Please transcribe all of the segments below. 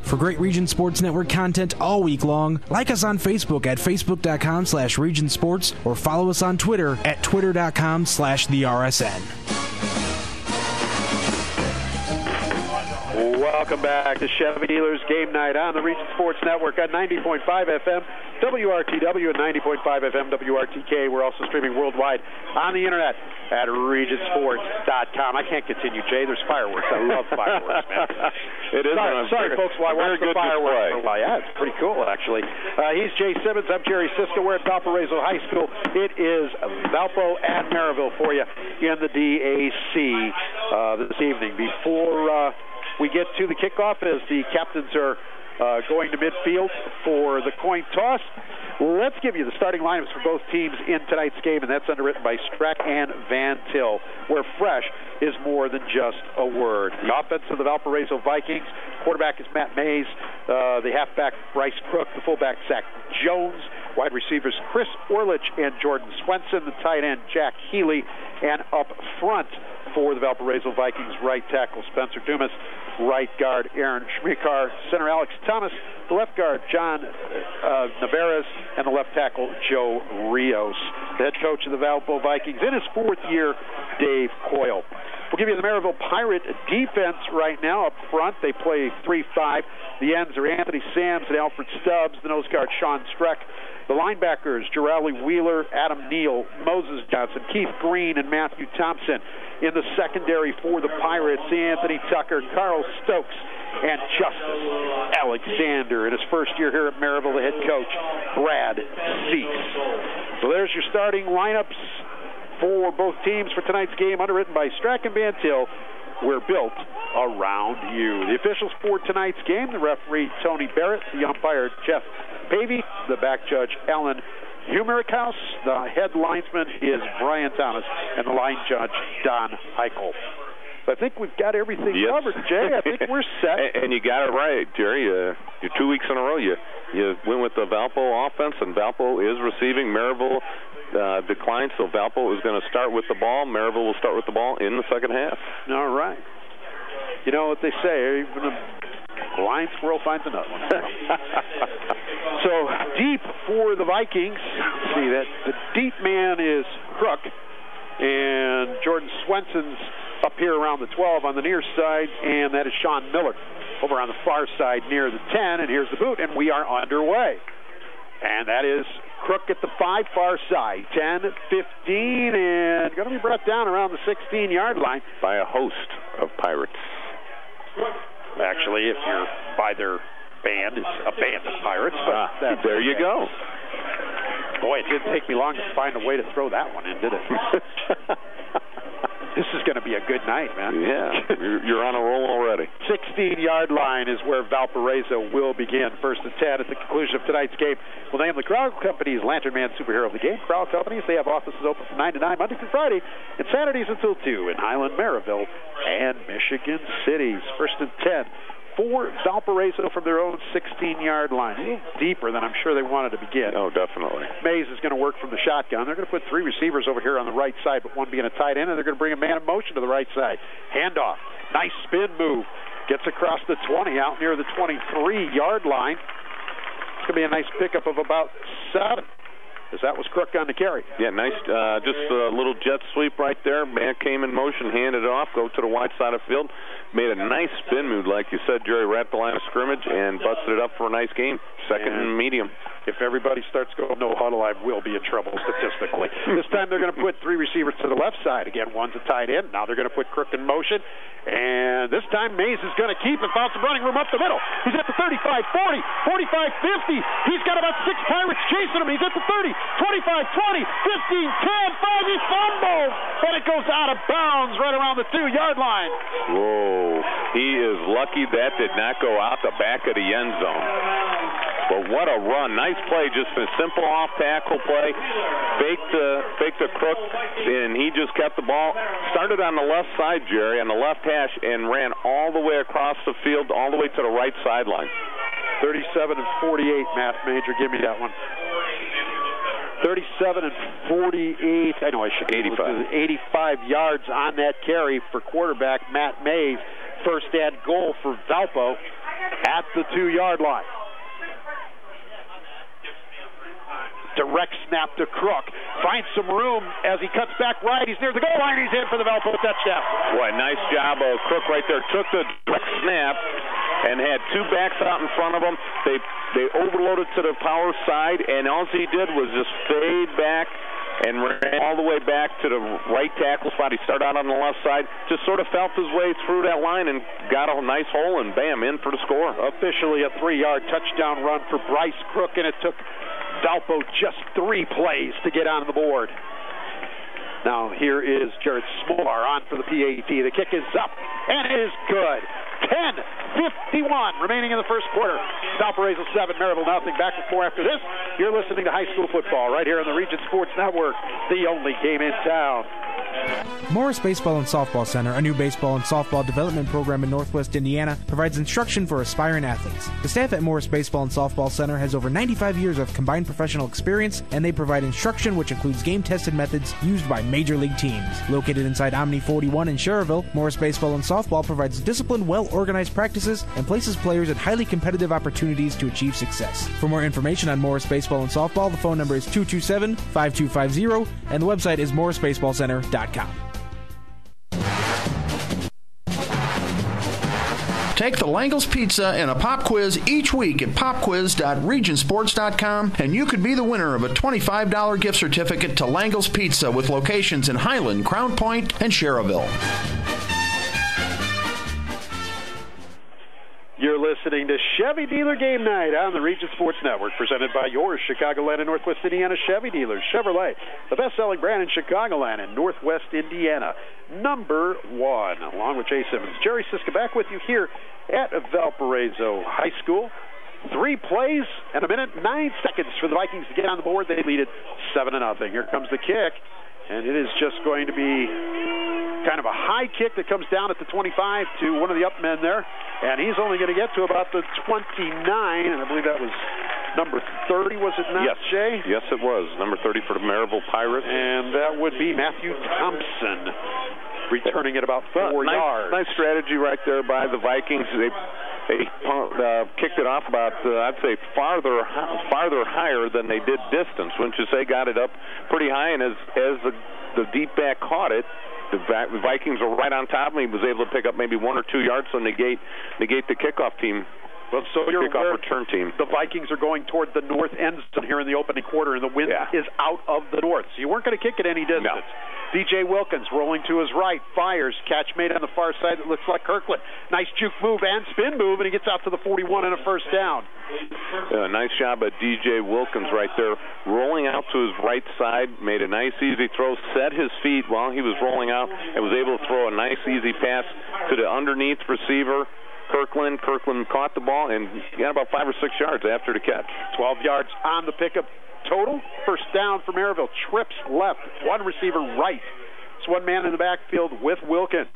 For great Region Sports Network content all week long, like us on Facebook at facebook.com/regionsports or follow us on Twitter at twitter.com/theRSN. Welcome back to Chevy Dealers Game Night on the Region Sports Network on 90.5 FM WRTW and 90.5 FM WRTK. We're also streaming worldwide on the internet at regionsports.com. I can't continue, Jay. There's fireworks. I love fireworks, man. It is. Sorry, folks, while I watch the fireworks for a while. Yeah, it's pretty cool, actually. He's Jay Simmons. I'm Jerry Siska. We're at Valparaiso High School. It is Valpo and Merrillville for you in the DAC this evening. Before we get to the kickoff, as the captains are going to midfield for the coin toss, let's give you the starting lineups for both teams in tonight's game, and that's underwritten by Streck and Van Til, where fresh is more than just a word. The offense of the Valparaiso Vikings, quarterback is Matt Mays, the halfback Bryce Crook, the fullback Zach Jones, wide receivers Chris Orlich and Jordan Swenson, the tight end Jack Healy, and up front for the Valparaiso Vikings, right tackle Spencer Dumas, right guard Aaron Schmikar, center Alex Thomas, the left guard John Navarez, and the left tackle Joe Rios. The head coach of the Valpo Vikings in his fourth year, Dave Coyle. We'll give you the Merrillville Pirate defense right now. Up front, they play 3-5. The ends are Anthony Sams and Alfred Stubbs. The nose guard, Sean Streck. The linebackers, Jarrelli Wheeler, Adam Neal, Moses Johnson, Keith Green, and Matthew Thompson. In the secondary for the Pirates, Anthony Tucker, Carl Stokes, and Justice Alexander. In his first year here at Merrillville, the head coach, Brad Cease. So there's your starting lineups for both teams for tonight's game, underwritten by Strack and Van Til. We're built around you. The officials for tonight's game, the referee Tony Barrett, the umpire Jeff Pavey, the back judge Alan Humerikhaus, the head linesman is Brian Thomas, and the line judge Don Heichel. I think we've got everything covered, Jay. I think we're set. And you got it right, Jerry. You're 2 weeks in a row. You went with the Valpo offense, and Valpo is receiving. Merrillville declined, so Valpo is going to start with the ball. Merrillville will start with the ball in the second half. All right. You know what they say, even a blind squirrel finds a nut. So deep for the Vikings. See that the deep man is Crook, and Jordan Swenson's up here around the 12 on the near side, and that is Sean Miller over on the far side near the 10, and here's the boot, and we are underway. And that is Crook at the 5 far side, 10, 15, and going to be brought down around the 16-yard line by a host of Pirates. Actually, if you're by their band, it's a band of Pirates. But there you go. Boy, it didn't take me long to find a way to throw that one in, did it? This is going to be a good night, man. Yeah, you're on a roll already. 16-yard line is where Valparaiso will begin. 1st and 10 at the conclusion of tonight's game. We'll name the Crowd Company's Lantern Man Superhero of the Game. Crowd Companies, they have offices open from 9 to 9, Monday through Friday, and Saturdays until 2 in Highland, Merrillville, and Michigan Cities. 1st and 10 for Valparaiso from their own 16-yard line. A little deeper than I'm sure they wanted to begin. Oh, definitely. Mays is going to work from the shotgun. They're going to put 3 receivers over here on the right side, but one being a tight end, and they're going to bring a man in motion to the right side. Handoff. Nice spin move. Gets across the 20 out near the 23-yard line. It's going to be a nice pickup of about 7. As that was Crook on the carry. Yeah, nice. Just a little jet sweep right there. Man came in motion, handed it off, go to the wide side of the field. Made a nice spin move, like you said, Jerry, right at the line of scrimmage, and busted it up for a nice game. Second and medium. If everybody starts going no huddle, I will be in trouble statistically. This time they're going to put 3 receivers to the left side. Again, one's a tight end. Now they're going to put Crook in motion. And this time Mays is going to keep and found some running room up the middle. He's at the 35, 40, 45, 50. He's got about 6 Pirates chasing him. He's at the 30, 25, 20, 15, 10, 5. He fumbles. And it goes out of bounds right around the 2-yard line. Whoa. He is lucky that did not go out the back of the end zone. But what a run. Nice play, just a simple off-tackle play. Faked the Crook, and he just kept the ball. Started on the left side, Jerry, on the left hash, and ran all the way across the field, all the way to the right sideline. 37 and 48, Matt Major. Give me that one. 37 and 48. I know I should 85. 85 yards on that carry for quarterback Matt Mays. First and goal for Valpo at the 2-yard line. Direct snap to Crook. Finds some room as he cuts back right. He's near the goal line. He's in for the Valpo touchdown. Boy, nice job of Crook right there. Took the direct snap and had two backs out in front of him. They overloaded to the power side, and all he did was just fade back and ran all the way back to the right tackle spot. He started out on the left side, just sort of felt his way through that line and got a nice hole, and bam, in for the score. Officially a 3-yard touchdown run for Bryce Crook, and it took Valpo just 3 plays to get on the board. Now here is Jared Smolar on for the PAT. The kick is up, and it is good. 10:51 remaining in the first quarter. Valparaiso 7, Merrillville nothing. Back with more after this. You're listening to high school football right here on the Region Sports Network, the only game in town. Morris Baseball and Softball Center, a new baseball and softball development program in Northwest Indiana, provides instruction for aspiring athletes. The staff at Morris Baseball and Softball Center has over 95 years of combined professional experience, and they provide instruction which includes game-tested methods used by major league teams. Located inside Omni 41 in Schererville, Morris Baseball and Softball provides disciplined, well-organized practices and places players in highly competitive opportunities to achieve success. For more information on Morris Baseball and Softball, the phone number is 227-5250, and the website is morrisbaseballcenter.com. Take the Langle's Pizza and a pop quiz each week at popquiz.regionsports.com, and you could be the winner of a $25 gift certificate to Langle's Pizza with locations in Highland, Crown Point, and Schererville. You're listening to Chevy Dealer Game Night on the Region Sports Network, presented by your Chicagoland and Northwest Indiana Chevy dealers. Chevrolet, the best-selling brand in Chicagoland and Northwest Indiana, number 1. Along with Jay Simmons, Jerry Siska back with you here at Valparaiso High School. 3 plays and a minute, 9 seconds for the Vikings to get on the board. They lead it 7-0. Here comes the kick, and it is just going to be kind of a high kick that comes down at the 25 to one of the up men there, and he's only going to get to about the 29, and I believe that was number 30, was it not, yes. Jay? Yes, it was. Number 30 for the Merrillville Pirates. And that would be Matthew Thompson, returning at about 4 yards. Nice strategy right there by the Vikings. They kicked it off about, I'd say, farther higher than they did distance, which is they got it up pretty high, and as the deep back caught it, the Vikings were right on top, and he was able to pick up maybe 1 or 2 yards to negate the kickoff team. Well, so you're kickoff return team. The Vikings are going toward the north end zone here in the opening quarter, and the wind is out of the north. So you weren't going to kick it any distance. No. DJ Wilkins rolling to his right, fires, catch made on the far side that looks like Kirkland. Nice juke move and spin move, and he gets out to the 41 and a first down. Nice job by DJ Wilkins right there, rolling out to his right side, made a nice easy throw, set his feet while he was rolling out, and was able to throw a nice easy pass to the underneath receiver, Kirkland. Kirkland caught the ball and got about 5 or 6 yards after the catch. 12 yards on the pickup total. First down for Merrillville. Trips left, one receiver right. It's one man in the backfield with Wilkins.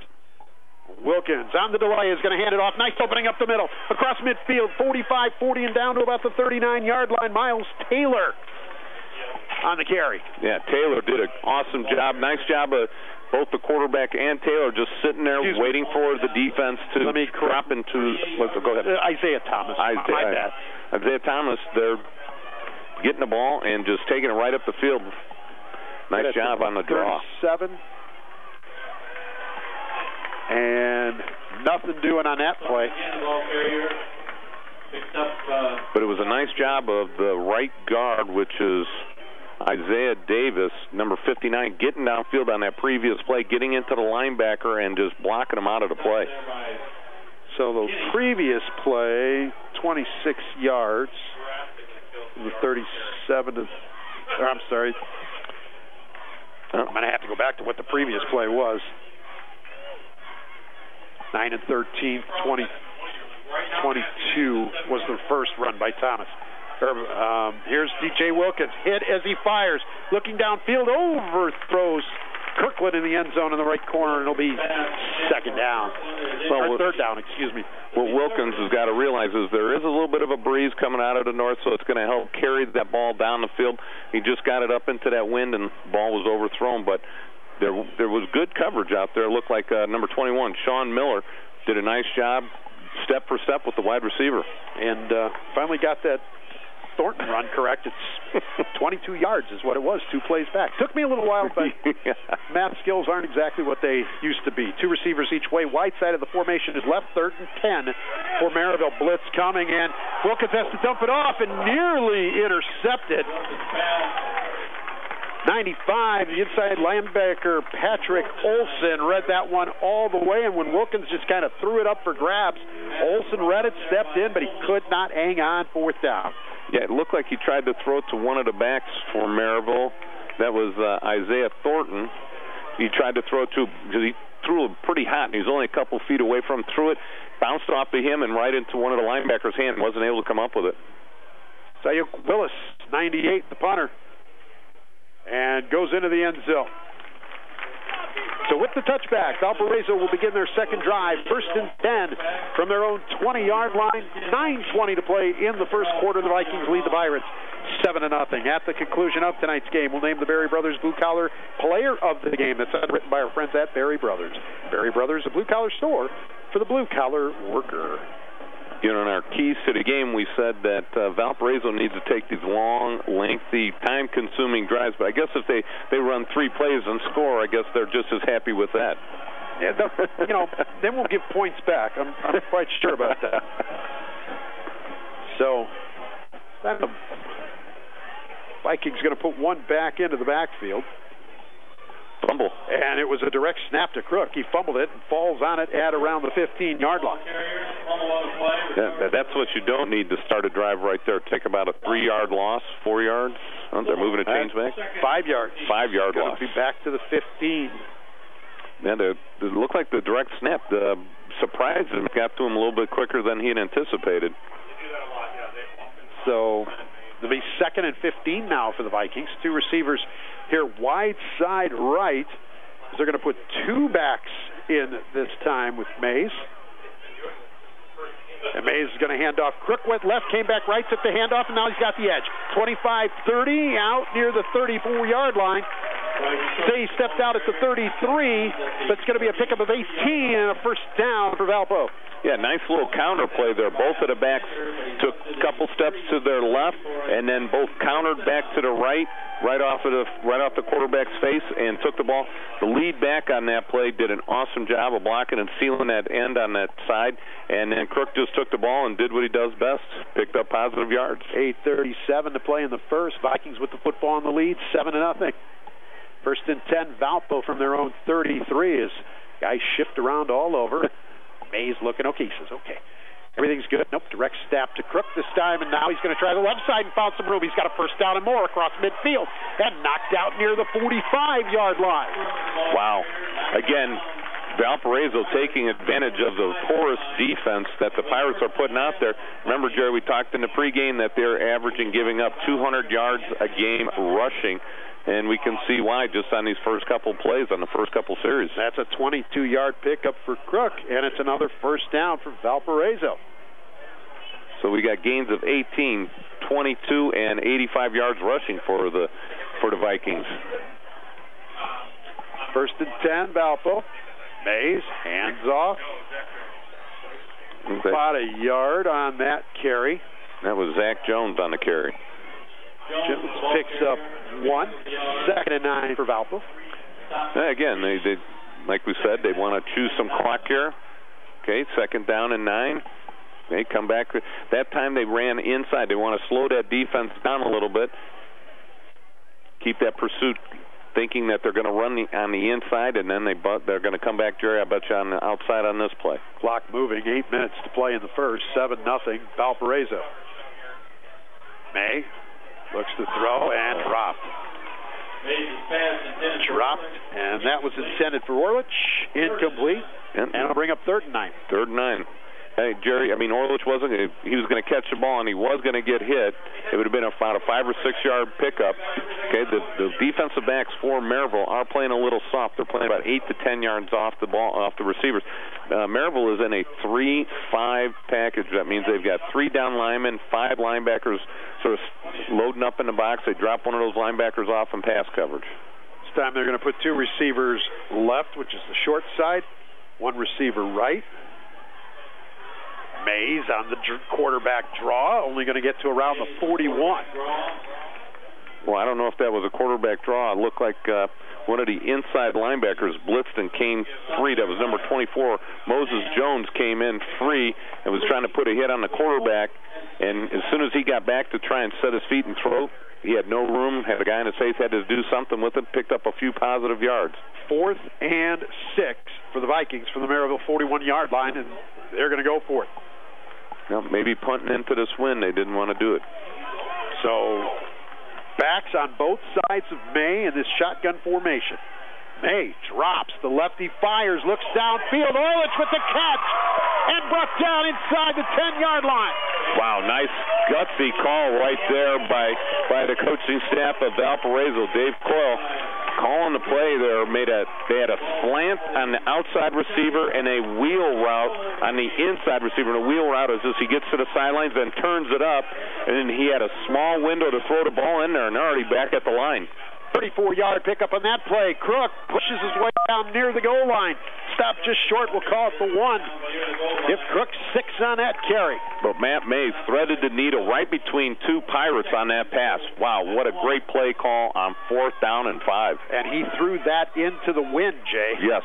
Wilkins on the delay is going to hand it off. Nice opening up the middle. Across midfield, 45, 40, and down to about the 39-yard line. Miles Taylor on the carry. Yeah, Taylor did an awesome job. Nice job of both the quarterback and Taylor just sitting there waiting for the defense to drop into. Go ahead. Isaiah Thomas. My bad. Isaiah Thomas, they're getting the ball and just taking it right up the field. Nice job on the draw. 37. And nothing doing on that play. But it was a nice job of the right guard, which is Isaiah Davis, number 59, getting downfield on that previous play, getting into the linebacker and just blocking him out of the play. So the previous play, 26 yards, the 37 to, I'm sorry. I'm going to have to go back to what the previous play was. 9 and 13, 22 was the first run by Thomas. Here's DJ Wilkins, hit as he fires, looking downfield, overthrows Kirkland in the end zone in the right corner, and it'll be second down. Or third down, excuse me. What Wilkins has got to realize is there is a little bit of a breeze coming out of the north, so it's going to help carry that ball down the field. He just got it up into that wind, and the ball was overthrown, but there was good coverage out there. It looked like number 21, Sean Miller, did a nice job step for step with the wide receiver. And finally got that Thornton run correct. It's 22 yards is what it was, 2 plays back. Took me a little while, but math skills aren't exactly what they used to be. 2 receivers each way. Wide side of the formation is left, 3rd and 10 for Merrillville. Blitz coming, and Wilkins has to dump it off and nearly intercepted. 95, the inside linebacker Patrick Olson read that one all the way, and when Wilkins just kind of threw it up for grabs, Olson read it, stepped in, but he could not hang on. 4th down. Yeah, it looked like he tried to throw it to one of the backs for Merrillville. That was Isaiah Thornton. He tried to throw it to, because he threw it pretty hot, and he was only a couple feet away from him, threw it, bounced off of him, and right into one of the linebackers' hand, wasn't able to come up with it. Sayuk Willis, 98, the punter, and goes into the end zone. So with the touchback, Valparaiso will begin their second drive. 1st and 10 from their own 20-yard line. 9:20 to play in the first quarter. The Vikings lead the Pirates 7-0. At the conclusion of tonight's game, we'll name the Berry Brothers Blue Collar Player of the Game. That's written by our friends at Berry Brothers. Berry Brothers, a blue-collar store for the blue-collar worker. You know, in our keys to the game, we said that Valparaiso needs to take these long, lengthy, time-consuming drives. But I guess if they run 3 plays and score, I guess they're just as happy with that. Yeah, then we'll give points back. I'm quite sure about that. So, the Vikings going to put one back into the backfield. Fumble. And it was a direct snap to Crook. He fumbled it and falls on it at around the 15-yard line. Yeah, that's what you don't need to start a drive right there. Take about a 3-yard loss, 4 yards. Oh, they're moving a chains back. 5 yards. 5-yard loss. Be back to the 15. Yeah, it looked like the direct snap surprised him. Got to him a little bit quicker than he had anticipated. So it'll be 2nd and 15 now for the Vikings. 2 receivers here wide side right. They're going to put 2 backs in this time with Mays. And Mays is going to hand off. Crook went left, came back right, took the handoff, and now he's got the edge. 25-30 out near the 34-yard line. Say he stepped out at the 33, but it's going to be a pickup of 18 and a first down for Valpo. Yeah, nice little counter play there. Both of the backs took a couple steps to their left, and then both countered back to the right off the quarterback's face, and took the ball. The lead back on that play did an awesome job of blocking and sealing that end on that side, and then Crook just took the ball and did what he does best, picked up positive yards. 8:37 to play in the first. Vikings with the football in the lead, 7-0. 1st and 10, Valpo from their own 33 as guys shift around all over. Mays looking okay. He says, okay, everything's good. Nope, direct snap to Crook this time, and now he's going to try the left side and found some room. He's got a first down and more across midfield and knocked out near the 45-yard line. Wow. Again, Valparaiso taking advantage of the porous defense that the Pirates are putting out there. Remember, Jerry, we talked in the pregame that they're averaging giving up 200 yards a game rushing. And we can see why just on these first couple plays, on the first couple series. That's a 22-yard pickup for Crook, and it's another first down for Valparaiso. So we got gains of 18, 22, and 85 yards rushing for the Vikings. 1st and 10, Valpo. Mays, hands off. Okay. About a yard on that carry. That was Zach Jones on the carry. Jones picks up 1. 2nd and 9 for Valpo. Again, they like we said, they want to choose some clock here. Okay, 2nd down and 9. They come back. That time they ran inside. They want to slow that defense down a little bit. Keep that pursuit, thinking that they're going to run on the inside, and then they're going to come back, Jerry, I bet you, on the outside on this play. Clock moving. 8 minutes to play in the first. 7-0 Valparaiso. May looks to throw and dropped. Dropped, and that was intended for Orlich. Incomplete, and it'll bring up 3rd and 9. 3rd and 9. Hey, Jerry, Orlich he was going to catch the ball, and he was going to get hit. It would have been about a 5 or 6 yard pickup. Okay, the defensive backs for Merrillville are playing a little soft. They're playing about 8 to 10 yards off the ball, off the receivers. Merrillville is in a 3-5 package. That means they've got 3 down linemen, 5 linebackers sort of loading up in the box. They drop one of those linebackers off in pass coverage. This time they're going to put 2 receivers left, which is the short side, 1 receiver right. Mays on the quarterback draw, only going to get to around the 41. Well, I don't know if that was a quarterback draw. It looked like one of the inside linebackers blitzed and came free. That was number 24. Moses Jones came in free and was trying to put a hit on the quarterback. And as soon as he got back to try and set his feet and throw, he had no room, had a guy in his face, had to do something with it, picked up a few positive yards. 4th and 6 for the Vikings from the Merrillville 41-yard line, and they're going to go for it. Well, maybe punting into this win, they didn't want to do it. So backs on both sides of May in this shotgun formation. May drops. The lefty fires, looks downfield. Orlich with the catch and brought down inside the 10-yard line. Wow, nice gutsy call right there by the coaching staff of Valparaiso. Dave Coyle calling the play there. They had a slant on the outside receiver and a wheel route on the inside receiver. And a wheel route is as he gets to the sidelines, then turns it up, and then he had a small window to throw the ball in there, and they're already back at the line. 34-yard pickup on that play. Crook pushes his way down near the goal line. Stopped just short. We'll call it the 1. If Crook 6 on that carry. But Matt Mays threaded the needle right between two Pirates on that pass. Wow, what a great play call on 4th down and 5. And he threw that into the wind, Jay. Yes.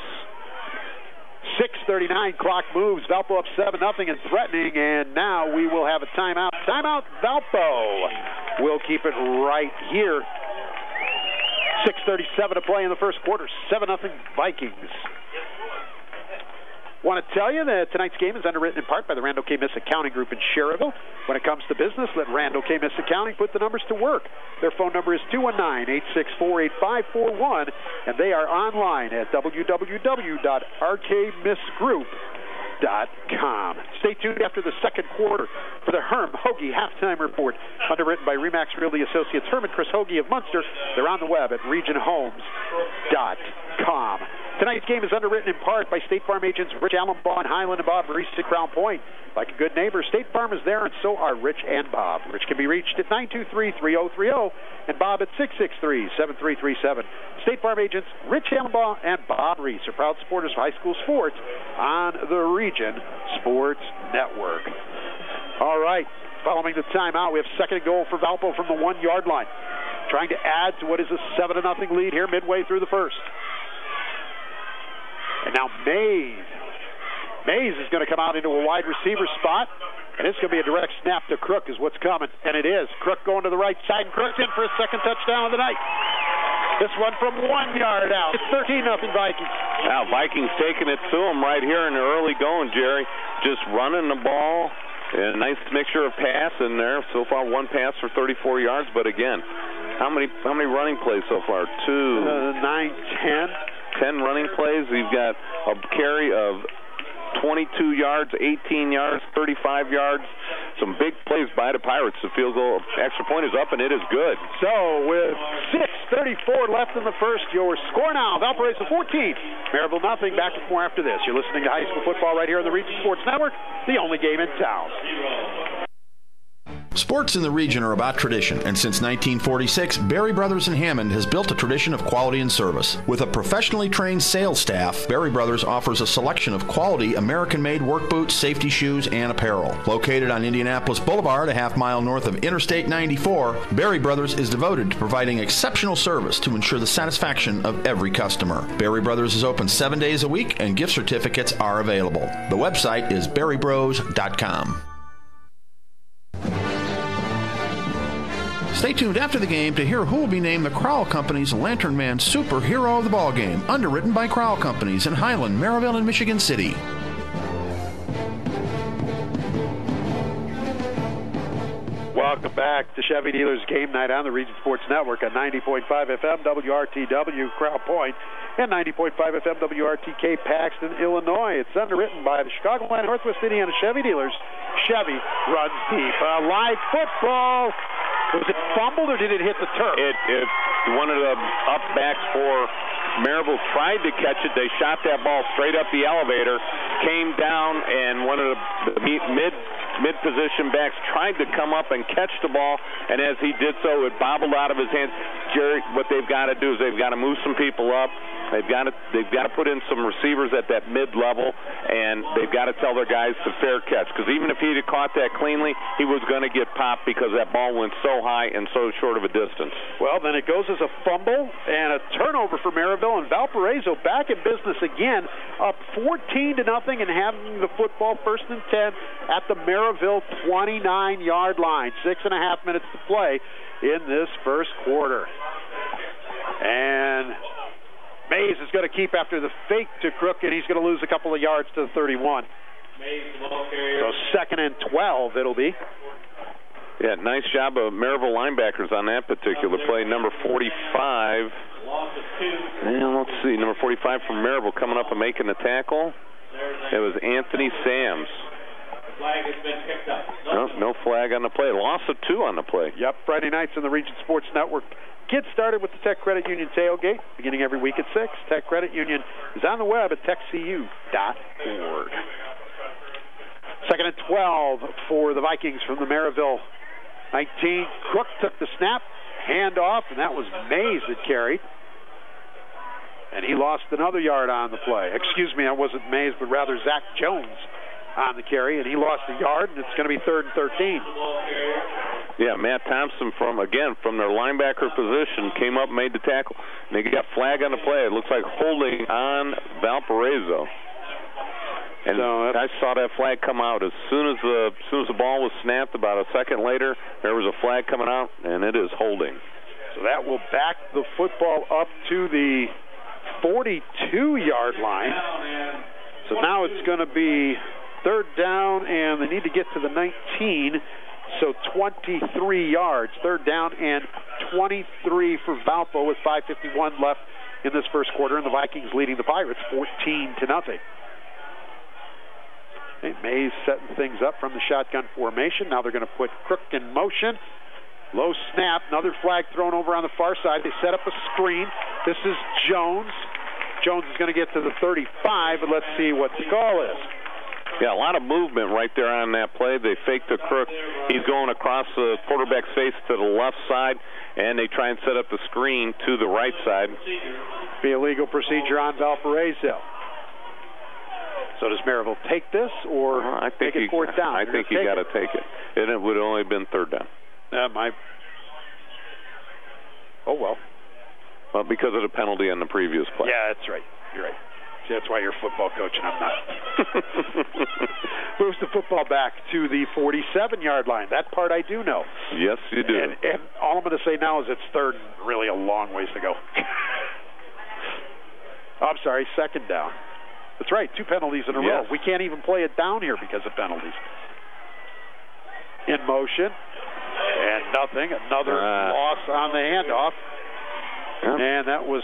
6:39, clock moves. Valpo up 7-0 and threatening, and now we will have a timeout. Timeout, Valpo. We'll keep it right here. 6:37 to play in the first quarter. 7-0 Vikings. Want to tell you that tonight's game is underwritten in part by the Randall K. Miss Accounting Group in Sherrville. When it comes to business, let Randall K. Miss Accounting put the numbers to work. Their phone number is 219-864-8541, and they are online at www.rkmissgroup.com. Stay tuned after the second quarter for the Herm Hoagie Halftime Report, underwritten by Remax Realty Associates. Herm and Chris Hoagie of Munster. They're on the web at regionhomes.com. Tonight's game is underwritten in part by State Farm agents Rich Allenbaugh and Highland and Bob Reese at Crown Point. Like a good neighbor, State Farm is there, and so are Rich and Bob. Rich can be reached at 923-3030 and Bob at 663-7337. State Farm agents Rich Allenbaugh and Bob Reese are proud supporters of high school sports on the Region Sports Network. All right, following the timeout, we have second and goal for Valpo from the 1-yard line. Trying to add to what is a 7-0 lead here midway through the first. And now Mays is going to come out into a wide receiver spot, and it's going to be a direct snap to Crook is what's coming, and it is. Crook going to the right side, and Crook's in for a second touchdown of the night. This one from 1 yard out. It's 13-0 Vikings. Now Vikings taking it to them right here in the early going, Jerry. Just running the ball. And a nice mixture of pass in there. So far, one pass for 34 yards. But again, how many running plays so far? 2, 9, 10. 10 running plays. We've got a carry of 22 yards, 18 yards, 35 yards. Some big plays by the Pirates. The field goal extra point is up, and it is good. So with 6:34 left in the first, your score now, Valparaiso 14, Merrillville nothing. Back with more after this. You're listening to high school football right here on the Region Sports Network, the only game in town. Sports in the region are about tradition, and since 1946, Berry Brothers in Hammond has built a tradition of quality and service. With a professionally trained sales staff, Berry Brothers offers a selection of quality American-made work boots, safety shoes, and apparel. Located on Indianapolis Boulevard, a half-mile north of Interstate 94, Berry Brothers is devoted to providing exceptional service to ensure the satisfaction of every customer. Berry Brothers is open 7 days a week, and gift certificates are available. The website is berrybros.com. Stay tuned after the game to hear who will be named the Crowell Company's Lantern Man Superhero of the Ballgame, underwritten by Crowell Companies in Highland, Merrillville, and Michigan City. Welcome back to Chevy Dealers Game Night on the Region Sports Network at 90.5 FM WRTW Crown Point and 90.5 FM WRTK Paxton, Illinois. It's underwritten by the Chicagoland Northwest Indiana Chevy Dealers. Chevy runs deep. Live football. Was it fumbled or did it hit the turf? It one of the up backs for Merrillville tried to catch it. They shot that ball straight up the elevator, came down, and one of the mid-position backs tried to come up and catch the ball, and as he did so, it bobbled out of his hands. Jerry, what they've got to do is they've got to move some people up. They've got to put in some receivers at that mid-level, and they've got to tell their guys to fair catch, because even if he'd have caught that cleanly, he was going to get popped because that ball went so high and so short of a distance. Well, then it goes as a fumble and a turnover for Merrillville, and Valparaiso back in business again, up 14-0 and having the football 1st and 10 at the Merrillville 29-yard line. 6.5 minutes to play in this first quarter. And Mays is going to keep after the fake to Crook, and he's going to lose a couple of yards to the 31. So 2nd and 12 it'll be. Yeah, nice job of Merrillville linebackers on that particular play. Number 45. And let's see, number 45 from Merrillville coming up and making the tackle. It was Anthony Sams. Flag has been picked up. No flag on the play. Loss of 2 on the play. Yep, Friday nights on the Region Sports Network. Get started with the Tech Credit Union tailgate, beginning every week at 6. Tech Credit Union is on the web at techcu.org. 2nd and 12 for the Vikings from the Merrillville 19. Crook took the snap, handoff, and that was Mays that carried. And he lost another yard on the play. Excuse me, that wasn't Mays, but rather Zach Jones on the carry, and he lost a yard, and it's going to be 3rd and 13. Yeah, Matt Thompson from their linebacker position came up and made the tackle. And they got flag on the play. It looks like holding on Valparaiso. And so I saw that flag come out as soon as the ball was snapped. About a second later, there was a flag coming out, and it is holding. So that will back the football up to the 42-yard line. So now it's going to be 3rd down, and they need to get to the 19. So 23 yards. 3rd down and 23 for Valpo with 5:51 left in this first quarter, and the Vikings leading the Pirates 14-0. Okay, Mays setting things up from the shotgun formation. Now they're going to put Crook in motion. Low snap. Another flag thrown over on the far side. They set up a screen. This is Jones. Jones is going to get to the 35, and let's see what the call is. Yeah, a lot of movement right there on that play. They fake the Crook. He's going across the quarterback's face to the left side, and they try and set up the screen to the right side. Be a legal procedure on Valparaiso. So does Merrillville take this, or make it 4th down? I think you got to take it. And it would have only been 3rd down. Oh, well. Well, because of the penalty on the previous play. Yeah, that's right. You're right. See, that's why you're a football coach and I'm not. Moves the football back to the 47-yard line. That part I do know. Yes, you do. And all I'm going to say now is it's 3rd, really a long ways to go. I'm sorry, 2nd down. That's right, 2 penalties in a row. We can't even play it down here because of penalties. In motion, and nothing. Another loss on the handoff. And that was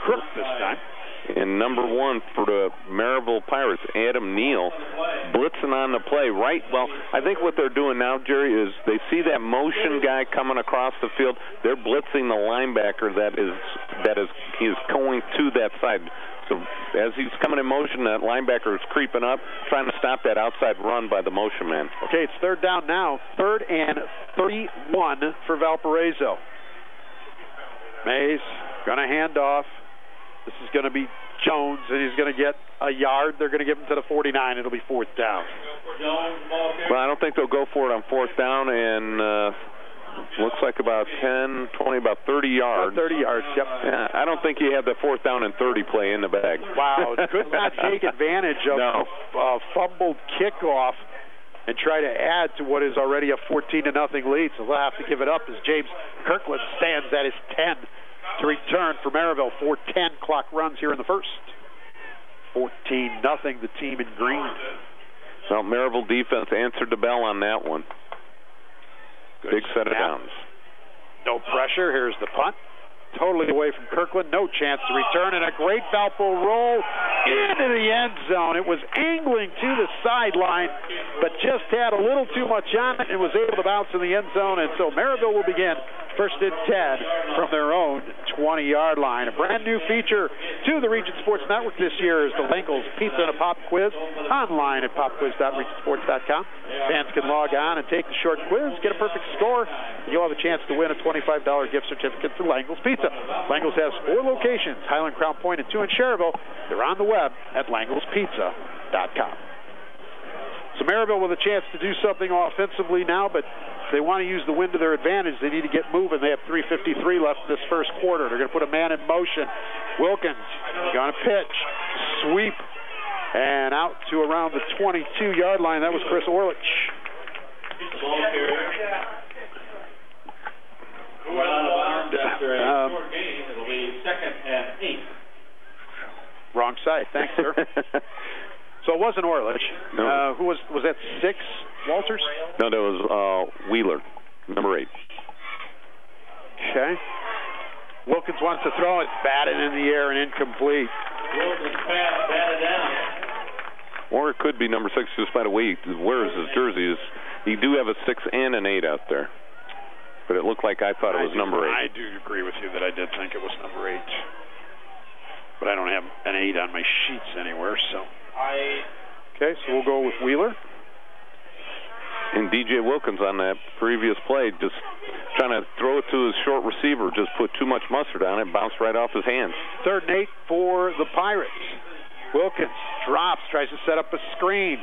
Crook this time. And number 1 for the Merrillville Pirates, Adam Neal, blitzing on the play. Well, I think what they're doing now, Jerry, is they see that motion guy coming across the field. They're blitzing the linebacker that is going to that side. So as he's coming in motion, that linebacker is creeping up, trying to stop that outside run by the motion man. Okay, it's 3rd down now. 3rd and 31 for Valparaiso. Mays going to hand off. This is going to be Jones, and he's going to get a yard. They're going to give him to the 49. It'll be 4th down. Well, I don't think they'll go for it on 4th down, and looks like about 10, 20, about 30 yards. About 30 yards, yep. Yeah, I don't think you have the 4th down and 30 play in the bag. Wow, could not take advantage of a fumbled kickoff and try to add to what is already a 14-0 lead. So they'll have to give it up as James Kirkland stands at his 10 to return for Merrillville. 4:10 clock runs here in the first. 14-0, the team in green. Well, Merrillville defense answered the bell on that one. Big set of downs. No pressure. Here's the punt. Totally away from Kirkland. No chance to return. And a great Valpo roll into the end zone. It was angling to the sideline, but just had a little too much on it and was able to bounce in the end zone. And so Merrillville will begin First and 10 from their own 20-yard line. A brand new feature to the Region Sports Network this year is the Langles Pizza and a Pop Quiz online at popquiz.regionsports.com. Fans can log on and take the short quiz, get a perfect score, and you'll have a chance to win a $25 gift certificate for Langles Pizza. Langles has 4 locations, Highland, Crown Point, and 2 in Cherryville. They're on the web at langlespizza.com. So Merrillville with a chance to do something offensively now, but if they want to use the wind to their advantage, they need to get moving. They have 3:53 left in this first quarter. They're going to put a man in motion. Wilkins going to pitch, sweep, and out to around the 22-yard line. That was Chris Orlich. It'll be 2nd and 8. Wrong side. Thanks, sir. So it wasn't Orlich. No. Who was that? 6? Walters? No, that was Wheeler, number 8. Okay. Wilkins wants to throw it, batted in the air and incomplete. Wilkins batted down. Or it could be number 6 just by the way he wears his jersey. You do have a 6 and an 8 out there. But it looked like I thought it was number 8. I do agree with you that I did think it was number 8. But I don't have an 8 on my sheets anywhere, so. Okay, so we'll go with Wheeler. And DJ Wilkins on that previous play, just trying to throw it to his short receiver, just put too much mustard on it, bounced right off his hands. 3rd and 8 for the Pirates. Wilkins drops, tries to set up a screen.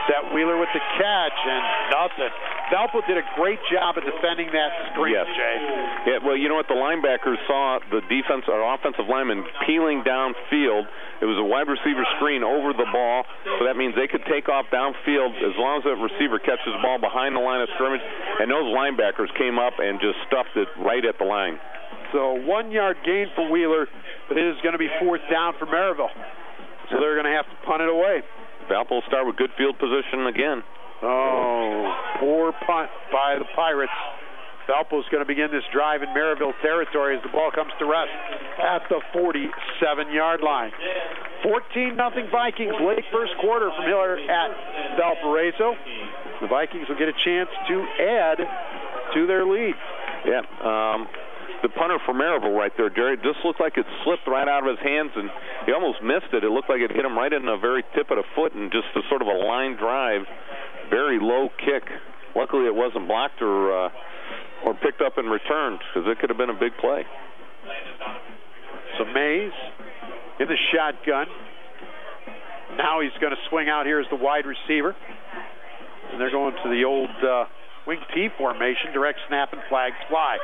Set Wheeler with the catch, and nothing. Valpo did a great job of defending that screen, yes. Jay. Yeah, well, you know what? The linebackers saw the defense or offensive lineman peeling downfield. It was a wide receiver screen over the ball, so that means they could take off downfield as long as that receiver catches the ball behind the line of scrimmage, and those linebackers came up and just stuffed it right at the line. So 1-yard gain for Wheeler, but it is going to be 4th down for Merrillville. So they're going to have to punt it away. Valpo will start with good field position again. Oh, poor punt by the Pirates. Valpo's going to begin this drive in Merrillville territory as the ball comes to rest at the 47-yard line. 14-0 Vikings, late first quarter from Hiller at Valparaiso. The Vikings will get a chance to add to their lead. Yeah, the punter for Merrillville right there, Jerry, just looked like it slipped right out of his hands, and he almost missed it. It looked like it hit him right in the very tip of the foot, and just a sort of a line drive, very low kick. Luckily, it wasn't blocked or picked up and returned, because it could have been a big play. So Mays in the shotgun. Now he's going to swing out here as the wide receiver. And they're going to the old wing T formation, direct snap and flags fly.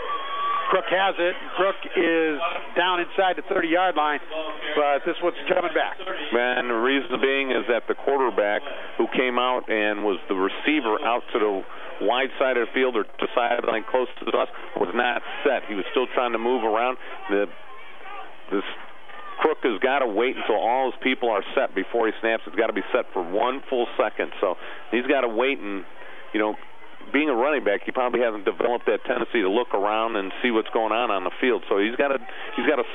Crook has it. Crook is down inside the 30-yard line, but this one's coming back. And the reason being is that the quarterback who came out and was the receiver out to the wide side of the field or to sideline close to us was not set. He was still trying to move around. This Crook has got to wait until all his people are set before he snaps. It's got to be set for 1 full second. So he's got to wait, and, you know, being a running back, he probably hasn't developed that tendency to look around and see what's going on the field. So he's got to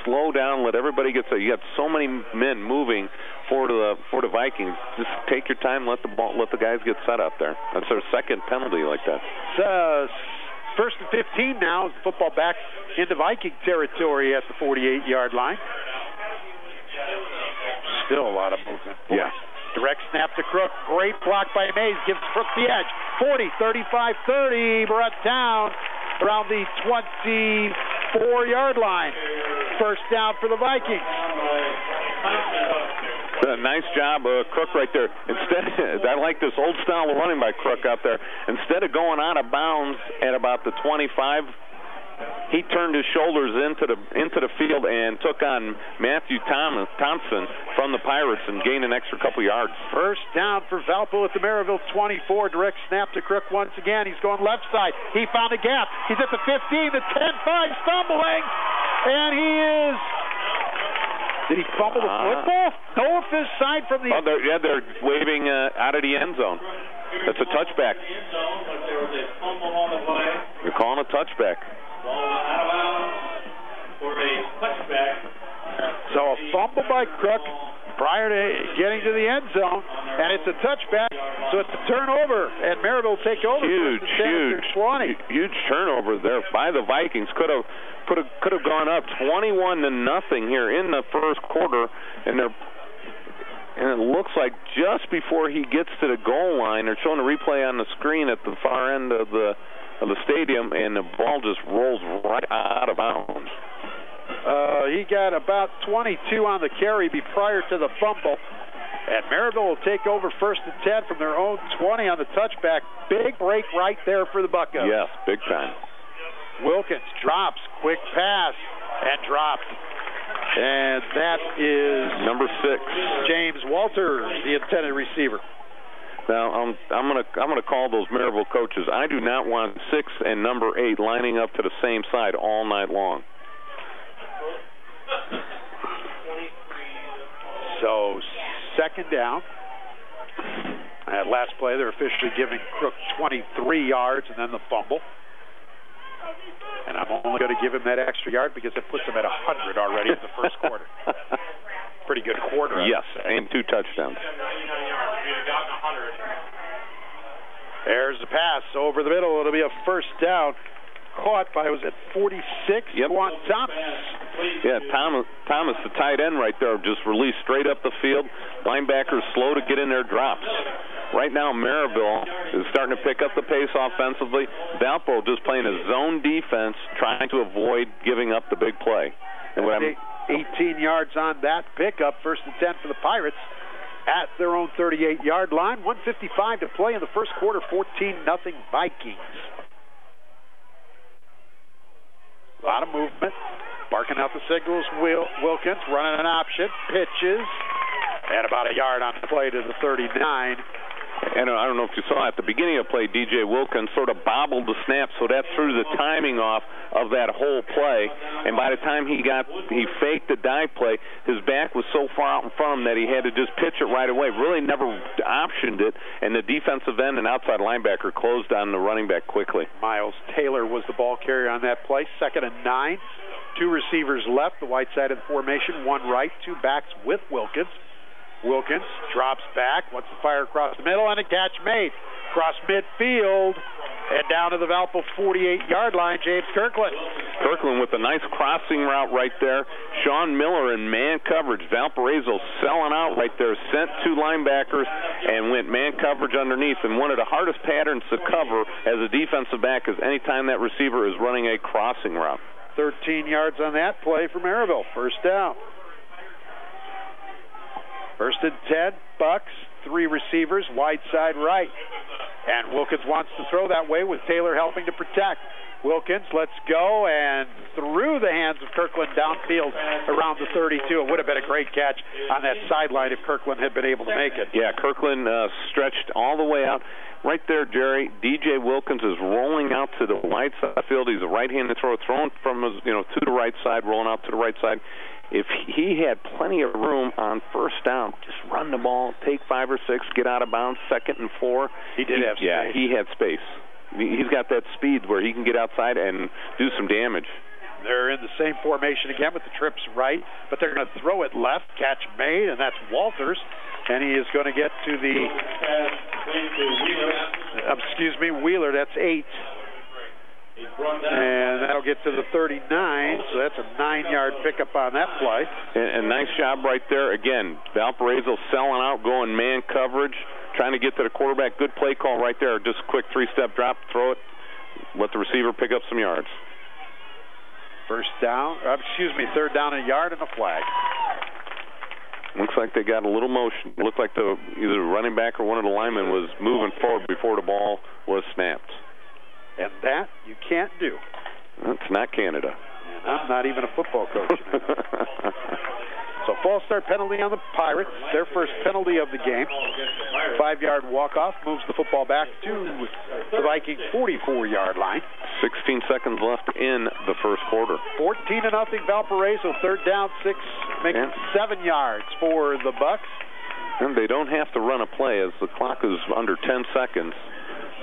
slow down, let everybody get set. You got so many men moving for the Vikings. Just take your time, let the guys get set up there. That's their second penalty like that. First and 15 now. Football back into Viking territory at the 48-yard line. Still a lot of movement. Yeah. Direct snap to Crook. Great block by Mays. Gives Crook the edge. 40, 35, 30. Brought down around the 24-yard line. First down for the Vikings. Nice job, Crook right there. Instead, I like this old style of running by Crook out there. Instead of going out of bounds at about the 25, he turned his shoulders into the field and took on Matthew Thompson from the Pirates and gained an extra couple yards. First down for Valpo at the Merrillville 24. Direct snap to Crook once again. He's going left side. He found a gap. He's at the 15, the 10, 5, stumbling, and he is. Did he fumble the football? No offense side from the. They're waving out of the end zone. That's a touchback. You're calling a touchback. So a fumble by Crook, prior to getting to the end zone, and it's a touchback, so it's a turnover, and Merrillville take over. Huge turnover there by the Vikings. Could have gone up 21-0 here in the first quarter, and it looks like just before he gets to the goal line, they're showing a replay on the screen at the far end of the stadium, and the ball just rolls right out of bounds. He got about 22 on the carry prior to the fumble. And Merrillville will take over 1st and 10 from their own 20 on the touchback. Big break right there for the Buckeyes. Yes, big time. Wilkins drops, quick pass, and dropped. And that is number 6, James Walters, the intended receiver. Now I'm gonna call those Merrillville coaches. I do not want 6 and number 8 lining up to the same side all night long. So 2nd down. At last play, they're officially giving Crook 23 yards and then the fumble. And I'm only going to give him that extra yard because it puts him at 100 already in the first quarter. Pretty good quarter. Yes, and 2 touchdowns. There's the pass over the middle. It'll be a 1st down. Caught by, was it 46? Yep. Juan Thomas. Yeah, Thomas, the tight end right there, just released straight up the field. Linebackers slow to get in their drops. Right now, Merrillville is starting to pick up the pace offensively. Valpo just playing a zone defense, trying to avoid giving up the big play. And 18 yards on that pickup. 1st and 10 for the Pirates at their own 38-yard line. 1:55 to play in the first quarter. 14-0 Vikings. A lot of movement. Barking out the signals. Wilkins running an option. Pitches. And about a yard on the play to the 39. And I don't know if you saw at the beginning of the play, DJ Wilkins sort of bobbled the snap, so that threw the timing off of that whole play. And by the time he faked the dive play, his back was so far out in front of him that he had to just pitch it right away. Really never optioned it, and the defensive end and outside linebacker closed on the running back quickly. Miles Taylor was the ball carrier on that play. 2nd and 9. 2 receivers left, the white side of the formation. 1 right, 2 backs with Wilkins. Wilkins drops back, wants to fire across the middle, and a catch made. Across midfield, and down to the Valpo 48-yard line, James Kirkland. Kirkland with a nice crossing route right there. Sean Miller in man coverage. Valparaiso selling out right there. Sent 2 linebackers and went man coverage underneath. And one of the hardest patterns to cover as a defensive back is anytime that receiver is running a crossing route. 13 yards on that play for Merrillville. 1st down. 1st and 10, Bucks, 3 receivers, wide side right. And Wilkins wants to throw that way with Taylor helping to protect. Wilkins lets go and through the hands of Kirkland downfield around the 32. It would have been a great catch on that sideline if Kirkland had been able to make it. Yeah, Kirkland stretched all the way out. Right there, Jerry, DJ Wilkins is rolling out to the right side of the field. He's a right-handed thrower, throwing from his, to the right side, rolling out to the right side. If he had plenty of room on 1st down, just run the ball, take 5 or 6, get out of bounds, 2nd and 4. He did have space. Yeah, he had space. He's got that speed where he can get outside and do some damage. They're in the same formation again with the trips right, but they're going to throw it left. Catch made, and that's Walters. And he is going to get to the, Wheeler. That's 8. And that'll get to the 39, so that's a 9-yard pickup on that play. And nice job right there. Again, Valparaiso selling out, going man coverage, trying to get to the quarterback. Good play call right there. Just a quick 3-step drop, throw it, let the receiver pick up some yards. 3rd down and a yard and a flag. Looks like they got a little motion. It looked like either the running back or one of the linemen was moving forward before the ball was snapped. And that you can't do. It's not Canada. And I'm not even a football coach. So false start penalty on the Pirates. Their first penalty of the game. 5-yard walk-off moves the football back to the Vikings 44-yard line. 16 seconds left in the first quarter. 14-0 Valparaiso. 3rd down, 6, making 7 yards for the Bucks. And they don't have to run a play as the clock is under 10 seconds.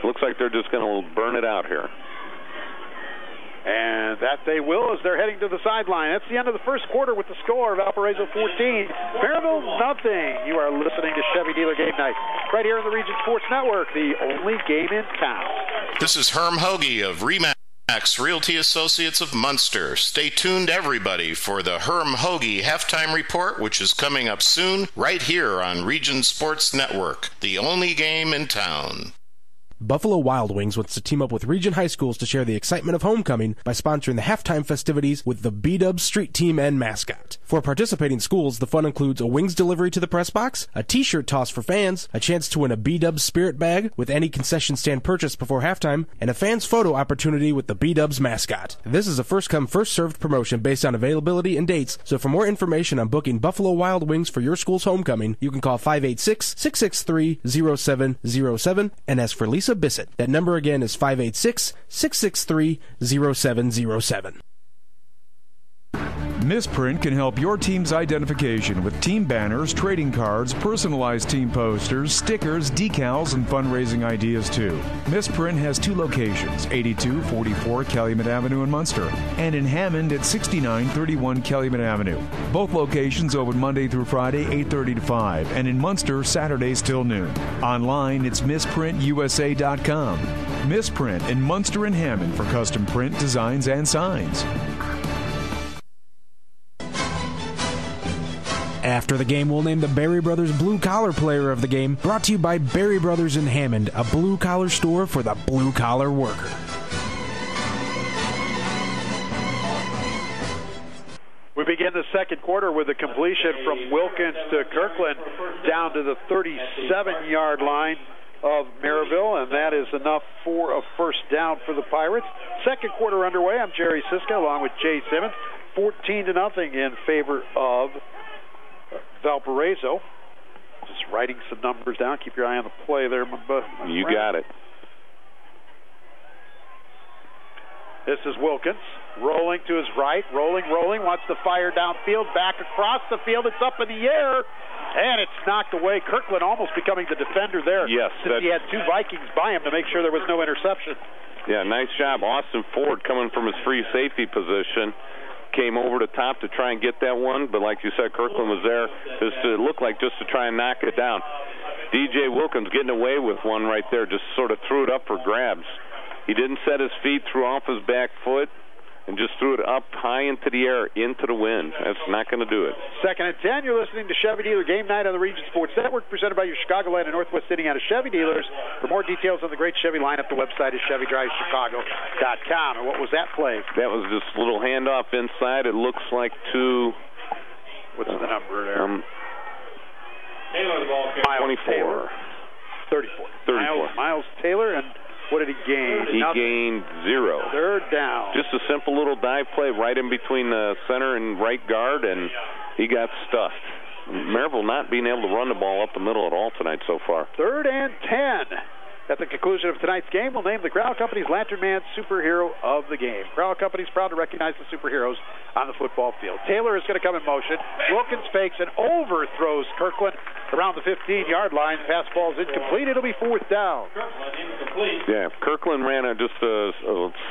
Looks like they're just going to burn it out here. And that they will as they're heading to the sideline. That's the end of the first quarter with the score of Valparaiso 14, Merrillville nothing. You are listening to Chevy Dealer Game Night right here on the Region Sports Network, the only game in town. This is Herm Hoagie of Remax Realty Associates of Munster. Stay tuned, everybody, for the Herm Hoagie Halftime Report, which is coming up soon right here on Region Sports Network, the only game in town. Buffalo Wild Wings wants to team up with Region High Schools to share the excitement of homecoming by sponsoring the halftime festivities with the B-Dubs street team and mascot. For participating schools, the fun includes a wings delivery to the press box, a t-shirt toss for fans, a chance to win a B-Dubs spirit bag with any concession stand purchase before halftime, and a fan's photo opportunity with the B-Dubs mascot. This is a first-come, first-served promotion based on availability and dates, so for more information on booking Buffalo Wild Wings for your school's homecoming, you can call 586-663-0707, and as for Lisa Bissett, that number again is 586-663-0707. Misprint can help your team's identification with team banners, trading cards, personalized team posters, stickers, decals, and fundraising ideas too. Misprint has 2 locations, 8244 Calumet Avenue in Munster, and in Hammond at 6931 Calumet Avenue. Both locations open Monday through Friday, 8:30 to 5, and in Munster, Saturdays till noon. Online, it's misprintusa.com. Misprint in Munster and Hammond for custom print, designs, and signs. After the game, we'll name the Berry Brothers Blue Collar Player of the Game, brought to you by Berry Brothers in Hammond, a blue-collar store for the blue-collar worker. We begin the second quarter with a completion from Wilkins to Kirkland down to the 37-yard line of Merrillville, and that is enough for a first down for the Pirates. Second quarter underway. I'm Jerry Siska along with Jay Simmons. 14-0 in favor of Valparaiso. Just writing some numbers down. Keep your eye on the play there. You got it. This is Wilkins. Rolling to his right. Rolling. Wants to fire downfield. Back across the field. It's up in the air. And it's knocked away. Kirkland almost becoming the defender there. Yes. Since he had 2 Vikings by him to make sure there was no interception. Yeah, nice job. Austin Ford coming from his free safety position. Came over the top to try and get that one, but like you said, Kirkland was there. It looked like just to try and knock it down. DJ Wilkins getting away with one right there, just sort of threw it up for grabs. He didn't set his feet, threw off his back foot, and just threw it up high into the air, into the wind. That's not going to do it. Second and 10, you're listening to Chevy Dealer Game Night on the Region Sports Network, presented by your Chicagoland and Northwest Indiana Chevy dealers. For more details on the great Chevy lineup, the website is ChevyDriveChicago.com. And what was that play? That was this little handoff inside. It looks like to... What's the number there? Miles 24. Taylor. 34. Miles Taylor, and what did he gain? He gained 0. Third down. Just a simple little dive play right in between the center and right guard, and he got stuffed. Merrillville not being able to run the ball up the middle at all tonight so far. 3rd and 10. At the conclusion of tonight's game, we'll name the Crowell Company's Lantern Man Superhero of the Game. Crowell Company's proud to recognize the superheroes on the football field. Taylor is going to come in motion. Wilkins fakes and overthrows Kirkland around the 15-yard line. Pass ball's incomplete. It'll be 4th down. Yeah, Kirkland ran just a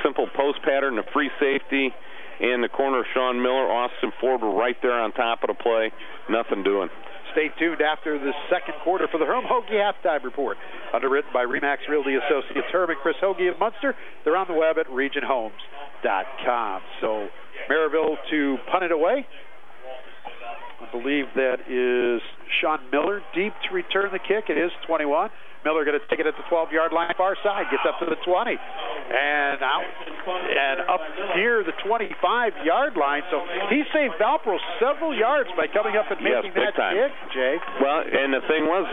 simple post pattern, a free safety, and the corner of Sean Miller. Austin Ford were right there on top of the play. Nothing doing. Stay tuned after the second quarter for the Herm Hoagie Halftime Report. Underwritten by Remax Realty Associates, Herm and Chris Hoagie of Munster. They're on the web at regionhomes.com. So Merrillville to punt it away. I believe that is Sean Miller deep to return the kick. It is 21. Miller going to take it at the 12-yard line, far side, gets up to the 20, and out and up near the 25-yard line. So he saved Valpo several yards by coming up and making that kick, Jay. Well, and the thing was,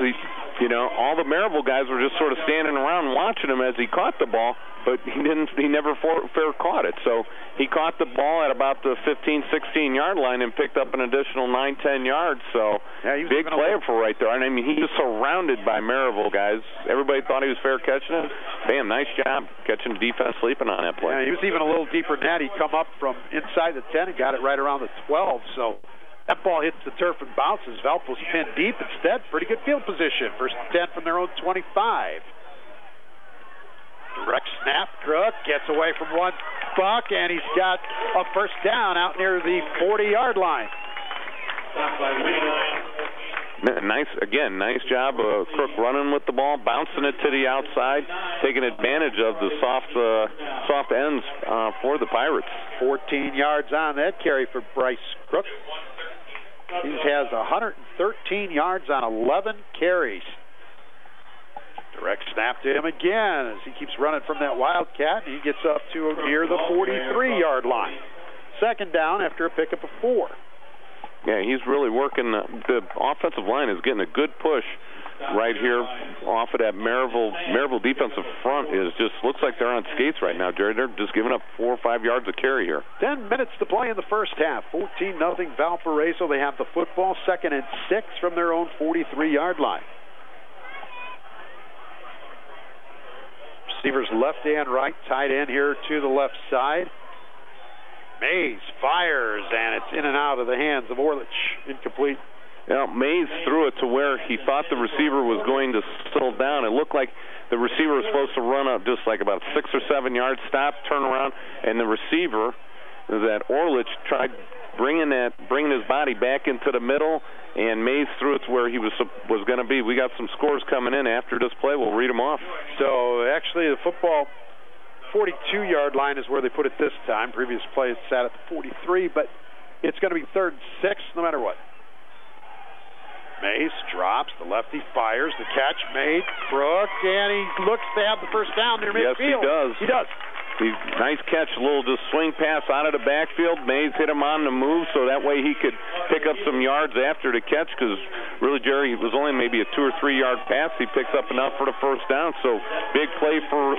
all the Merrillville guys were just sort of standing around watching him as he caught the ball, but he never fair caught it. So he caught the ball at about the 15, 16-yard line and picked up an additional 9, 10 yards. So big play for right there. And I mean, he was surrounded by Merrillville guys. Everybody thought he was fair catching it. Bam, nice job catching defense sleeping on that play. Yeah, he was even a little deeper than that. He come up from inside the 10 and got it right around the 12. So that ball hits the turf and bounces. Valpo's pinned deep instead. Pretty good field position. First 10 from their own 25. Direct snap. Crook gets away from one. buck, and he's got a first down out near the 40-yard line. Nice job of Crook running with the ball, bouncing it to the outside, taking advantage of the soft ends for the Pirates. 14 yards on that carry for Bryce Crook. He has 113 yards on 11 carries. Direct snap to him again as he keeps running from that Wildcat. He gets up to near the 43-yard line. Second down after a pickup of 4. Yeah, he's really working. The offensive line is getting a good push right here off of that Merrillville defensive front. Looks like they're on skates right now, Jerry. They're just giving up 4 or 5 yards of carry here. 10 minutes to play in the first half. 14-0 Valparaiso. They have the football, 2nd and 6 from their own 43-yard line. Receivers left and right, tight end here to the left side. Mays fires, and it's in and out of the hands of Orlich. Incomplete. Yeah, Mays threw it to where he thought the receiver was going to settle down. It looked like the receiver was supposed to run up just like about 6 or 7 yards, stop, turn around, and the receiver, that Orlich, tried bringing his body back into the middle, and Mays threw it to where he was going to be. We got some scores coming in after this play. We'll read them off. So actually the football 42-yard line is where they put it this time. Previous play it sat at the 43, but it's going to be 3rd and 6 no matter what. Mays drops, the lefty fires, the catch made, Crook, and he looks to have the first down near midfield. Yes, he does. Nice catch, a little just swing pass out of the backfield. Mays hit him on the move so that way he could pick up some yards after the catch, because really, Jerry, it was only maybe a 2 or 3 yard pass. He picks up enough for the first down. So big play for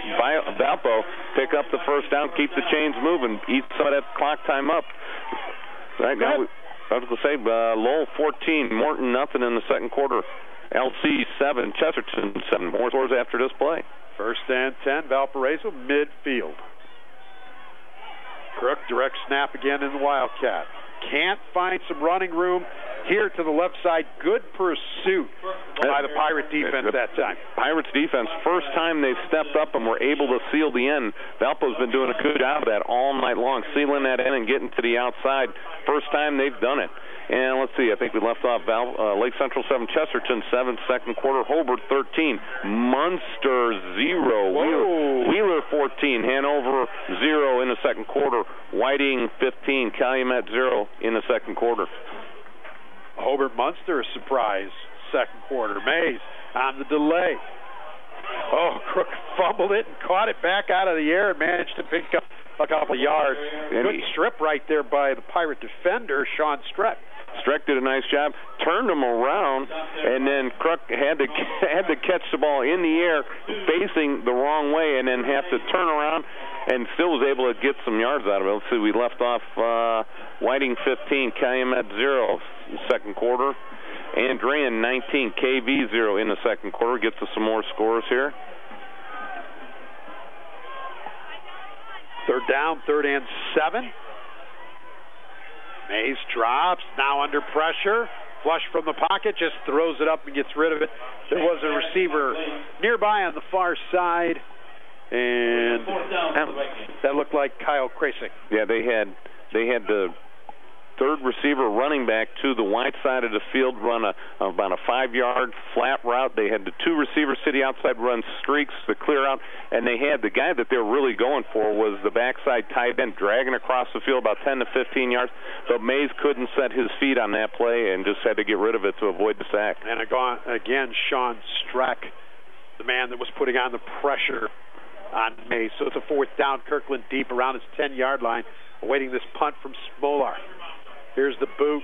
Valpo. Pick up the first down, keep the chains moving, eat some of that clock time up. Right now, I was going to say, Lowell 14, Morton nothing in the second quarter. LC 7, Chesterton 7. More scores after this play. 1st and 10, Valparaiso, midfield. Crook, direct snap again in the Wildcat. Can't find some running room here to the left side. Good pursuit by the Pirate defense that time. Pirates defense, first time they've stepped up and were able to seal the end. Valpo's been doing a good job of that all night long, sealing that in and getting to the outside. First time they've done it. And let's see, I think we left off Lake Central 7, Chesterton 7, second quarter, Hobart 13, Munster 0, Wheeler 14, Hanover 0 in the second quarter, Whiting 15, Calumet 0 in the second quarter. Hobart Munster, a surprise, second quarter. Mays on the delay. Oh, Crook fumbled it and caught it back out of the air and managed to pick up a couple of yards. Good strip right there by the Pirate defender, Sean Streck. Streck did a nice job, turned him around, and then Crook had to catch the ball in the air, facing the wrong way, and then have to turn around, and still was able to get some yards out of it. Let's see, we left off Whiting 15, Calumet 0, second quarter. Andrean 19, KV 0 in the second quarter. Gets us some more scores here. 3rd down, 3rd and 7. Mays drops, now under pressure. Flush from the pocket, just throws it up and gets rid of it. There was a receiver nearby on the far side, and that looked like Kyle Krasik. Yeah, they had the third receiver running back to the wide side of the field, run about a 5-yard flat route. They had the 2 receivers to the outside run streaks to clear out, and they had the guy that they were really going for was the backside tight end, dragging across the field about 10 to 15 yards. But Mays couldn't set his feet on that play and just had to get rid of it to avoid the sack. And again, Sean Strack, the man that was putting on the pressure on Mays. So it's a 4th down. Kirkland deep around his 10-yard line, awaiting this punt from Smolar. Here's the boot.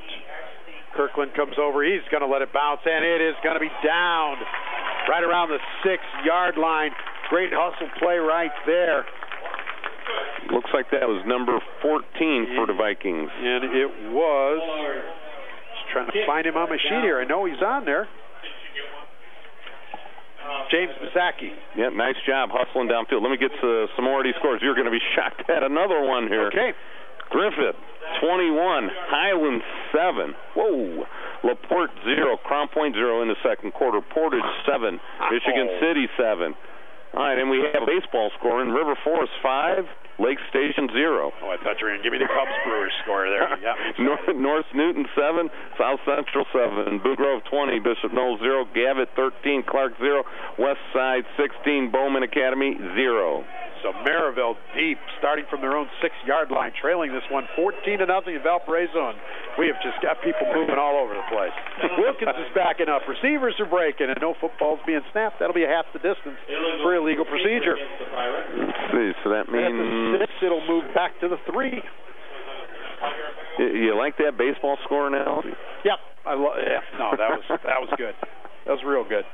Kirkland comes over. He's going to let it bounce, and it is going to be down right around the 6-yard line. Great hustle play right there. Looks like that was number 14 for the Vikings. And it was. Just trying to find him on my sheet here. I know he's on there. James Mazaki. Yeah, nice job hustling downfield. Let me get some more of these scores. You're going to be shocked at another one here. Okay. Griffith, 21. Highland, 7. Whoa. LaPorte, 0. Crown Point, 0 in the second quarter. Portage, 7. Michigan City, 7. All right, and we have a baseball score in River Forest, 5. Lake Station 0. Oh, I thought you were going to give me the Cubs Brewers score there. North Newton 7, South Central 7, Blue Grove 20, Bishop Knowles 0, Gavitt 13, Clark 0, West Side 16, Bowman Academy 0. So Merrillville deep, starting from their own 6-yard line, trailing this one 14-0 in Valparaiso, and we have just got people moving all over the place. Wilkins is backing up, receivers are breaking, and no football's being snapped. That'll be a half the distance for illegal procedure. Let's see, so that means... At the 6, it'll move back to the 3. You like that baseball score analogy? Yep. No, that was good. That was real good.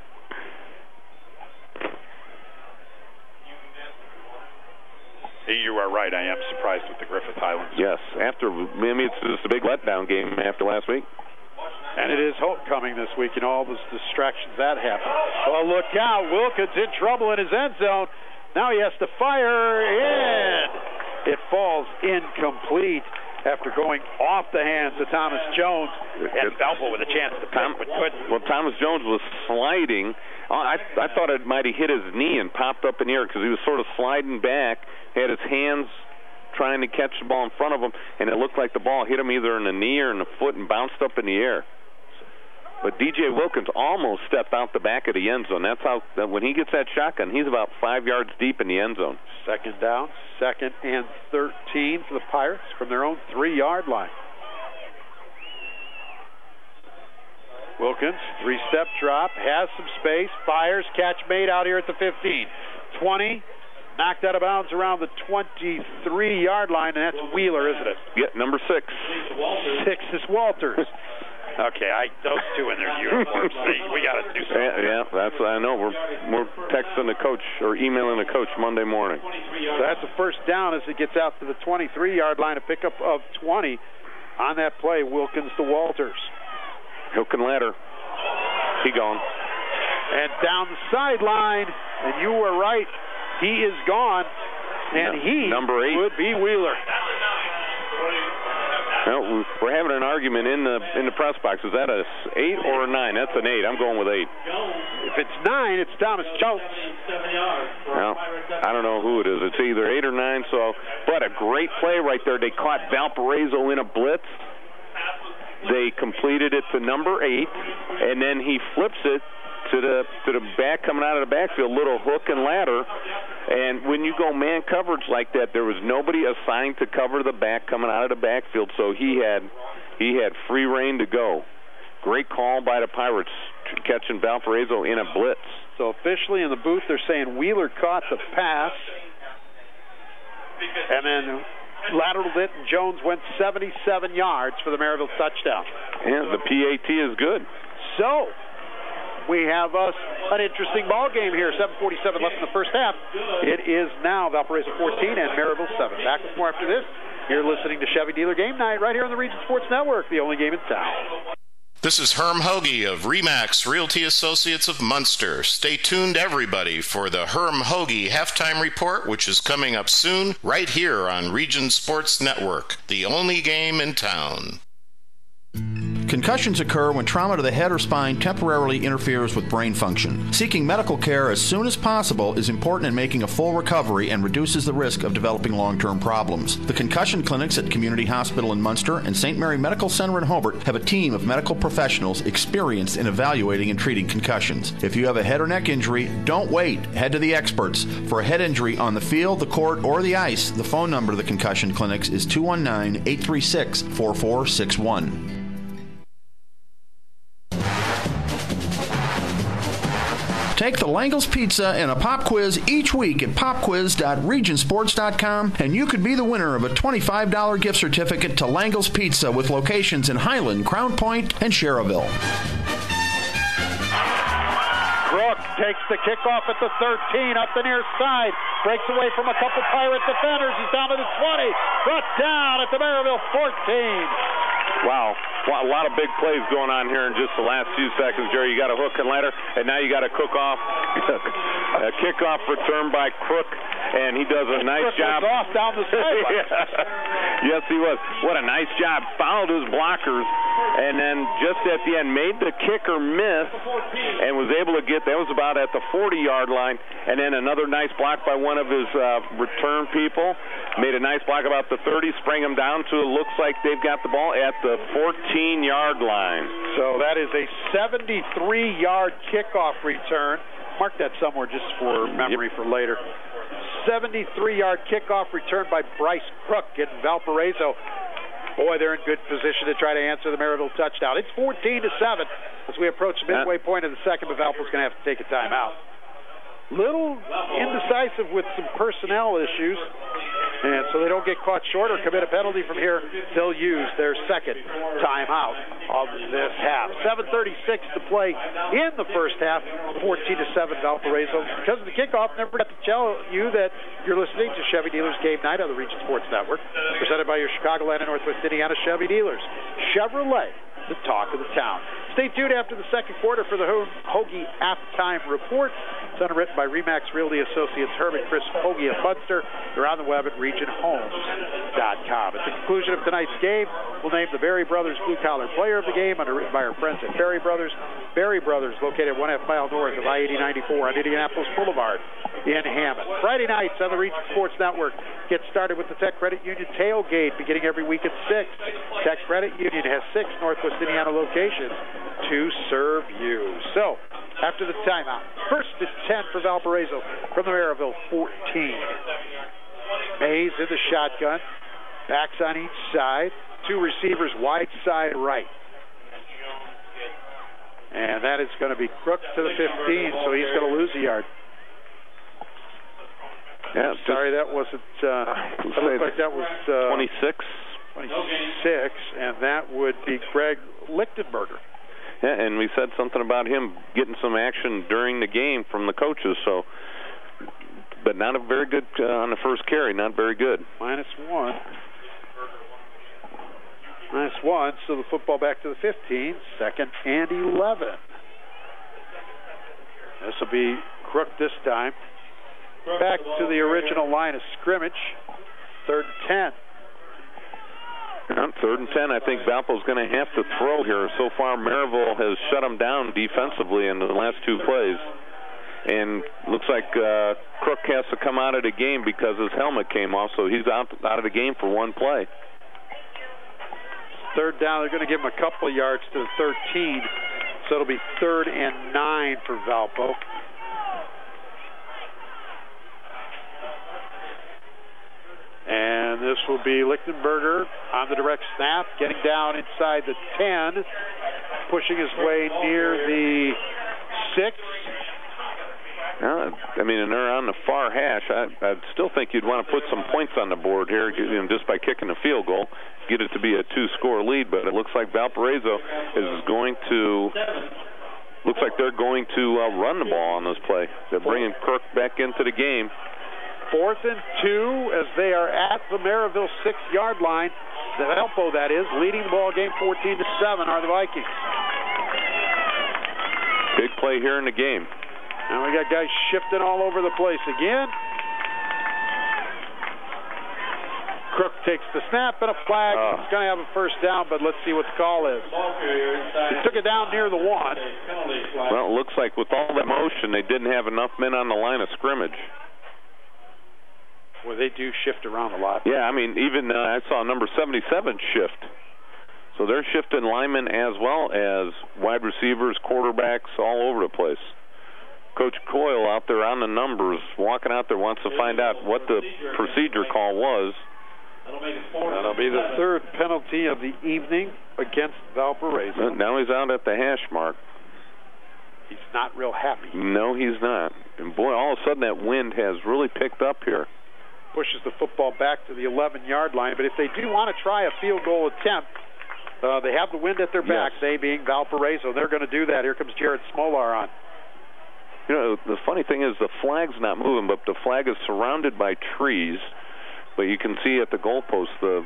You are right. I am surprised with the Griffith Highlands. Yes. It's just a big letdown game after last week. And it is homecoming this week, and all those distractions that happen. Well, look out. Wilkins in trouble in his end zone. Now he has to fire in. It falls incomplete after going off the hands of Thomas Jones. And Valpo with a chance to pick, but couldn't. Well, Thomas Jones was sliding. I thought it might have hit his knee and popped up in the air because he was sort of sliding back, had his hands trying to catch the ball in front of him, and it looked like the ball hit him either in the knee or in the foot and bounced up in the air. But DJ Wilkins almost stepped out the back of the end zone. That's how, when he gets that shotgun, he's about 5 yards deep in the end zone. Second down, 2nd and 13 for the Pirates from their own 3-yard line. Wilkins, 3-step drop, has some space, fires, catch made out here at the 15. 20, knocked out of bounds around the 23-yard line, and that's Wheeler, isn't it? Yeah, number 6. 6 is Walters. Okay, those two in their uniforms. We got to do something. Yeah, that's I know. We're texting the coach or emailing the coach Monday morning. So that's a first down as it gets out to the 23-yard line. A pickup of 20 on that play. Wilkins to Walters. Hook and ladder. He gone. And down the sideline, and you were right. He is gone, and he number 8 would be Wheeler. Well, we're having an argument in the press box. Is that a 8 or a 9? That's an 8. I'm going with 8. If it's 9, it's Thomas Schultz. Well, I don't know who it is. It's either 8 or 9. So, but a great play right there. They caught Valparaiso in a blitz. They completed it to number 8, and then he flips it to the back coming out of the backfield, little hook and ladder. And when you go man coverage like that, there was nobody assigned to cover the back coming out of the backfield, so he had free reign to go. Great call by the Pirates catching Valparaiso in a blitz. So officially in the booth, they're saying Wheeler caught the pass, and then lateraled it, and Jones went 77 yards for the Merrillville touchdown. Yeah, the PAT is good. So we have an interesting ball game here. 7:47 left in the first half. It is now Valparaiso 14 and Merrillville 7. Back with more after this. You're listening to Chevy Dealer Game Night right here on the Region Sports Network, the only game in town. This is Herm Hoagie of Remax Realty Associates of Munster. Stay tuned, everybody, for the Herm Hoagie Halftime Report, which is coming up soon, right here on Region Sports Network, the only game in town. Concussions occur when trauma to the head or spine temporarily interferes with brain function. Seeking medical care as soon as possible is important in making a full recovery and reduces the risk of developing long-term problems. The concussion clinics at Community Hospital in Munster and St. Mary Medical Center in Hobart have a team of medical professionals experienced in evaluating and treating concussions. If you have a head or neck injury, don't wait. Head to the experts. For a head injury on the field, the court, or the ice, the phone number to the concussion clinics is 219-836-4461. Take the Langle's Pizza and a pop quiz each week at popquiz.regionsports.com, and you could be the winner of a $25 gift certificate to Langle's Pizza with locations in Highland, Crown Point, and Sherrville. Crook takes the kickoff at the 13, up the near side, breaks away from a couple Pirate defenders. He's down to the 20, brought down at the Merrillville 14. Wow. A lot of big plays going on here in just the last few seconds, Jerry. You got a hook and ladder, and now you got a a kickoff return by Crook, and he does a nice job. Off down the sideline. Yes, he was. What a nice job. Fouled his blockers, and then just at the end made the kicker miss and was able to get, that was about at the 40-yard line, and then another nice block by one of his return people. Made a nice block about the 30, sprang them down to, it looks like they've got the ball at the 14-yard line. So that is a 73-yard kickoff return. Mark that somewhere just for memory for later. 73-yard kickoff return by Bryce Crook in Valparaiso. Boy, they're in good position to try to answer the Merrillville touchdown. It's 14-7 as we approach the midway point of the second, but Valpo's going to have to take a timeout. Little indecisive with some personnel issues, and so they don't get caught short or commit a penalty from here. They'll use their second timeout of this half. 7:36 to play in the first half, 14-7 Valparaiso. Because of the kickoff, never forget to tell you that you're listening to Chevy Dealers Game Night on the Region Sports Network, presented by your Chicagoland and Northwest Indiana Chevy Dealers. Chevrolet, the talk of the town. Stay tuned after the second quarter for the Hoagie Halftime Report. It's underwritten by RE/MAX Realty Associates Herb and Chris Hoagie of Munster. They're on the web at regionhomes.com. At the conclusion of tonight's game, we'll name the Berry Brothers Blue Collar Player of the Game, underwritten by our friends at Berry Brothers. Berry Brothers, located 1/2 mile north of I-80-94 on Indianapolis Boulevard in Hammond. Friday nights on the Region Sports Network. Get started with the Tech Credit Union Tailgate beginning every week at 6. Tech Credit Union has 6 Northwest Indiana locations to serve you. So, after the timeout, 1st and 10 for Valparaiso from the Merrillville 14. Mays in the shotgun. Backs on each side. 2 receivers wide side right. And that is going to be Crook to the 15, so he's going to lose a yard. Yeah, sorry, that wasn't. It looked like that was 26. 26, and that would be Greg Lichtenberger. Yeah, and we said something about him getting some action during the game from the coaches. So, but not a very good on the first carry. Not very good. -1. -1. So the football back to the 15. 2nd and 11. This will be Crook this time. Back to the original line of scrimmage. 3rd and 10. On 3rd and 10, I think Valpo's going to have to throw here. So far, Merrillville has shut them down defensively in the last 2 plays. And looks like Crook has to come out of the game because his helmet came off, so he's out of the game for 1 play. 3rd down, they're going to give him a couple of yards to the 13. So it'll be 3rd and 9 for Valpo. And this will be Lichtenberger on the direct snap, getting down inside the 10, pushing his way near the 6. I mean, and they're on the far hash. I still think you'd want to put some points on the board here, just by kicking a field goal, get it to be a 2-score lead. But it looks like Valparaiso is going to. Looks like they're going to run the ball on this play. They're bringing Crook back into the game. 4th and 2 as they are at the Merrillville 6-yard line. The Valpo, that is, leading the ball game 14-7 are the Vikings. Big play here in the game. Now we got guys shifting all over the place again. Crook takes the snap and a flag. He's going to have a 1st down, but let's see what the call is. He took it down near the 1. Well, it looks like with all that motion, they didn't have enough men on the line of scrimmage. Well, they do shift around a lot. Yeah, I mean, even I saw number 77 shift. So they're shifting linemen as well as wide receivers, quarterbacks, all over the place. Coach Coyle out there on the numbers, walking out there, wants to find out what the procedure call was. That'll be the 3rd penalty of the evening against Valparaiso. Now he's out at the hash mark. He's not real happy. No, he's not. And boy, all of a sudden that wind has really picked up here. Pushes the football back to the 11-yard line. But if they do want to try a field goal attempt, they have the wind at their back, they being Valparaiso. They're going to do that. Here comes Jared Smolar on. You know, the funny thing is the flag's not moving, but the flag is surrounded by trees. But you can see at the goalpost, the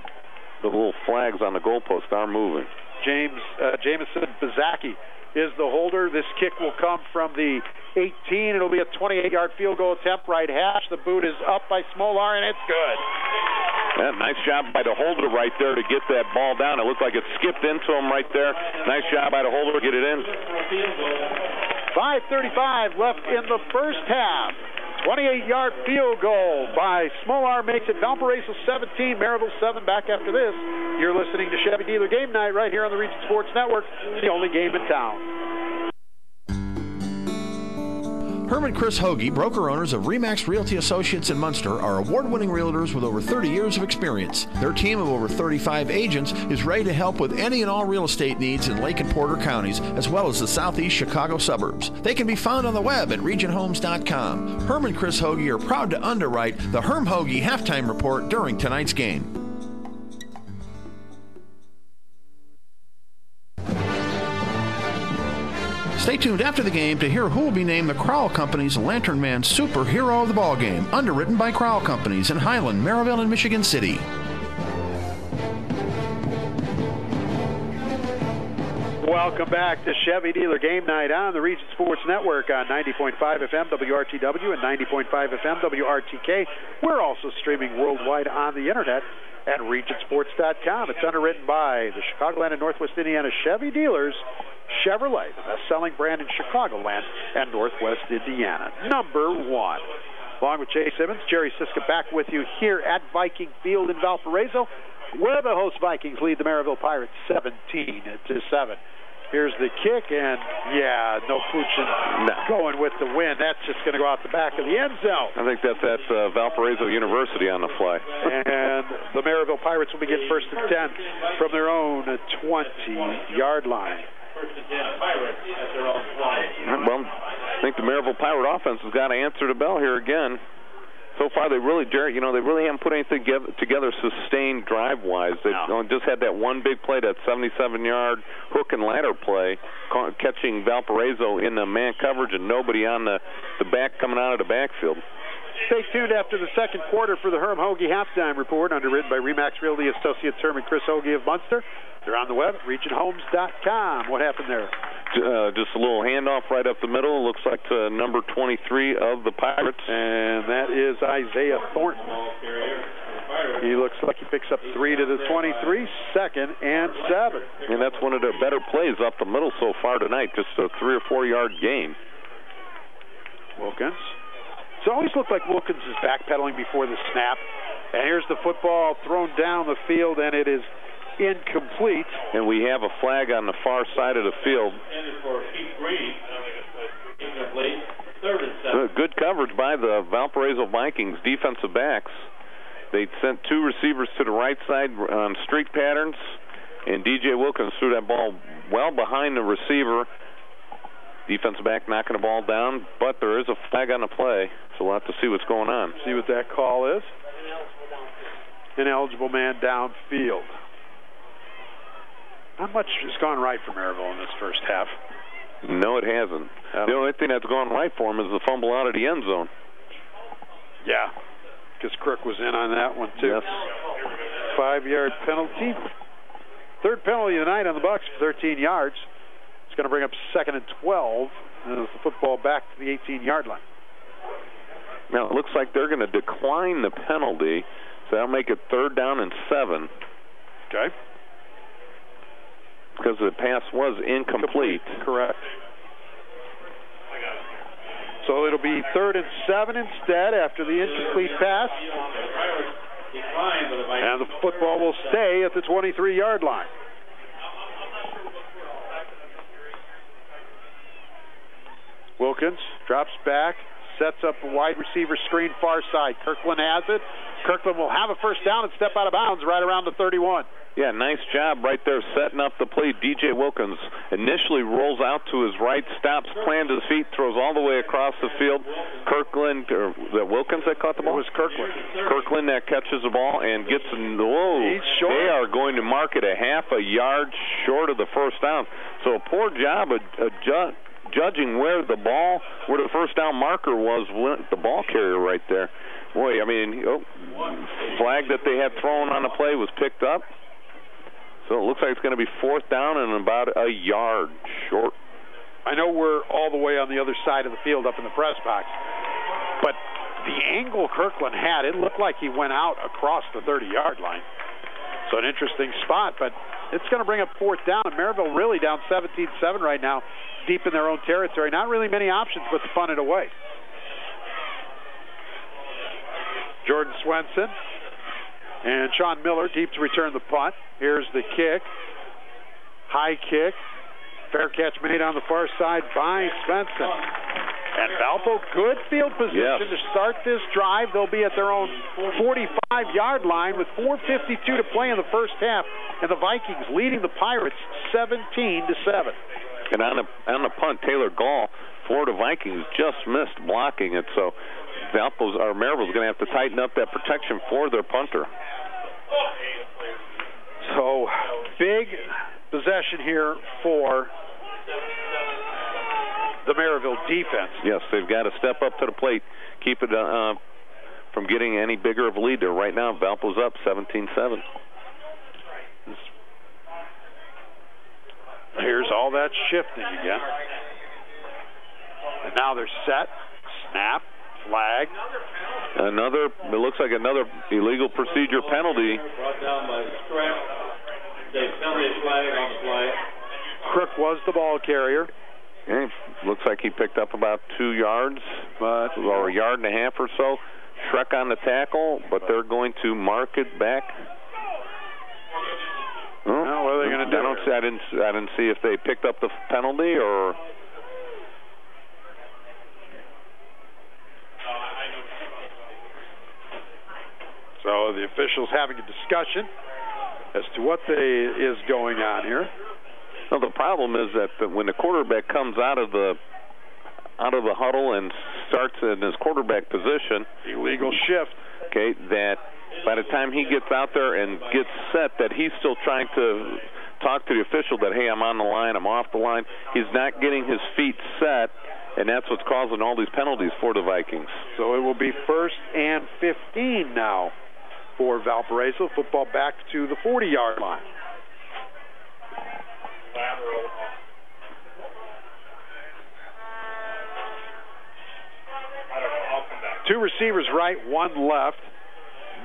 little flags on the goalpost are moving. Jameson Bazaki is the holder. This kick will come from the 18. It'll be a 28-yard field goal attempt, right hash. The boot is up by Smolar, and it's good. Yeah, nice job by the holder right there to get that ball down. It looked like it skipped into him right there. Nice job by the holder to get it in. 5:35 left in the first half. 28-yard field goal by Smolar makes it Valparaiso 17, Merrillville 7. Back after this, you're listening to Chevy Dealer Game Night right here on the Region Sports Network, the only game in town. Herm and Chris Hoagie, broker owners of RE/MAX Realty Associates in Munster, are award-winning realtors with over 30 years of experience. Their team of over 35 agents is ready to help with any and all real estate needs in Lake and Porter counties, as well as the southeast Chicago suburbs. They can be found on the web at regionhomes.com. Herm and Chris Hoagie are proud to underwrite the Herm Hoagie Halftime Report during tonight's game. Stay tuned after the game to hear who will be named the Crowell Company's Lantern Man Superhero of the Ballgame, underwritten by Crowell Companies in Highland, Merrillville, and Michigan City. Welcome back to Chevy Dealer Game Night on the Region Sports Network on 90.5 FM WRTW and 90.5 FM WRTK. We're also streaming worldwide on the internet at regionsports.com. It's underwritten by the Chicagoland and Northwest Indiana Chevy Dealers, Chevrolet, the best-selling brand in Chicagoland and Northwest Indiana. Number one. Along with Jay Simmons, Jerry Siska back with you here at Viking Field in Valparaiso, where the host Vikings lead the Merrillville Pirates 17-7. Here's the kick, and no Puchin going with the wind. That's just going to go out the back of the end zone. I think that's at Valparaiso University on the fly. And the Merrillville Pirates will begin first and 10 from their own 20-yard line. Well, I think the Merrillville Pirate offense has got to answer the bell here again. So far, they really haven't put anything together sustained drive-wise. They've just had that one big play, that 77-yard hook and ladder play, catching Valparaiso in the man coverage and nobody on the back coming out of the backfield. Stay tuned after the second quarter for the Herm Hoagie Halftime Report, underwritten by RE/MAX Realty Associates Herm and Chris Hoagie of Munster. They're on the web at regionhomes.com. What happened there? Just a little handoff right up the middle. Looks like number 23 of the Pirates. And that is Isaiah Thornton. He looks like he picks up 3 to the 23, second and 7. And that's one of their better plays up the middle so far tonight, just a 3 or 4 yard gain. Wilkins. It's always looked like Wilkins is backpedaling before the snap. And here's the football thrown down the field, and it is incomplete. And we have a flag on the far side of the field. Good coverage by the Valparaiso Vikings defensive backs. They sent 2 receivers to the right side on streak patterns, and DJ Wilkins threw that ball well behind the receiver. Defensive back knocking the ball down, but there is a flag on the play, so we'll have to see what's going on. See what that call is. Ineligible man downfield. Not much has gone right for Merrillville in this first half. No, it hasn't. The only thing that's gone right for him is the fumble out of the end zone. Yeah, because Crook was in on that one, too. Yes. 5-yard penalty. Third penalty of the night on the Bucks for 13 yards. It's going to bring up second and 12 as the football back to the 18-yard line. Now, it looks like they're going to decline the penalty, so that'll make it 3rd down and 7. Okay. Because the pass was incomplete. Correct. So it'll be 3rd and 7 instead after the incomplete pass. And the football will stay at the 23-yard line. Wilkins drops back, sets up a wide receiver screen far side. Kirkland has it. Kirkland will have a first down and step out of bounds right around the 31. Yeah, nice job right there setting up the play. DJ Wilkins initially rolls out to his right, stops, plants his feet, throws all the way across the field. Kirkland, or was that Wilkins that caught the ball? It was Kirkland. Kirkland that catches the ball and gets in. Whoa, they are going to mark it a half a yard short of the first down. So a poor job of judging where the first down marker was, the ball carrier right there. Boy, I mean, flag that they had thrown on the play was picked up. So it looks like it's going to be 4th down and about a yard short. I know we're all the way on the other side of the field up in the press box, but the angle Kirkland had, it looked like he went out across the 30-yard line. So an interesting spot, but it's going to bring up 4th down. And Merrillville really down 17-7 right now, deep in their own territory. Not really many options but to punt it away. Jordan Swenson and Sean Miller deep to return the punt. Here's the kick. High kick. Fair catch made on the far side by Svensson. And Valpo, good field position to start this drive. They'll be at their own 45-yard line with 4:52 to play in the first half. And the Vikings leading the Pirates 17-7. And on the punt, Taylor Gall, Florida Vikings just missed blocking it. So Merrillville's going to have to tighten up that protection for their punter. So, big possession here for the Merrillville defense. Yes, they've got to step up to the plate, keep it from getting any bigger of a lead there. Right now, Valpo's up 17-7. Here's all that shifting again. And now they're set. Snap. Flag. It looks like another illegal procedure penalty. Brought down by Stratton. They penalty flag on the play. Crook was the ball carrier. Okay. Looks like he picked up about 2 yards, or a yard and a half or so. Shrek on the tackle, but they're going to mark it back. Well, what are they going to do? I didn't see if they picked up the penalty or. So the officials having a discussion as to what is going on here. Well, the problem is that when the quarterback comes out of the huddle and starts in his quarterback position, illegal shift. Okay, that by the time he gets out there and gets set, that he's still trying to talk to the official that, hey, I'm on the line, I'm off the line. He's not getting his feet set, and that's what's causing all these penalties for the Vikings. So it will be 1st and 15 now for Valparaiso. Football back to the 40-yard line. Two receivers right, one left.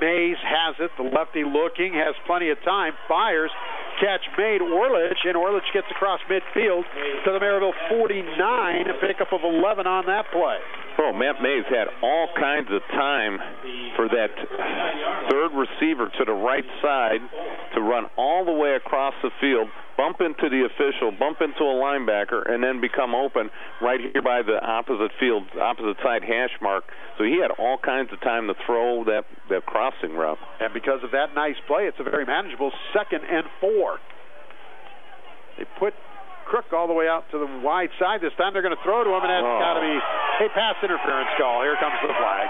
Mays has it. The lefty looking, has plenty of time. Fires. Catch made. Orlich, and Orlich gets across midfield to the Merrillville 49. A pickup of 11 on that play. Oh, Matt Mays had all kinds of time for that third receiver to the right side to run all the way across the field, bump into the official, bump into a linebacker, and then become open right here by the opposite side hash mark. So he had all kinds of time to throw that crossing route. And because of that nice play, it's a very manageable 2nd and 4. They put Crook all the way out to the wide side. This time they're going to throw to him, and that's got to be a pass interference call. Here comes the flag.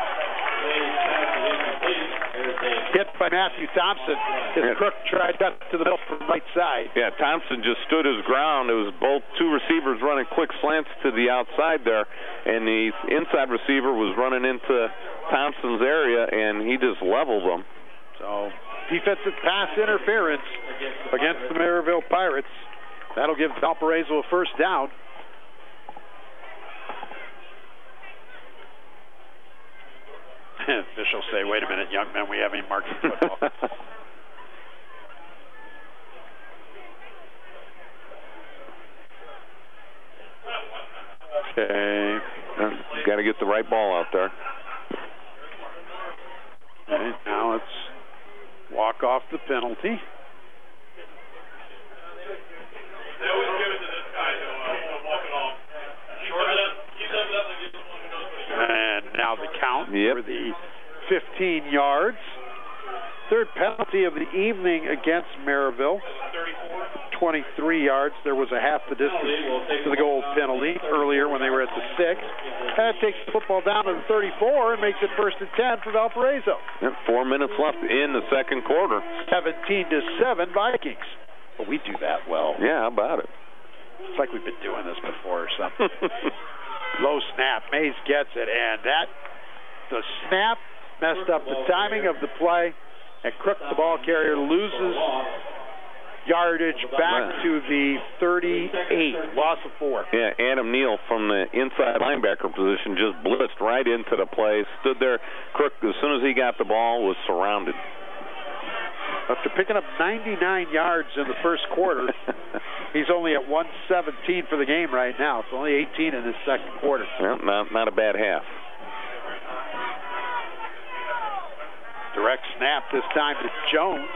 Hit by Matthew Thompson as Crook tried to cut to the middle from the right side. Yeah, Thompson just stood his ground. It was both two receivers running quick slants to the outside there, and the inside receiver was running into Thompson's area, and he just leveled them. So defensive pass interference against the Merrillville Pirates. That'll give Valparaiso a first down. Officials say, wait a minute, young men, we haven't marked the football. Okay. Got to get the right ball out there. Okay, now let's walk off the penalty. They always give it to this guy to walk it off. And now the count for the 15 yards. Third penalty of the evening against Merrillville. 23 yards. There was a half the distance to the goal penalty earlier when they were at the 6. And that takes the football down to the 34 and makes it 1st and 10 for Valparaiso. 4 minutes left in the second quarter. 17-7 Vikings. Well, we do that well. Yeah, how about it? It's like we've been doing this before or something. Low snap. Mays gets it, and the snap messed up the timing of the play, and Crook, the ball carrier, loses yardage back to the 38. Loss of 4. Yeah, Adam Neal from the inside linebacker position just blitzed right into the play, stood there. Crook, as soon as he got the ball, was surrounded. After picking up 99 yards in the first quarter, he's only at 117 for the game right now. It's only 18 in his second quarter. Well, not a bad half. Direct snap this time to Jones.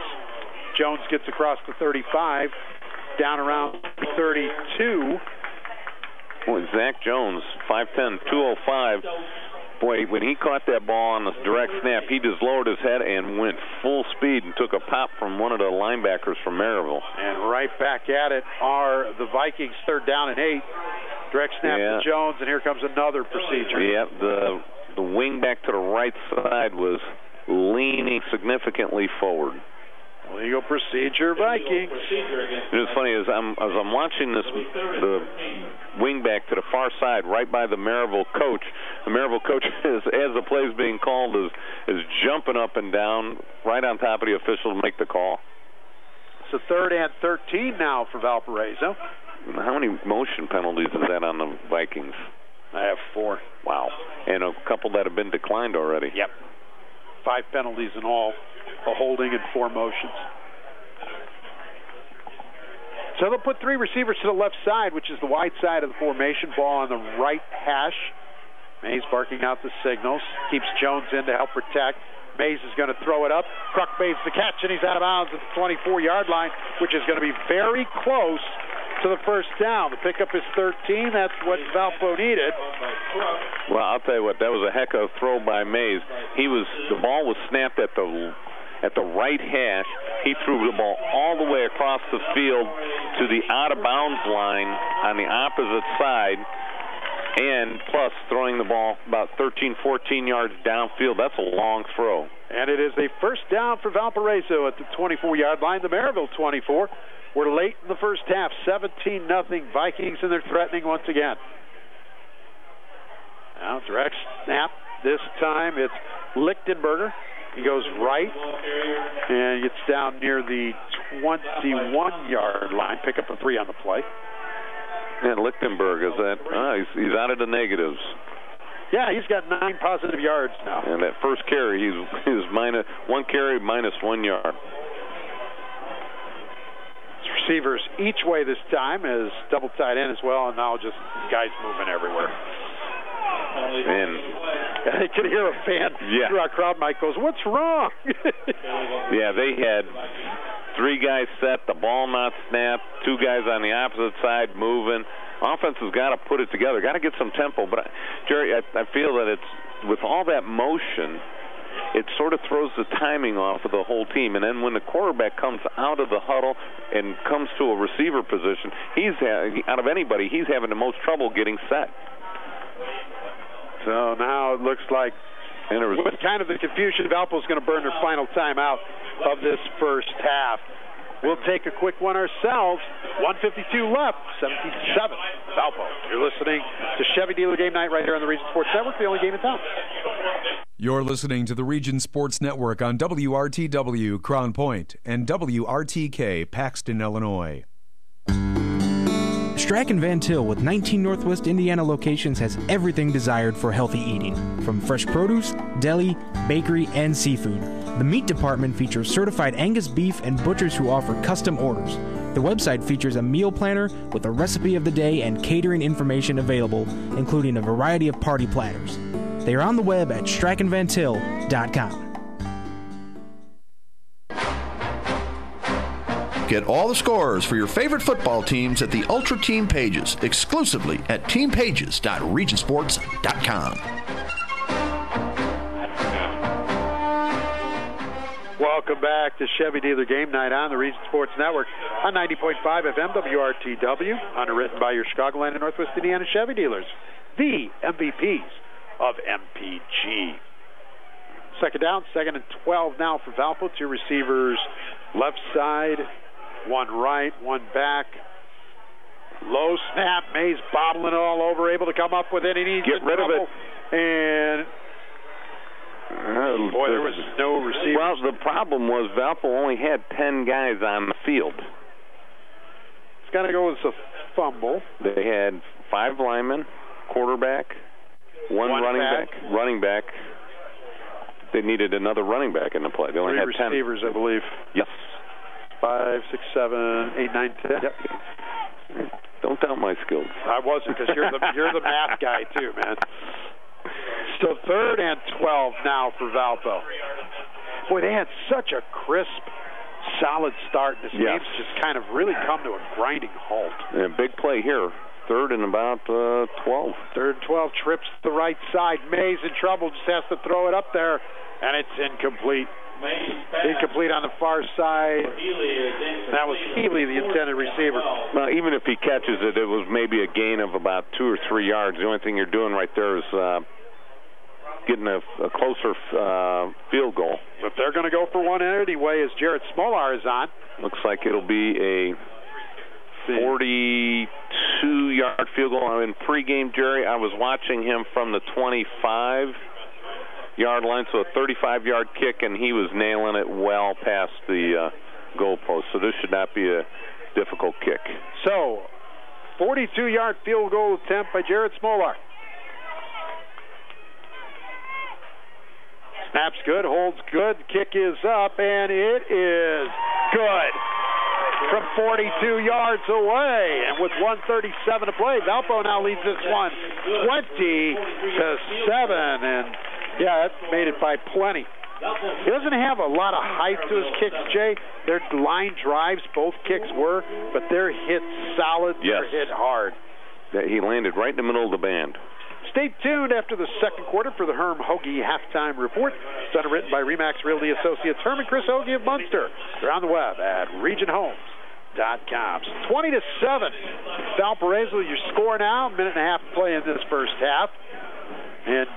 Jones gets across the 35, down around 32. Boy, Zach Jones, 5'10", 205. Boy, when he caught that ball on the direct snap, he just lowered his head and went full speed and took a pop from one of the linebackers from Merrillville. And right back at it are the Vikings, 3rd down and 8. Direct snap to Jones, and here comes another procedure. Yeah, the wing back to the right side was leaning significantly forward. Legal procedure, Vikings. It was funny as I'm watching this, the wing back to the far side, right by the Merrillville coach. The Merrillville coach, as the play is being called, is jumping up and down right on top of the official to make the call. So 3rd and 13 now for Valparaiso. How many motion penalties is that on the Vikings? I have 4. Wow, and a couple that have been declined already. Yep, 5 penalties in all. A holding and 4 motions. So they'll put 3 receivers to the left side, which is the wide side of the formation. Ball on the right hash. Mays barking out the signals. Keeps Jones in to help protect. Mays is going to throw it up. Kruk makes the catch, and he's out of bounds at the 24-yard line, which is going to be very close to the first down. The pickup is 13. That's what Valpo needed. Well, I'll tell you what, that was a heck of a throw by Mays. The ball was snapped at the right hash. He threw the ball all the way across the field to the out-of-bounds line on the opposite side, and plus throwing the ball about 13, 14 yards downfield. That's a long throw. And it is a first down for Valparaiso at the 24-yard line, the Merrillville 24. We're late in the first half, 17-0 Vikings, and they're threatening once again. Now direct snap. This time it's Lichtenberger. He goes right and gets down near the 21-yard line. Pick up a 3 on the play. And Lichtenberg is he's out of the negatives. Yeah, he's got 9 positive yards now. And that first carry, he was minus 1 carry, minus 1 yard. Receivers each way this time is double tight end as well, and now just guys moving everywhere. And I could hear a fan through our crowd mic goes, "What's wrong?" Yeah, they had 3 guys set, the ball not snapped, 2 guys on the opposite side moving. Offense has got to put it together, got to get some tempo. But, Jerry, I feel that it's with all that motion, it sort of throws the timing off of the whole team. And then when the quarterback comes out of the huddle and comes to a receiver position, out of anybody, he's having the most trouble getting set. So now it looks like, with kind of the confusion, Valpo's going to burn their final timeout of this first half. We'll take a quick one ourselves. 1:52 left, 17-7 Valpo. You're listening to Chevy Dealer Game Night right here on the Region Sports Network, the only game in town. You're listening to the Region Sports Network on WRTW Crown Point and WRTK Paxton, Illinois. Strachan Van Til with 19 Northwest Indiana locations has everything desired for healthy eating, from fresh produce, deli, bakery, and seafood. The meat department features certified Angus beef and butchers who offer custom orders. The website features a meal planner with a recipe of the day and catering information available, including a variety of party platters. They are on the web at strachanvantil.com. Get all the scores for your favorite football teams at the Ultra Team Pages, exclusively at teampages.regionsports.com. Welcome back to Chevy Dealer Game Night on the Region Sports Network on 90.5 FM WRTW, underwritten by your Chicagoland and Northwest Indiana Chevy dealers, the MVPs of MPG. Second down, 2nd and 12 now for Valpo. 2 receivers left side, 1 right, 1 back. Low snap, Mays bobbling it all over, able to come up with it. He needs get rid of it. And boy, there was no receiver. Well, the problem was Valpo only had 10 guys on the field. It's got to go with a fumble. They had 5 linemen, quarterback, 1 running back. They needed another running back in the play. They only 3 had 10 receivers, I believe. Yes. 5, 6, 7, 8, 9, 10. Yep. Don't doubt my skills. I wasn't, because you're the math guy too, man. So 3rd and 12 now for Valpo. Boy, they had such a crisp, solid start. This game's just kind of really come to a grinding halt. And a big play here. Third and about 12. Third and 12, trips to the right side. Mays in trouble, just has to throw it up there, and it's incomplete. Incomplete on the far side. That was Healy, the intended receiver. Well, even if he catches it, it was maybe a gain of about 2 or 3 yards. The only thing you're doing right there is getting a closer field goal. But they're going to go for one anyway as Jarrett Smolar is on. Looks like it'll be a 42-yard field goal. In pregame, Jerry, I was watching him from the 25-yard line, so a 35-yard kick, and he was nailing it well past the goalpost. So this should not be a difficult kick. So, 42-yard field goal attempt by Jarrett Smolar. Snap's good, holds good, kick is up, and it is good. From 42 yards away, and with 1:37 to play, Valpo now leads this one 20-7, and yeah, that made it by plenty. He doesn't have a lot of height to his kicks, Jay. They're line drives, both kicks were, but they're hit solid, they're hit hard. He landed right in the middle of the band. Stay tuned after the second quarter for the Herm Hoagie halftime report. It's underwritten by Remax Realty Associates, Herm and Chris Hoagie of Munster. They're on the web at regionhomes.com. 20-7. Valparaiso, your score now. Minute and a half to play in this first half. And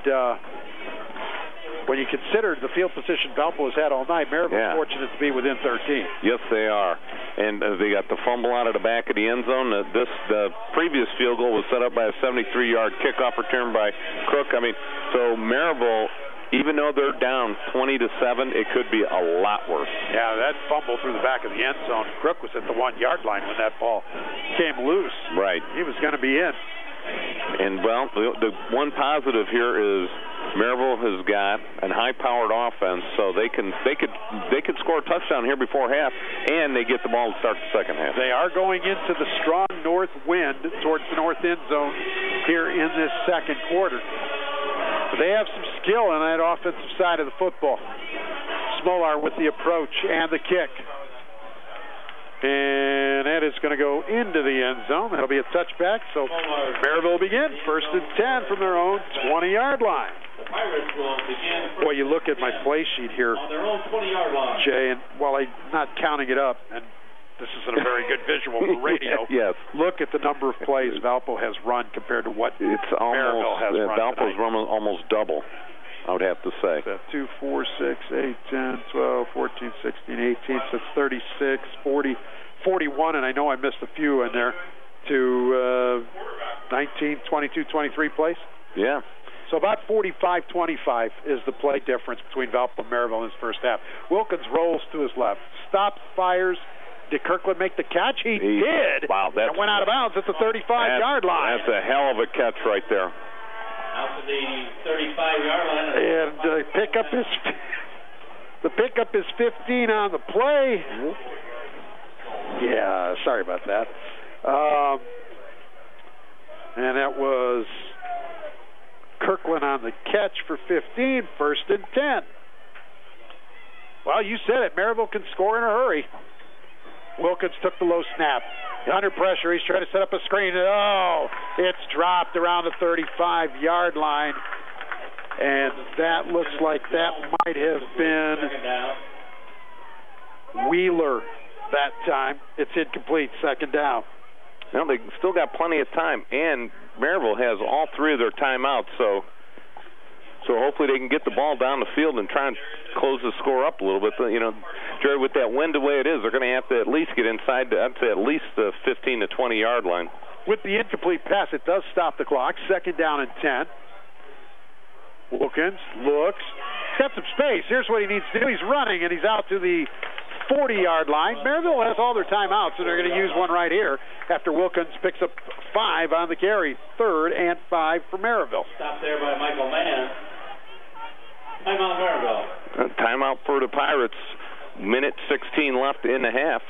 when you consider the field position Valpo has had all night, Merrillville fortunate to be within 13. Yes, they are. And they got the fumble out of the back of the end zone. The previous field goal was set up by a 73-yard kickoff return by Crook. I mean, so Merrillville, even though they're down 20-7, it could be a lot worse. Yeah, that fumble through the back of the end zone. Crook was at the 1-yard line when that ball came loose. Right. He was going to be in. And, well, the one positive here is Merrillville has got a high-powered offense, so they could score a touchdown here before half, and they get the ball to start the second half. They are going into the strong north wind towards the north end zone here in this second quarter. But they have some skill on that offensive side of the football. Smolar with the approach and the kick. And that is going to go into the end zone. That'll be a touchback. So Merrillville will begin first and 10 from their own 20-yard line. Boy, you look at my play sheet here, Jay, and while I'm not counting it up, and this isn't a very good visual for radio. Yes. Look at the number of plays Valpo has run compared to what Merrillville has run. Valpo's run almost double, I would have to say. 2, 4, 6, 8, 10, 12, 14, 16, 18, so it's 36, 40, 41, and I know I missed a few in there, to 19, 22, 23 plays. Yeah. So about 45-25 is the play difference between Valpo and Merrillville in his first half. Wilkins rolls to his left, stops, fires. Did Kirkland make the catch? He did. Wow, that went out of bounds at the 35-yard line. That's a hell of a catch right there. Out to the 35-yard line. And the pickup is 15 on the play. Yeah, sorry about that. And that was Kirkland on the catch for 15, first and 10. Well, you said it. Merrillville can score in a hurry. Wilkins took the low snap. Under pressure, he's trying to set up a screen. Oh, it's dropped around the 35-yard line. And that looks like that might have been Wheeler that time. It's incomplete, second down. Well, they still got plenty of time, and Merrillville has all three of their timeouts, so hopefully they can get the ball down the field and try and close the score up a little bit. You know, Jerry, with that wind the way it is, they're going to have to at least get inside, I'd say at least the 15 to 20-yard line. With the incomplete pass, it does stop the clock. Second down and 10. Wilkins looks. He's got some space. Here's what he needs to do. He's running, and he's out to the 40-yard line. Merrillville has all their timeouts, so they're going to use one right here after Wilkins picks up 5 on the carry. 3rd and 5 for Merrillville. Stop there by Michael Mann. Timeout Merrillville. Timeout for the Pirates. Minute 16 left in the half.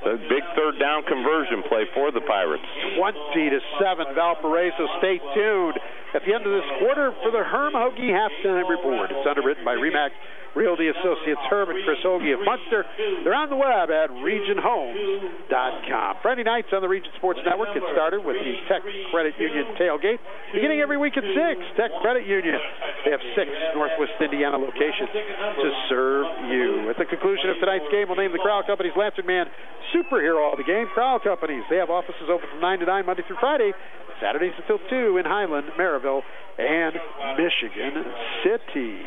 A big third down conversion play for the Pirates. 20-7 Valparaiso. Stay tuned at the end of this quarter for the Herm Hoagie Halftime Report. It's underwritten by RE/MAX Realty Associates Herm and Chris Hoagie of Munster. They're on the web at regionhomes.com. Friday nights on the Region Sports Network get started with the Tech Credit Union tailgate, beginning every week at 6. Tech Credit Union. They have 6 Northwest Indiana locations to serve you. At the conclusion of tonight's game, we'll name the Crowell Companies Lansing Man superhero of the game. Crowell Companies. They have offices open from 9 to 9 Monday through Friday, Saturdays until 2 in Highland, Merrillville, and Michigan City.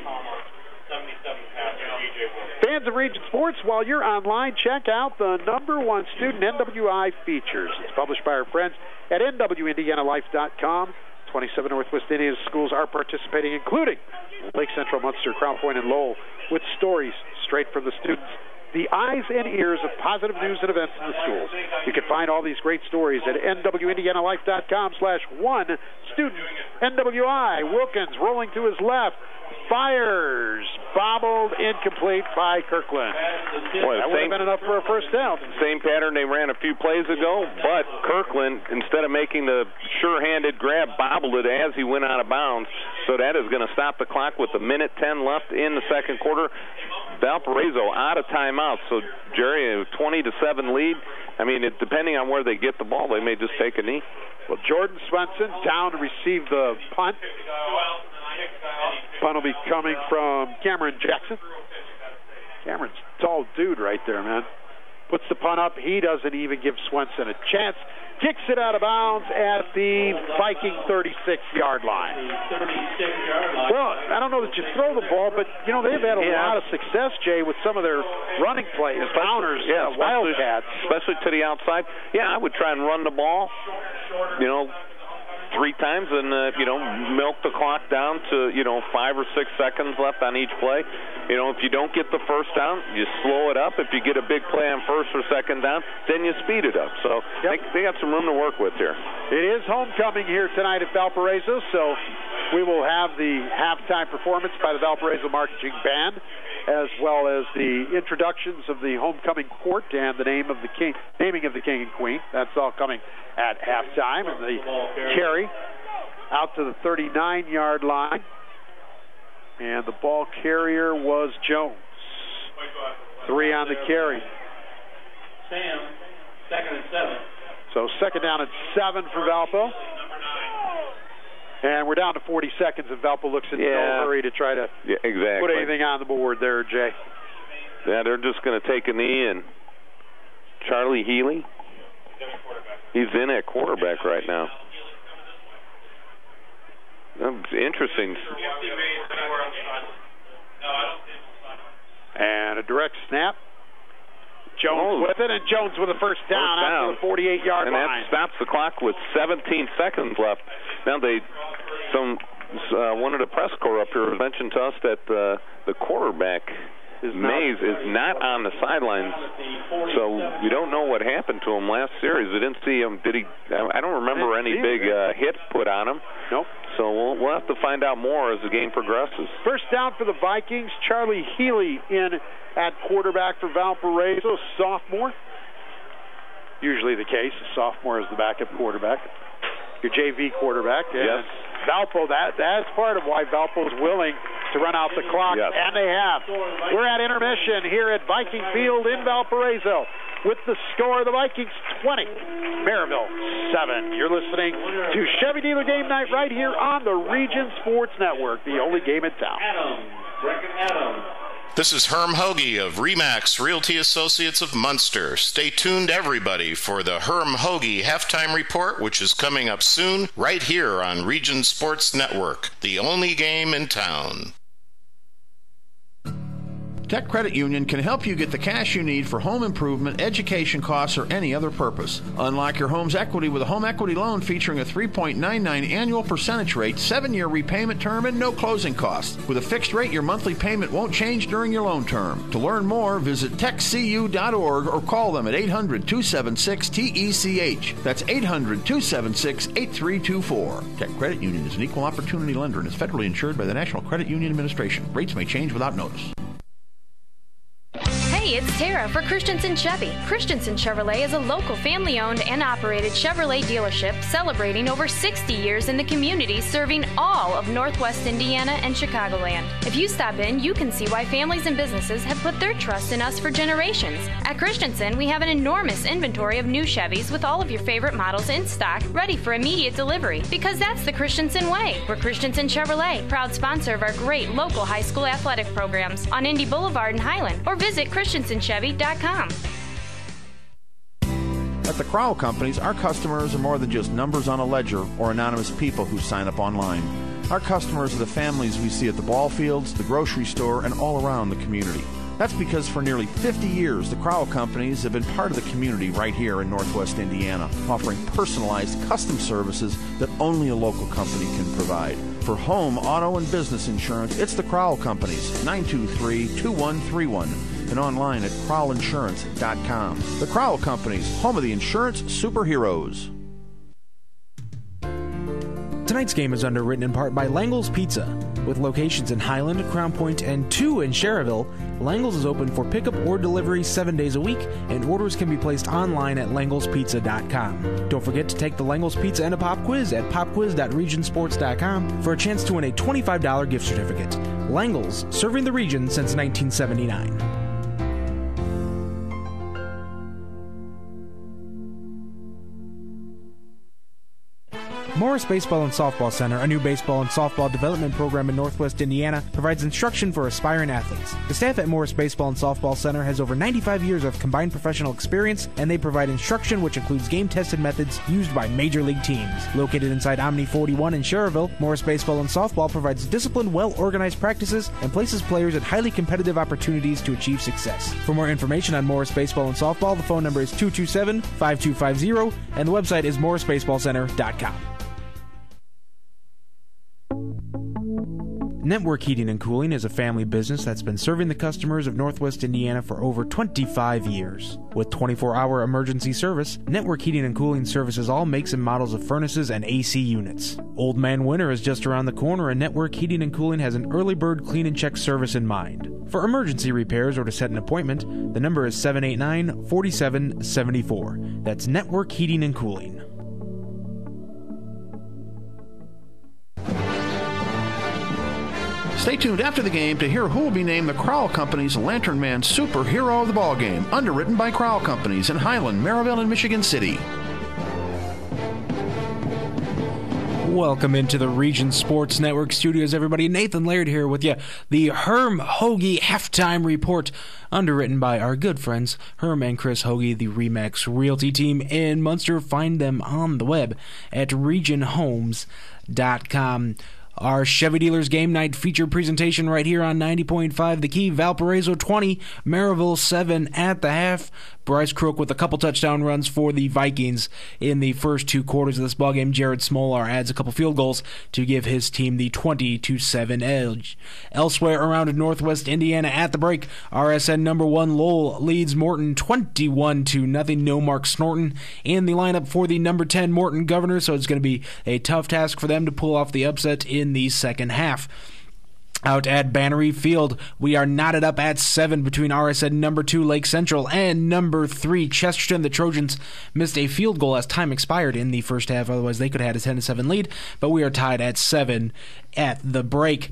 Fans of Region Sports, while you're online, check out the #1 student NWI features. It's published by our friends at nwindianalife.com. 27 Northwest Indiana schools are participating, including Lake Central, Munster, Crown Point, and Lowell, with stories straight from the students, the eyes and ears of positive news and events in the schools. You can find all these great stories at nwindianalife.com/1 student NWI. Wilkins rolling to his left, fires, bobbled, incomplete by Kirkland. Boy, that would have been enough for a first down. Same pattern they ran a few plays ago, but Kirkland, instead of making the sure-handed grab, bobbled it as he went out of bounds. So that is going to stop the clock with 1:10 left in the second quarter. Valparaiso out of timeout. So, Jerry, a 20-7 lead. I mean, depending on where they get the ball, they may just take a knee. Well, Jordan Swenson down to receive the punt. Punt will be coming from Cameron Jackson. Cameron's a tall dude right there, man. Puts the punt up. He doesn't even give Swenson a chance. Kicks it out of bounds at the Viking 36-yard line. Well, I don't know that you throw the ball, but, you know, they've had a lot of success, Jay, with some of their running plays, counters, Wildcats. Especially to the outside. Yeah, I would try and run the ball, 3 times and, milk the clock down to, 5 or 6 seconds left on each play. If you don't get the first down, you slow it up. If you get a big play on first or second down, then you speed it up. So they got some room to work with here. It is homecoming here tonight at Valparaiso, so we will have the halftime performance by the Valparaiso Marching Band, as well as the introductions of the homecoming court and the naming of the king and queen. That's all coming at halftime. And the carry out to the 39-yard line. And the ball carrier was Jones. 3 on the carry. Sam, 2nd and 7. So 2nd down and 7 for Valpo. And we're down to 40 seconds, and Valpo looks in no hurry to try to put anything on the board there, Jay. Yeah, they're just going to take a knee, and Charlie Healy, he's in at quarterback right now. That's interesting. And a direct snap. Jones with it, and Jones with a first down after the 48-yard line. And that stops the clock with 17 seconds left. Now one of the press corps up here mentioned to us that the quarterback, Mays, is not on the sidelines. So we don't know what happened to him last series. We didn't see him. I don't remember any big hit put on him. Nope. So we'll have to find out more as the game progresses. First down for the Vikings. Charlie Healy in at quarterback for Valparaiso, sophomore. Usually the case. A sophomore is the backup quarterback. Your JV quarterback. Yes. Valpo, that's part of why Valpo's willing to run out the clock, and they have. We're at intermission here at Viking Field in Valparaiso with the score, the Vikings 20, Merrillville 7. You're listening to Chevy Dealer Game Night right here on the Region Sports Network, the only game in town. Adam. This is Herm Hoagie of RE/MAX Realty Associates of Munster. Stay tuned, everybody, for the Herm Hoagie Halftime Report, which is coming up soon, right here on Region Sports Network, the only game in town. Tech Credit Union can help you get the cash you need for home improvement, education costs, or any other purpose. Unlock your home's equity with a home equity loan featuring a 3.99 annual percentage rate, 7-year repayment term, and no closing costs. With a fixed rate, your monthly payment won't change during your loan term. To learn more, visit techcu.org or call them at 800-276-TECH. That's 800-276-8324. Tech Credit Union is an equal opportunity lender and is federally insured by the National Credit Union Administration. Rates may change without notice. Hey, Hey, it's Tara for Christensen Chevy. Christensen Chevrolet is a local family-owned and operated Chevrolet dealership celebrating over 60 years in the community, serving all of Northwest Indiana and Chicagoland. If you stop in, you can see why families and businesses have put their trust in us for generations. At Christensen, we have an enormous inventory of new Chevys with all of your favorite models in stock, ready for immediate delivery. Because that's the Christensen way. We're Christensen Chevrolet, proud sponsor of our great local high school athletic programs on Indy Boulevard in Highland, or visit ChristensenChevy.com. At the Crowell Companies, our customers are more than just numbers on a ledger or anonymous people who sign up online. Our customers are the families we see at the ball fields, the grocery store, and all around the community. That's because for nearly 50 years, the Crowell Companies have been part of the community right here in Northwest Indiana, offering personalized custom services that only a local company can provide. For home, auto, and business insurance, it's the Crowell Companies, 923-2131, and online at crowellinsurance.com. The Crowell Companies, home of the insurance superheroes. Tonight's game is underwritten in part by Langle's Pizza. With locations in Highland, Crown Point, and 2 in Sherrville, Langle's is open for pickup or delivery 7 days a week, and orders can be placed online at langlespizza.com. Don't forget to take the Langle's Pizza and a Pop Quiz at popquiz.regionsports.com for a chance to win a $25 gift certificate. Langle's, serving the region since 1979. Morris Baseball and Softball Center, a new baseball and softball development program in Northwest Indiana, provides instruction for aspiring athletes. The staff at Morris Baseball and Softball Center has over 95 years of combined professional experience, and they provide instruction which includes game-tested methods used by major league teams. Located inside Omni 41 in Sherrville, Morris Baseball and Softball provides disciplined, well-organized practices and places players at highly competitive opportunities to achieve success. For more information on Morris Baseball and Softball, the phone number is 227-5250, and the website is morrisbaseballcenter.com. Network Heating and Cooling is a family business that's been serving the customers of Northwest Indiana for over 25 years. With 24-hour emergency service, Network Heating and Cooling services all makes and models of furnaces and AC units. Old Man Winter is just around the corner, and Network Heating and Cooling has an early bird clean and check service in mind. For emergency repairs or to set an appointment, the number is 789-4774. That's Network Heating and Cooling. Stay tuned after the game to hear who will be named the Crowell Companies Lantern Man Superhero of the Ballgame, underwritten by Crowell Companies in Highland, Merrillville, and Michigan City. Welcome into the Region Sports Network studios, everybody. Nathan Laird here with you. The Herm Hoagie Halftime Report, underwritten by our good friends Herm and Chris Hoagie, the RE/MAX Realty team in Munster. Find them on the web at regionhomes.com. Our Chevy Dealers Game Night feature presentation right here on 90.5 The Key. Valparaiso 20, Merrillville 7 at the half. Bryce Crook with a couple touchdown runs for the Vikings in the first 2 quarters of this ballgame. Jared Smolar adds a couple field goals to give his team the 20-7 edge. Elsewhere around Northwest Indiana at the break, RSN number 1 Lowell leads Morton 21-0. No Mark Snorton in the lineup for the number 10 Morton Governor, so it's going to be a tough task for them to pull off the upset in the second half. Out at Bannery Field, we are knotted up at 7 between RSN number 2 Lake Central and number 3 Chesterton. The Trojans missed a field goal as time expired in the first half, otherwise they could have had a 10-7 lead, but we are tied at 7 at the break.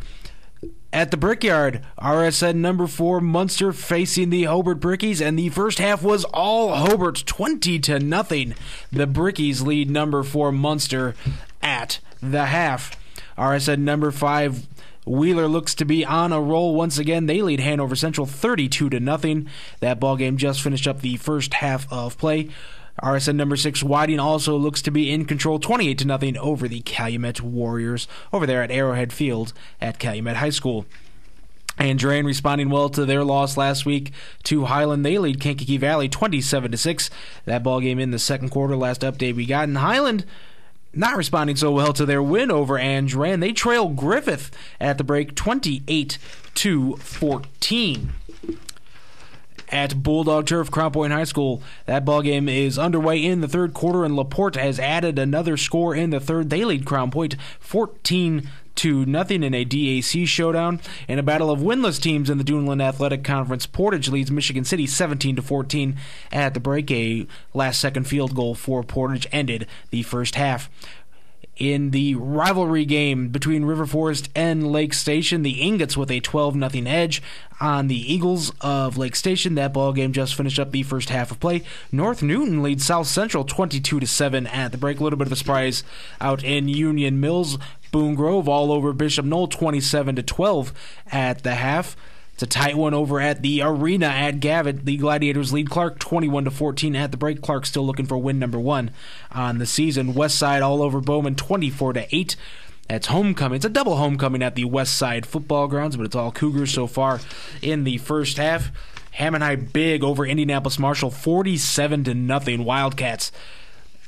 At the Brickyard, RSN number 4 Munster facing the Hobart Brickies, and the first half was all Hobart, 20-0. The Brickies lead number 4 Munster at the half. RSN number 5 Wheeler looks to be on a roll once again. They lead Hanover Central 32-0. That ball game just finished up the first half of play. RSN number 6 Whiting also looks to be in control 28-0 over the Calumet Warriors over there at Arrowhead Field at Calumet High School. Andrean responding well to their loss last week to Highland. They lead Kankakee Valley 27-6. That ball game in the second quarter. Last update we got in Highland, not responding so well to their win over Andrean. They trail Griffith at the break 28-14. At Bulldog Turf, Crown Point High School, that ball game is underway in the third quarter, and LaPorte has added another score in the third. They lead Crown Point 14-10. 2-0 in a DAC showdown. In a battle of winless teams in the Duneland Athletic Conference, Portage leads Michigan City 17-14 at the break. A last-second field goal for Portage ended the first half. In the rivalry game between River Forest and Lake Station, the Ingots with a 12-0 edge on the Eagles of Lake Station. That ball game just finished up the first half of play. North Newton leads South Central 22-7 at the break. A little bit of a surprise out in Union Mills. Boone Grove all over Bishop Knoll 27-12 at the half. It's a tight one over at the arena at Gavitt. The Gladiators lead Clark 21-14 at the break. Clark still looking for win number 1 on the season. West Side all over Bowman 24-8. That's homecoming. It's a double homecoming at the West Side football grounds, but it's all Cougars so far in the first half. Hammond High big over Indianapolis Marshall 47-0 Wildcats.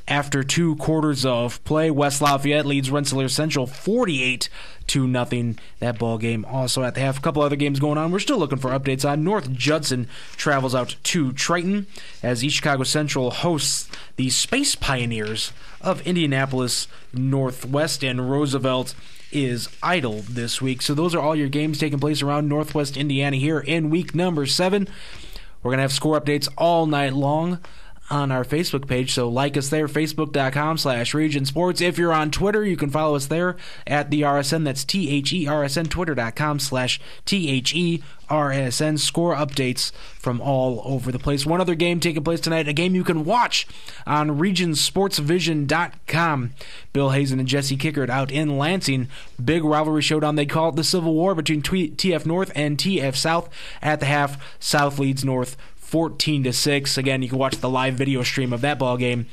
After 2 quarters of play, West Lafayette leads Rensselaer Central 48-0. That ball game also at the half. A couple other games going on. We're still looking for updates on. North Judson travels out to Triton as East Chicago Central hosts the Space Pioneers of Indianapolis Northwest, and Roosevelt is idle this week. So those are all your games taking place around Northwest Indiana here in week number 7. We're going to have score updates all night long on our Facebook page, so like us there, facebook.com/Region Sports. If you're on Twitter, you can follow us there at the RSN. That's THERSN, twitter.com/THERSN. Score updates from all over the place. One other game taking place tonight, a game you can watch on RegionSportsVision.com. Bill Hazen and Jesse Kickert out in Lansing. Big rivalry showdown. They call it the Civil War between TF North and TF South. At the half, South leads North 14-6. Again, you can watch the live video stream of that ball game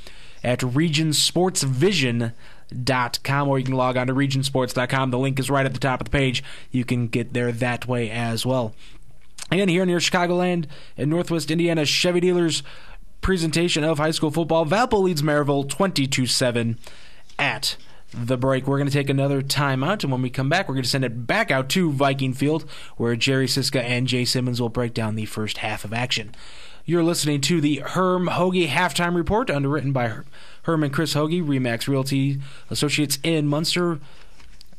at RegionSportsVision.com, or you can log on to RegionSports.com. The link is right at the top of the page. You can get there that way as well. Again, here near Chicagoland in Northwest Indiana, Chevy Dealers presentation of high school football. Valpo leads Merrillville 22-7 at the break. We're going to take another timeout, and when we come back, we're going to send it back out to Viking Field, where Jerry Siska and Jay Simmons will break down the first half of action. You're listening to the Herm Hoagie Halftime Report, underwritten by Herm and Chris Hoagie, RE/MAX Realty Associates in Munster.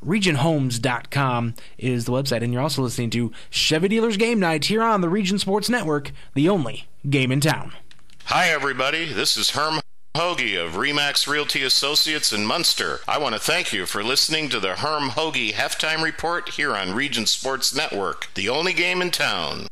RegionHomes.com is the website, and you're also listening to Chevy Dealers Game Night here on the Region Sports Network, the only game in town. Hi, everybody. This is Herm Hoagie of RE/MAX Realty Associates in Munster. I want to thank you for listening to the Herm Hoagie Halftime Report here on Region Sports Network, the only game in town.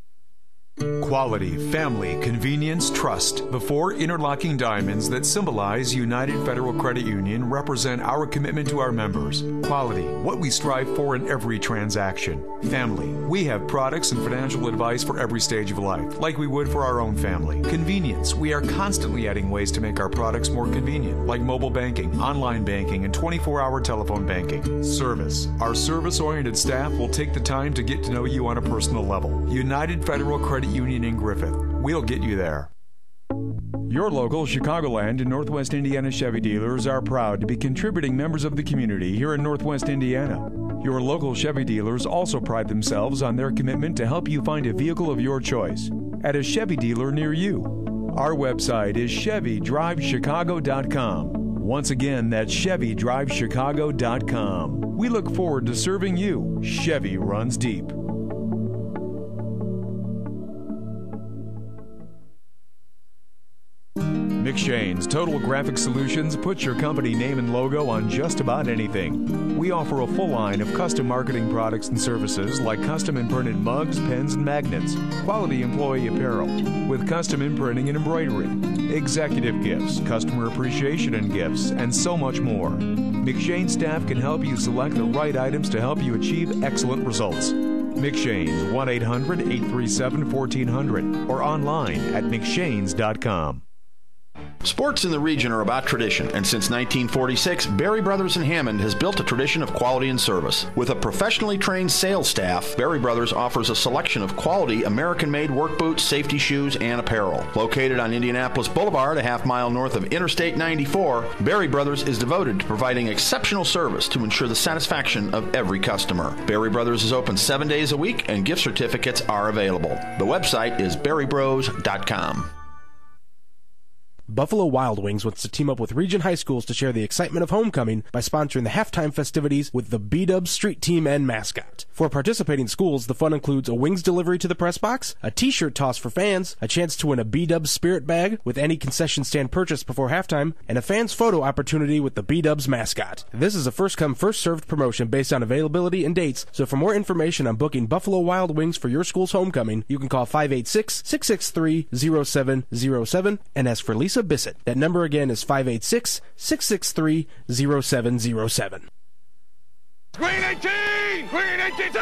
Quality, family, convenience, trust. The 4 interlocking diamonds that symbolize United Federal Credit Union represent our commitment to our members. Quality, what we strive for in every transaction. Family, we have products and financial advice for every stage of life, like we would for our own family. Convenience, we are constantly adding ways to make our products more convenient, like mobile banking, online banking, and 24-hour telephone banking. Service, our service-oriented staff will take the time to get to know you on a personal level. United Federal Credit Union in Griffith. We'll get you there. Your local Chicagoland and Northwest Indiana Chevy dealers are proud to be contributing members of the community here in Northwest Indiana. Your local Chevy dealers also pride themselves on their commitment to help you find a vehicle of your choice at a Chevy dealer near you. Our website is ChevyDriveChicago.com. Once again, that's ChevyDriveChicago.com. We look forward to serving you. Chevy runs deep. McShane's Total Graphic Solutions puts your company name and logo on just about anything. We offer a full line of custom marketing products and services like custom imprinted mugs, pens, and magnets, quality employee apparel, with custom imprinting and embroidery, executive gifts, customer appreciation and gifts, and so much more. McShane staff can help you select the right items to help you achieve excellent results. McShane's 1-800-837-1400 or online at McShanes.com. Sports in the region are about tradition, and since 1946, Berry Brothers in Hammond has built a tradition of quality and service. With a professionally trained sales staff, Berry Brothers offers a selection of quality American-made work boots, safety shoes, and apparel. Located on Indianapolis Boulevard, a half-mile north of Interstate 94, Berry Brothers is devoted to providing exceptional service to ensure the satisfaction of every customer. Berry Brothers is open 7 days a week, and gift certificates are available. The website is berrybros.com. Buffalo Wild Wings wants to team up with Region High Schools to share the excitement of homecoming by sponsoring the halftime festivities with the B-Dubs street team and mascot. For participating schools, the fun includes a wings delivery to the press box, a t-shirt toss for fans, a chance to win a B-Dubs spirit bag with any concession stand purchase before halftime, and a fan's photo opportunity with the B-Dubs mascot. This is a first-come, first-served promotion based on availability and dates, so for more information on booking Buffalo Wild Wings for your school's homecoming, you can call 586-663-0707 and ask for Lisa Bissett. That number again is 586-663-0707. Green 18! Green 18!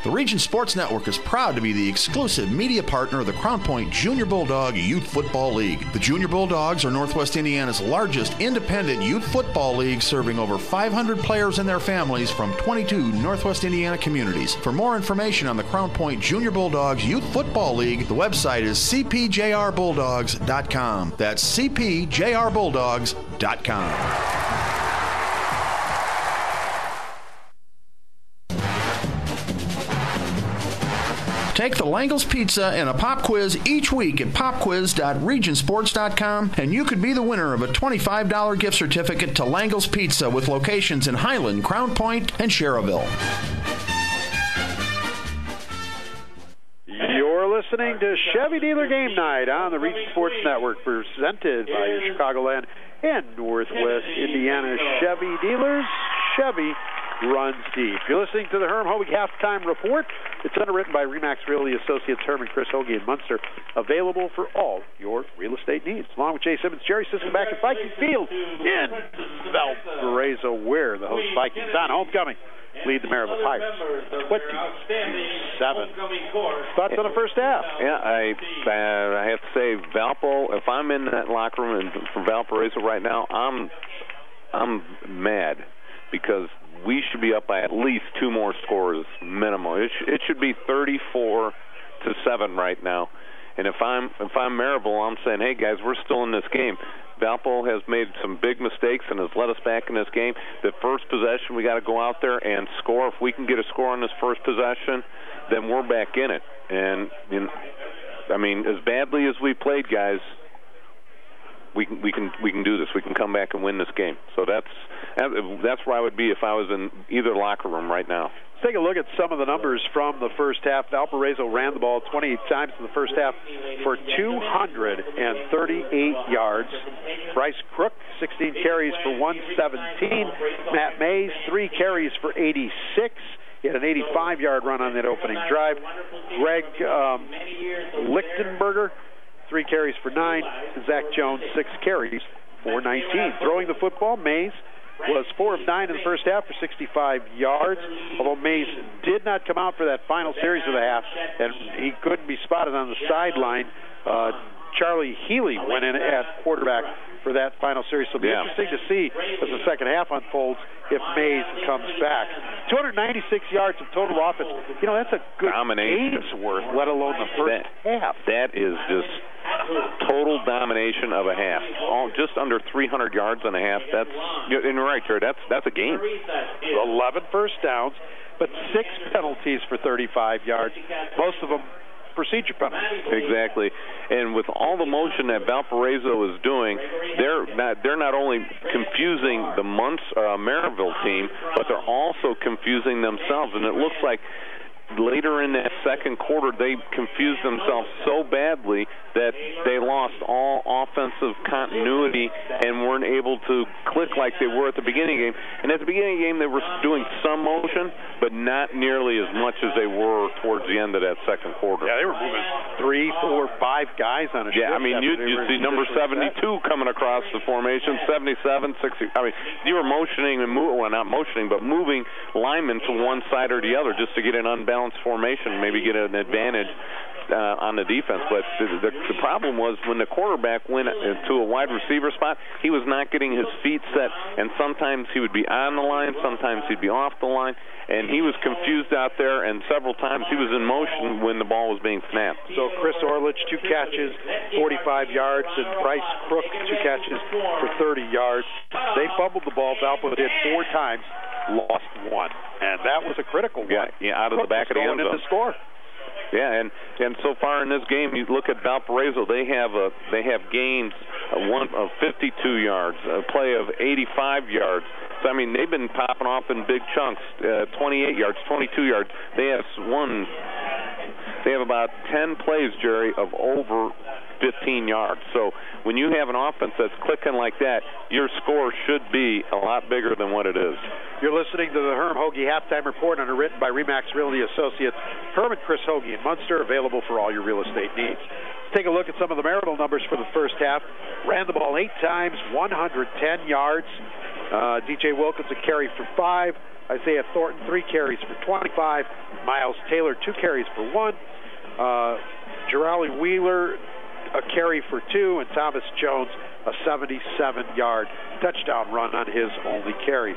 The Region Sports Network is proud to be the exclusive media partner of the Crown Point Junior Bulldog Youth Football League. The Junior Bulldogs are Northwest Indiana's largest independent youth football league, serving over 500 players and their families from 22 Northwest Indiana communities. For more information on the Crown Point Junior Bulldogs Youth Football League, the website is cpjrbulldogs.com. That's cpjrbulldogs.com. Take the Langle's Pizza and a pop quiz each week at popquiz.regionsports.com, and you could be the winner of a $25 gift certificate to Langle's Pizza with locations in Highland, Crown Point, and Sherrville. You're listening to Chevy Dealer Game Night on the Region Sports Network, presented by your Chicagoland and Northwest Indiana Chevy dealers. Chevy runs deep. You're listening to the Herm Hogue Halftime Report. It's underwritten by Remax Realty Associates Herman, Chris Hogue, and Munster. Available for all your real estate needs. Along with Jay Simmons, Jerry Sisson back at Viking Field in Valparaiso, where the host Vikings on homecoming lead the Merrillville Pirates 27. Thoughts on the first half? Yeah, I have to say, Valpo, if I'm in that locker room for Valparaiso right now, I'm mad, because we should be up by at least two more scores minimum. It should be 34-7 right now. And if I'm Merrillville, I'm saying, hey guys, we're still in this game. Valpo has made some big mistakes and has let us back in this game. The first possession, we got to go out there and score. If we can get a score on this first possession, then we're back in it. And I mean, as badly as we played, guys, we can do this. We can come back and win this game. So that's where I would be if I was in either locker room right now. Let's take a look at some of the numbers from the first half. Valparaiso ran the ball 28 times in the first half for 238 yards. Bryce Crook, 16 carries for 117. Matt Mays, 3 carries for 86. He had an 85-yard run on that opening drive. Greg Lichtenberger, 3 carries for 9. Zach Jones, 6 carries for 19. Throwing the football, Mays was 4 of 9 in the first half for 65 yards. Although Mays did not come out for that final series of the half, and he couldn't be spotted on the sideline, Charlie Healy went in at quarterback for that final series. So it'll be interesting to see as the second half unfolds if Mays comes back. 296 yards of total offense. You know, that's a good game's worth, let alone the first half. That is just total domination of a half. Just under 300 yards and a half. And you're right, Jared. That's a game. 11 first downs, but 6 penalties for 35 yards. Most of them procedure penalties. Exactly. And with all the motion that Valparaiso is doing, they're not only confusing the Merrillville team, but they're also confusing themselves. And it looks like later in that second quarter, they confused themselves so badly that they lost all offensive continuity and weren't able to click like they were at the beginning of the game. And at the beginning of the game, they were doing some motion, but not nearly as much as they were towards the end of that second quarter. Yeah, they were moving 3, 4, 5 guys on a shift. Yeah, I mean, you see number 72 coming across the formation, 77, 60. I mean, you were motioning and not motioning, but moving linemen to one side or the other just to get an unbalanced formation, maybe get an advantage on the defense. But the problem was when the quarterback went to a wide receiver spot, he was not getting his feet set, and sometimes he would be on the line, sometimes he'd be off the line, and he was confused out there, and several times he was in motion when the ball was being snapped. So Chris Orlich, 2 catches, 45 yards, and Bryce Crook, 2 catches for 30 yards. They fumbled the ball. Valpo did 4 times, lost 1. And that was a critical one. Yeah, out of the back of the end zone. To score. Yeah, and so far in this game, you look at Valparaiso. They have gains of 52 yards, a play of 85 yards. So I mean, they've been popping off in big chunks, 28 yards, 22 yards. They have about 10 plays, Jerry, of over 15 yards. So when you have an offense that's clicking like that, your score should be a lot bigger than what it is. You're listening to the Herm Hoagie Halftime Report, underwritten by RE/MAX Realty Associates. Herm and Chris Hoagie in Munster, available for all your real estate needs. Take a look at some of the Merrillville numbers for the first half. Ran the ball 8 times, 110 yards. DJ Wilkinson carried for 5. Isaiah Thornton 3 carries for 25. Miles Taylor 2 carries for 1. Gerali Wheeler a carry for 2, and Thomas Jones a 77-yard touchdown run on his only carry.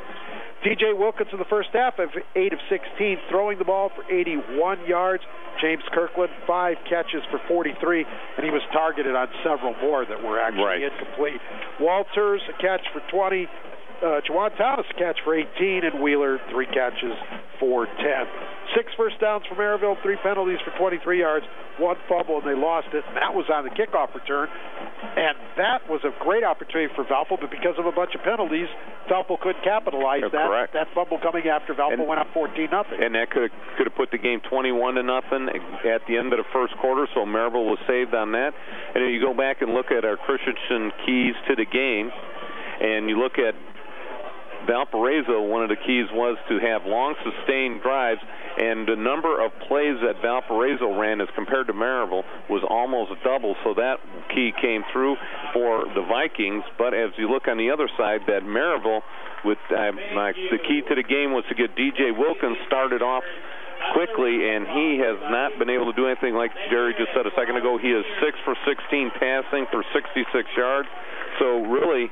DJ Wilkinson in the first half of 8 of 16, throwing the ball for 81 yards. James Kirkland 5 catches for 43, and he was targeted on several more that were actually incomplete. Walters a catch for 20. Juwan Thomas a catch for 18, and Wheeler 3 catches for 10. 6 first downs for Merrillville, 3 penalties for 23 yards, 1 fumble, and they lost it. And that was on the kickoff return. And that was a great opportunity for Valpo, but because of a bunch of penalties, Valpo couldn't capitalize that fumble coming after Valpo went up 14-0. And that could have put the game 21-0 at the end of the first quarter, so Merrillville was saved on that. And if you go back and look at our Christensen keys to the game, and you look at Valparaiso, one of the keys was to have long, sustained drives, and the number of plays that Valparaiso ran as compared to Merrillville was almost double, so that key came through for the Vikings. But as you look on the other side, that Merrillville, with the key to the game was to get DJ Wilkins started off quickly, and he has not been able to do anything. Like Jerry just said a second ago, he is 6 for 16 passing for 66 yards. So really,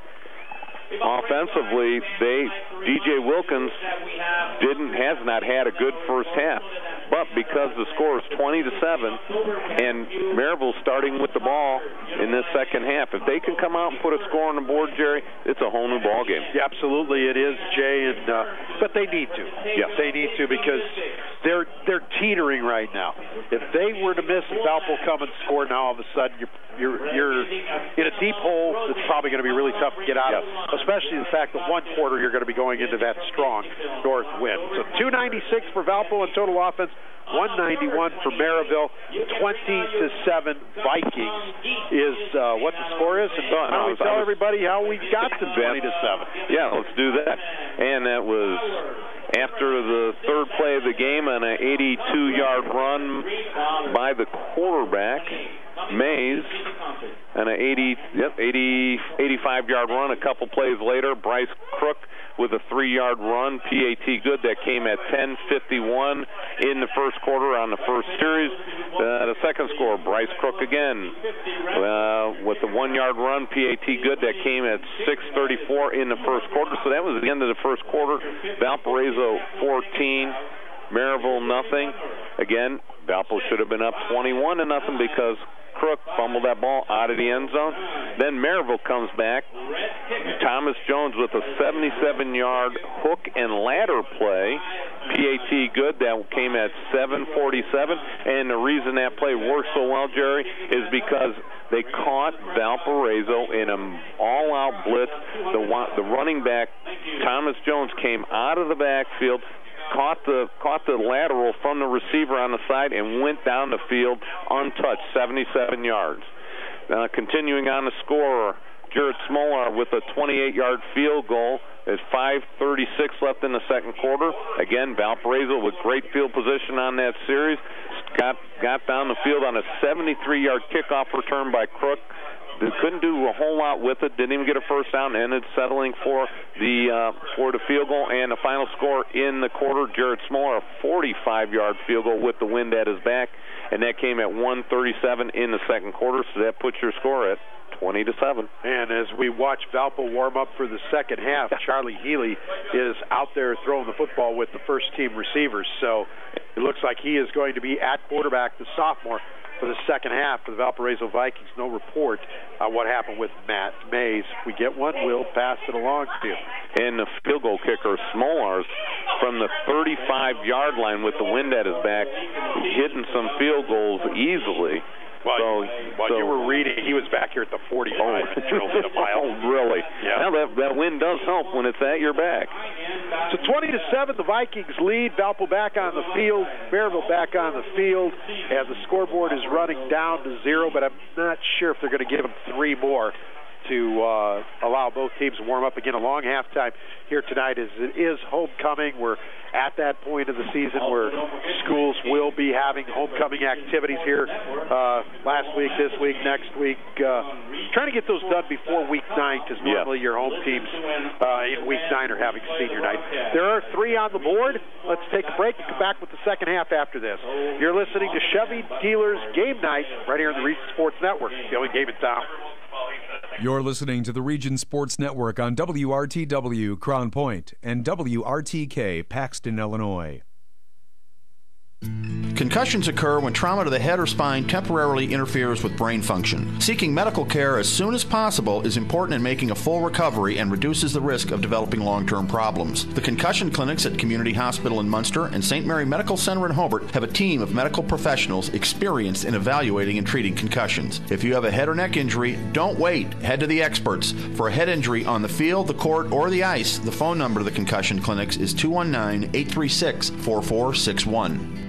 offensively, DJ Wilkins has not had a good first half. But because the score is 20-7, and Merrillville starting with the ball in this second half, if they can come out and put a score on the board, Jerry, it's a whole new ball game. Yeah, absolutely, it is, Jay. And but they need to. Yes, they need to, because they're teetering right now. If they were to miss and Valpo come and score now, all of a sudden you're in a deep hole that's probably going to be really tough to get out of, especially the fact that one quarter you're going to be going into that strong north wind. So 296 for Valpo in total offense, 191 for Merrillville. 20-7 Vikings is what the score is. And why don't we tell everybody how we got to 20-7? Yeah, let's do that. And that was after the third play of the game, on an 82-yard run by the quarterback, Mays, and an 85-yard run. A couple plays later, Bryce Crook with a 3-yard run, PAT good. That came at 10:51 in the first quarter on the first series. The second score, Bryce Crook again with the 1-yard run, PAT good. That came at 6:34 in the first quarter. So that was the end of the first quarter. Valparaiso 14, Merrillville nothing. Again, Valpo should have been up 21-0 because Crook fumbled that ball out of the end zone. Then Merrillville comes back. Thomas Jones with a 77-yard hook and ladder play. PAT good. That came at 7:47. And the reason that play worked so well, Jerry, is because they caught Valparaiso in an all-out blitz. The running back, Thomas Jones, came out of the backfield, caught the lateral from the receiver on the side, and went down the field untouched, 77 yards. Continuing on the score, Jared Smolar with a 28-yard field goal. There's 5:36 left in the second quarter. Again, Valparaiso with great field position on that series. Got down the field on a 73-yard kickoff return by Crook. They couldn't do a whole lot with it. Didn't even get a first down. Ended settling for the field goal. And the final score in the quarter, Jared Smolar, a 45-yard field goal with the wind at his back, and that came at 1:37 in the second quarter. So that puts your score at 20-7. And as we watch Valpo warm up for the second half, Charlie Healy is out there throwing the football with the first-team receivers. So it looks like he is going to be at quarterback, the sophomore, for the second half for the Valparaiso Vikings. No report on what happened with Matt Mays. If we get one, we'll pass it along to you. And the field goal kicker, Smolars, from the 35-yard line with the wind at his back, hitting some field goals easily. While you were reading, he was back here at the 45 and drilled it a mile. Oh, really? Yeah. Now that wind does help when it's at your back. So 20-7, the Vikings lead. Valpo back on the field. Merrillville back on the field. And the scoreboard is running down to 0, but I'm not sure if they're going to give them 3 more to allow both teams to warm up again. A long halftime here tonight as it is homecoming. We're at that point of the season where schools will be having homecoming activities here last week, this week, next week. Trying to get those done before week 9 because normally your home teams in week 9 are having senior night. There are 3 on the board. Let's take a break and come back with the second half after this. You're listening to Chevy Dealers Game Night right here on the Region Sports Network. The only game in town. You're listening to the Region Sports Network on WRTW Crown Point and WRTK Paxton, Illinois. Concussions occur when trauma to the head or spine temporarily interferes with brain function. Seeking medical care as soon as possible is important in making a full recovery and reduces the risk of developing long-term problems. The concussion clinics at Community Hospital in Munster and St. Mary Medical Center in Hobart have a team of medical professionals experienced in evaluating and treating concussions. If you have a head or neck injury, don't wait. Head to the experts. For a head injury on the field, the court, or the ice, the phone number to the concussion clinics is 219-836-4461.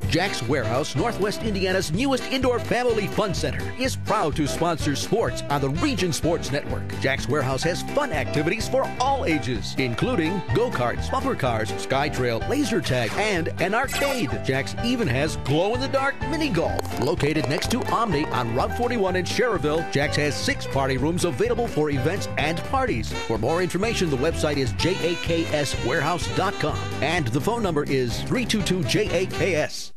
Jack's Warehouse, Northwest Indiana's newest indoor family fun center, is proud to sponsor sports on the Region Sports Network. Jack's Warehouse has fun activities for all ages, including go-karts, bumper cars, sky trail, laser tag, and an arcade. Jack's even has glow-in-the-dark mini golf. Located next to Omni on Route 41 in Sherrville, Jack's has 6 party rooms available for events and parties. For more information, the website is jakswarehouse.com, and the phone number is 322-JAKS.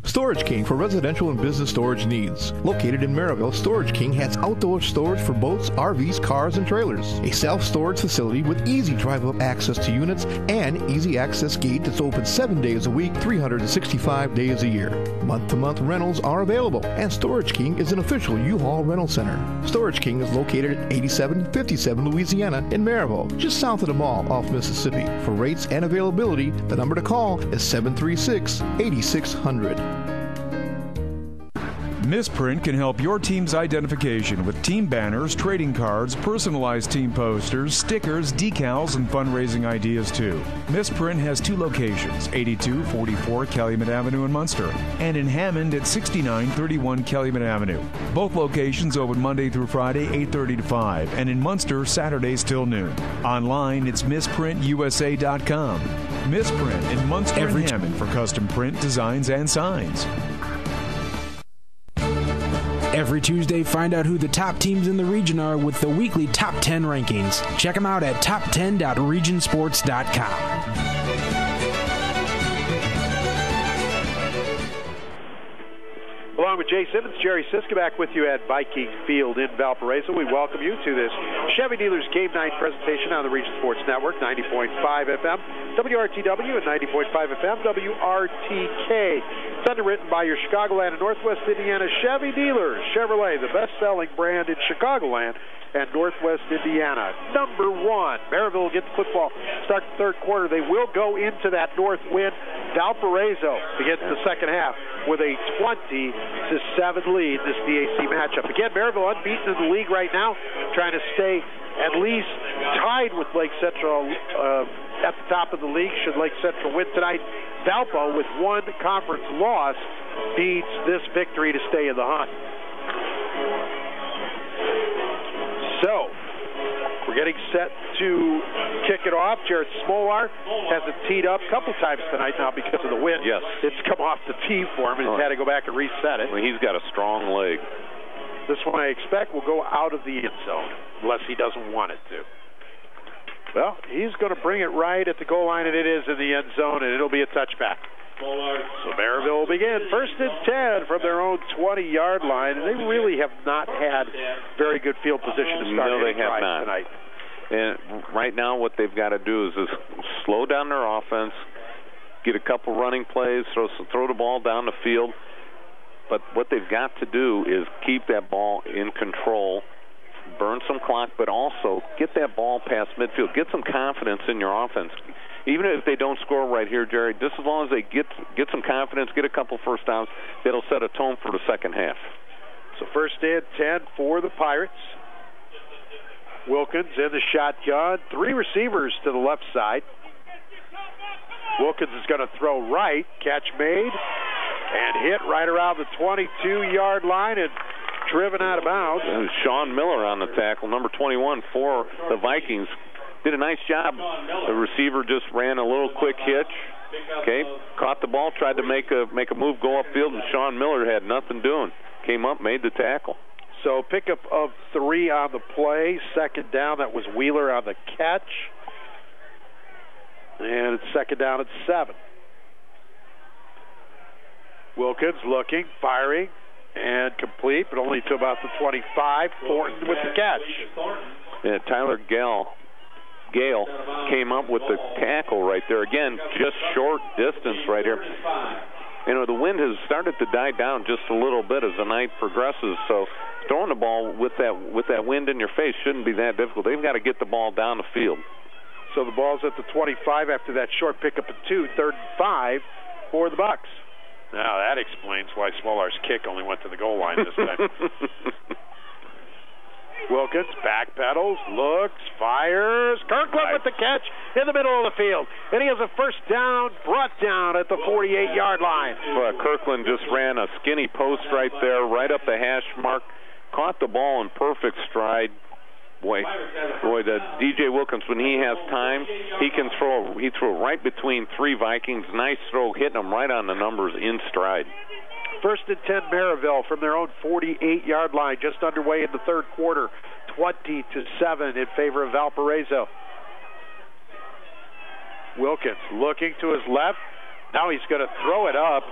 Storage King for residential and business storage needs. Located in Merrillville, Storage King has outdoor storage for boats, RVs, cars, and trailers. A self-storage facility with easy drive-up access to units and easy access gate that's open 7 days a week, 365 days a year. Month-to-month rentals are available, and Storage King is an official U-Haul rental center. Storage King is located at 8757 Louisiana in Merrillville, just south of the mall off Mississippi. For rates and availability, the number to call is 736-8600. Misprint can help your team's identification with team banners, trading cards, personalized team posters, stickers, decals, and fundraising ideas too. Misprint has 2 locations, 8244 Calumet Avenue in Munster and in Hammond at 6931 Calumet Avenue. Both locations open Monday through Friday, 8:30 to 5, and in Munster, Saturdays till noon. Online, it's misprintusa.com. Misprint in Munster and Hammond for custom print, designs, and signs. Every Tuesday, find out who the top teams in the region are with the weekly Top 10 rankings. Check them out at top10.regionsports.com. Along with Jay Simmons, Jerry Siska back with you at Viking Field in Valparaiso. We welcome you to this Chevy Dealers Game Night presentation on the Region Sports Network, 90.5 FM, WRTW, and 90.5 FM, WRTK. It's underwritten by your Chicagoland and Northwest Indiana Chevy Dealers. Chevrolet, the best-selling brand in Chicagoland and Northwest Indiana. Number 1, Merrillville will get the football. Start the third quarter. They will go into that north wind. Valparaiso begins the second half with a 20-7 lead in this DAC matchup. Again, Merrillville unbeaten in the league right now, trying to stay at least tied with Lake Central at the top of the league should Lake Central win tonight. Valpo, with 1 conference loss, needs this victory to stay in the hunt. So, we're getting set to kick it off. Jared Smolar has it teed up a couple times tonight now because of the wind. Yes. It's come off the tee for him, and he's had to go back and reset it. Well, he's got a strong leg. This one, I expect, will go out of the end zone, unless he doesn't want it to. Well, he's going to bring it right at the goal line, and it is in the end zone, and it'll be a touchback. So Merrillville will begin. 1st and 10 from their own 20-yard line, and they really have not had very good field position to start any drive tonight. And right now what they've got to do is slow down their offense, get a couple running plays, throw the ball down the field, but what they've got to do is keep that ball in control, burn some clock, but also get that ball past midfield. Get some confidence in your offense. Even if they don't score right here, Jerry, just as long as they get some confidence, get a couple first downs, it'll set a tone for the second half. So first and 10 for the Pirates. Wilkins in the shotgun. 3 receivers to the left side. Wilkins is going to throw right. Catch made and hit right around the 22-yard line and driven out of bounds. And Sean Miller on the tackle, number 21 for the Vikings. Did a nice job. The receiver just ran a little quick hitch. Okay, caught the ball, tried to make a move, go upfield, and Sean Miller had nothing doing. Came up, made the tackle. So pickup of 3 on the play. Second down, that was Wheeler on the catch. And it's second down at 7. Wilkins looking, firing, and complete, but only to about the 25. Thornton with the catch. Yeah, Tyler Gale came up with the tackle right there. Again, just short distance right here. You know, the wind has started to die down just a little bit as the night progresses, so throwing the ball with that wind in your face shouldn't be that difficult. They've got to get the ball down the field. So the ball's at the 25 after that short pickup of 2, 3rd and 5 for the Bucks. Now that explains why Smolar's kick only went to the goal line this time. Wilkins backpedals, looks, fires. Kirkland with the catch in the middle of the field. And he has a first down brought down at the 48-yard line. Well, Kirkland just ran a skinny post right there, right up the hash mark. Caught the ball in perfect stride. Boy, the DJ Wilkins, when he has time, he can throw. He threw right between 3 Vikings. Nice throw, hitting them right on the numbers in stride. First and 10, Merrillville from their own 48-yard line, just underway in the third quarter, 20-7 in favor of Valparaiso. Wilkins looking to his left. Now he's going to throw it up.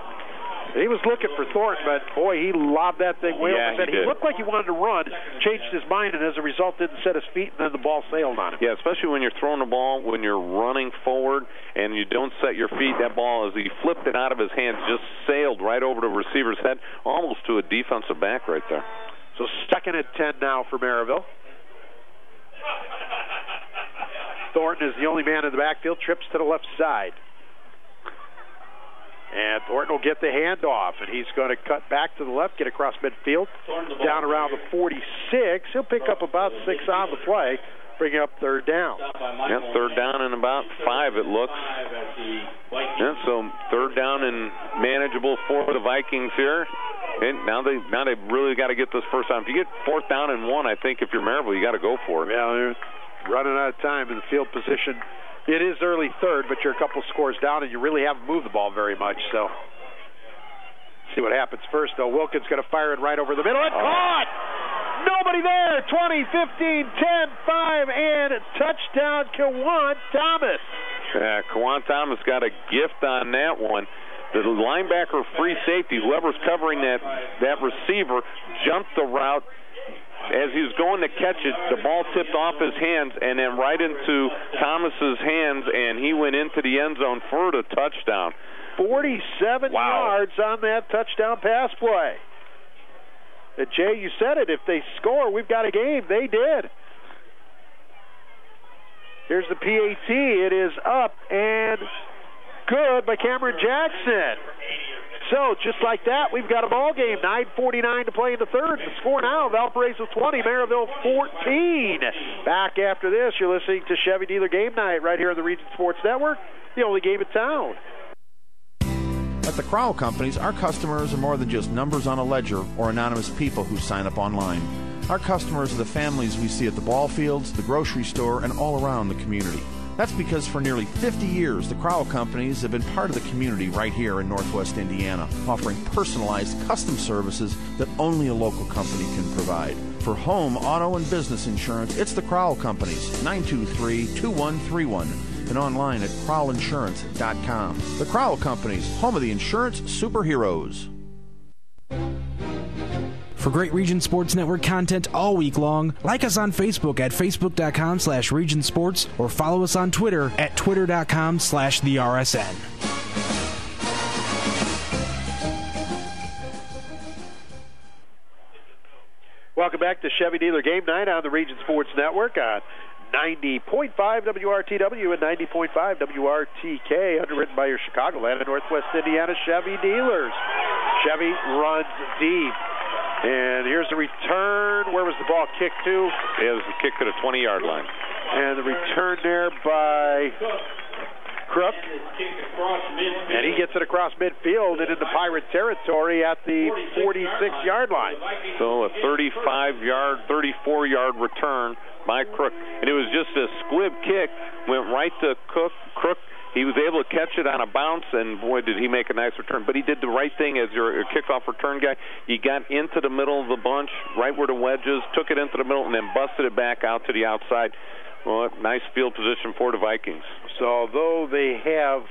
He was looking for Thornton, but boy, he lobbed that thing way over his head. He looked like he wanted to run, changed his mind, and as a result didn't set his feet, and then the ball sailed on him. Yeah, especially when you're throwing the ball, when you're running forward, and you don't set your feet, that ball, as he flipped it out of his hands, just sailed right over the receiver's head, almost to a defensive back right there. So second and 10 now for Merrillville. Thornton is the only man in the backfield, trips to the left side. And Thornton will get the handoff, and he's going to cut back to the left, get across midfield, down around the 46. He'll pick up about 6 on the play, bring up third down. Yeah, third down and about 5, it looks. Yeah, so third down and manageable for the Vikings here. And now they've really got to get this first down. If you get 4th down and 1, I think if you're Merrillville, you got to go for it. Yeah, they're running out of time in the field position. It is early third, but you're a couple scores down, and you really haven't moved the ball very much. So, see what happens first, though. Wilkins going to fire it right over the middle. It's caught! Nobody there. 20, 15, 10, 5, and touchdown, Kawan Thomas. Yeah, Kawan Thomas got a gift on that one. The linebacker, free safety, whoever's covering that receiver, jumped the route. As he was going to catch it, the ball tipped off his hands and then right into Thomas's hands, and he went into the end zone for the touchdown. 47 yards on that touchdown pass play. And Jay, you said it. If they score, we've got a game. They did. Here's the PAT. It is up and good by Cameron Jackson. So, just like that, we've got a ball game. 9:49 to play in the third. The score now, Valparaiso 20, Merrillville 14. Back after this, you're listening to Chevy Dealer Game Night right here on the Region Sports Network, the only game in town. At the Crowell Companies, our customers are more than just numbers on a ledger or anonymous people who sign up online. Our customers are the families we see at the ball fields, the grocery store, and all around the community. That's because for nearly 50 years, the Crowell Companies have been part of the community right here in Northwest Indiana, offering personalized custom services that only a local company can provide. For home, auto, and business insurance, it's the Crowell Companies, 923-2131, and online at crowellinsurance.com. The Crowell Companies, home of the insurance superheroes. For great Region Sports Network content all week long, like us on Facebook at facebook.com/Region Sports or follow us on Twitter at twitter.com/TheRSN. Welcome back to Chevy Dealer Game Night on the Region Sports Network on 90.5 WRTW and 90.5 WRTK, underwritten by your Chicagoland and Northwest Indiana Chevy dealers. Chevy runs deep. And here's the return. Where was the ball kicked to? It was a kick to the 20-yard line. And the return there by Crook. And he gets it across midfield and into Pirate territory at the 46-yard line. So a 35-yard, 34-yard return by Crook. And it was just a squib kick, went right to Crook. He was able to catch it on a bounce, and boy, did he make a nice return. But he did the right thing as your kickoff return guy. He got into the middle of the bunch, right where the wedge is, took it into the middle, and then busted it back out to the outside. Well, nice field position for the Vikings. So although they have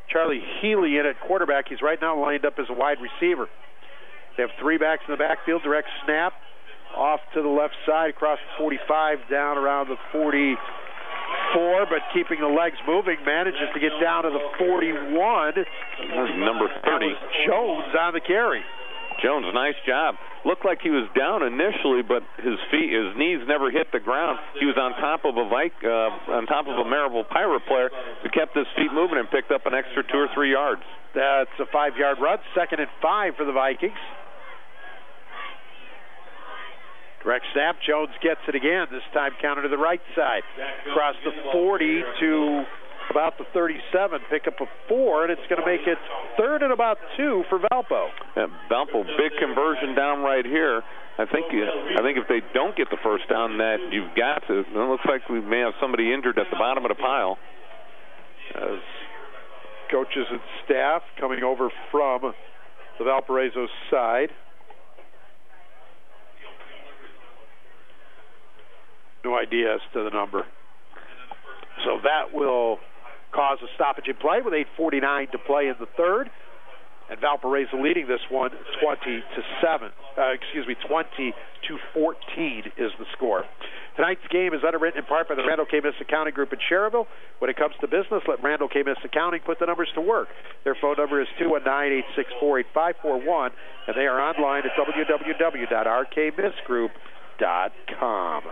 Charlie Healy in at quarterback, he's right now lined up as a wide receiver. They have three backs in the backfield, direct snap, off to the left side, across the 45, down around the 44, but keeping the legs moving, manages to get down to the 41. Number 30. Jones on the carry. Jones, nice job. Looked like he was down initially, but his knees never hit the ground. He was on top of a Merrillville Pirate player who kept his feet moving and picked up an extra 2 or 3 yards. That's a 5-yard run, 2nd and 5 for the Vikings. Direct snap, Jones gets it again, this time counter to the right side. Across the 40 to about the 37, pick up a 4, and it's going to make it 3rd and about 2 for Valpo. Valpo, big conversion down right here. I think if they don't get the first down, that you've got to. It looks like we may have somebody injured at the bottom of the pile. As coaches and staff coming over from the Valparaiso side. No idea as to the number. So that will cause a stoppage in play with 8:49 to play in the third. And Valparaiso leading this one 20-14 is the score. Tonight's game is underwritten in part by the Randall K. Miss Accounting Group in Cherryville. When it comes to business, let Randall K. Miss Accounting put the numbers to work. Their phone number is 219-864-8541, and they are online at www.rkmissgroup.com.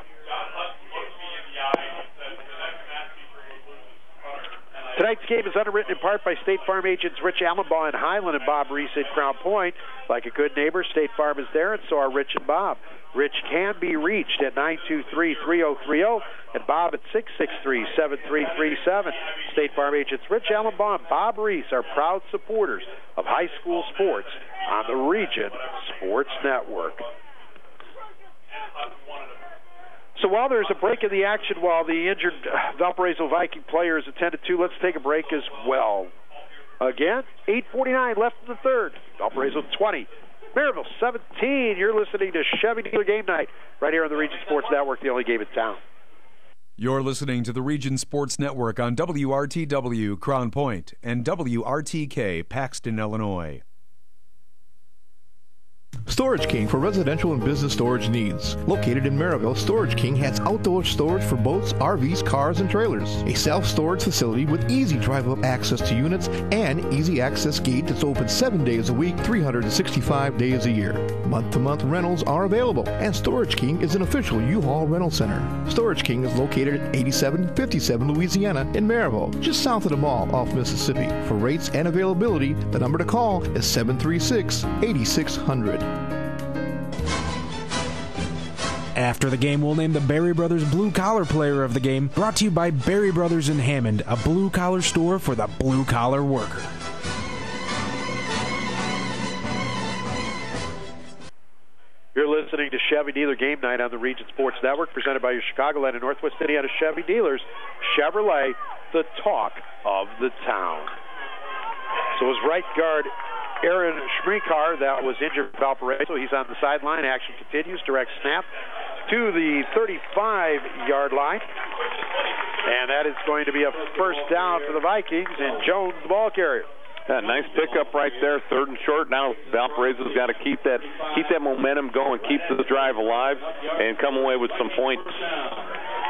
Tonight's game is underwritten in part by State Farm agents Rich Allenbaugh in Highland and Bob Reese in Crown Point. Like a good neighbor, State Farm is there, and so are Rich and Bob. Rich can be reached at 923-3030 and Bob at 663-7337. State Farm agents Rich Allenbaugh and Bob Reese are proud supporters of high school sports on the Region Sports Network. So while there's a break in the action while the injured Valparaiso Viking player is attended to, let's take a break as well. Again, 8:49 left in the third. Valparaiso 20, Merrillville 17. You're listening to Chevy Dealer Game Night right here on the Region Sports Network, the only game in town. You're listening to the Region Sports Network on WRTW Crown Point and WRTK Paxton, Illinois. Storage King for residential and business storage needs. Located in Merrillville, Storage King has outdoor storage for boats, RVs, cars, and trailers. A self-storage facility with easy drive-up access to units and easy access gate that's open 7 days a week, 365 days a year. Month-to-month rentals are available, and Storage King is an official U-Haul rental center. Storage King is located at 8757 Louisiana in Merrillville, just south of the mall off Mississippi. For rates and availability, the number to call is 736-8600. After the game, we'll name the Berry Brothers Blue Collar Player of the Game, brought to you by Berry Brothers in Hammond, a blue-collar store for the blue-collar worker. You're listening to Chevy Dealer Game Night on the Region Sports Network, presented by your Chicagoland and Northwest Indiana Chevy dealers. Chevrolet, the talk of the town. So it was right guard Aaron Schmeekar that was injured for Valparaiso. He's on the sideline. Action continues. Direct snap to the 35-yard line. And that is going to be a first down for the Vikings, and Jones, the ball carrier. Nice pickup right there, 3rd and short. Now Valparaiso's got to keep that momentum going, keep the drive alive, and come away with some points.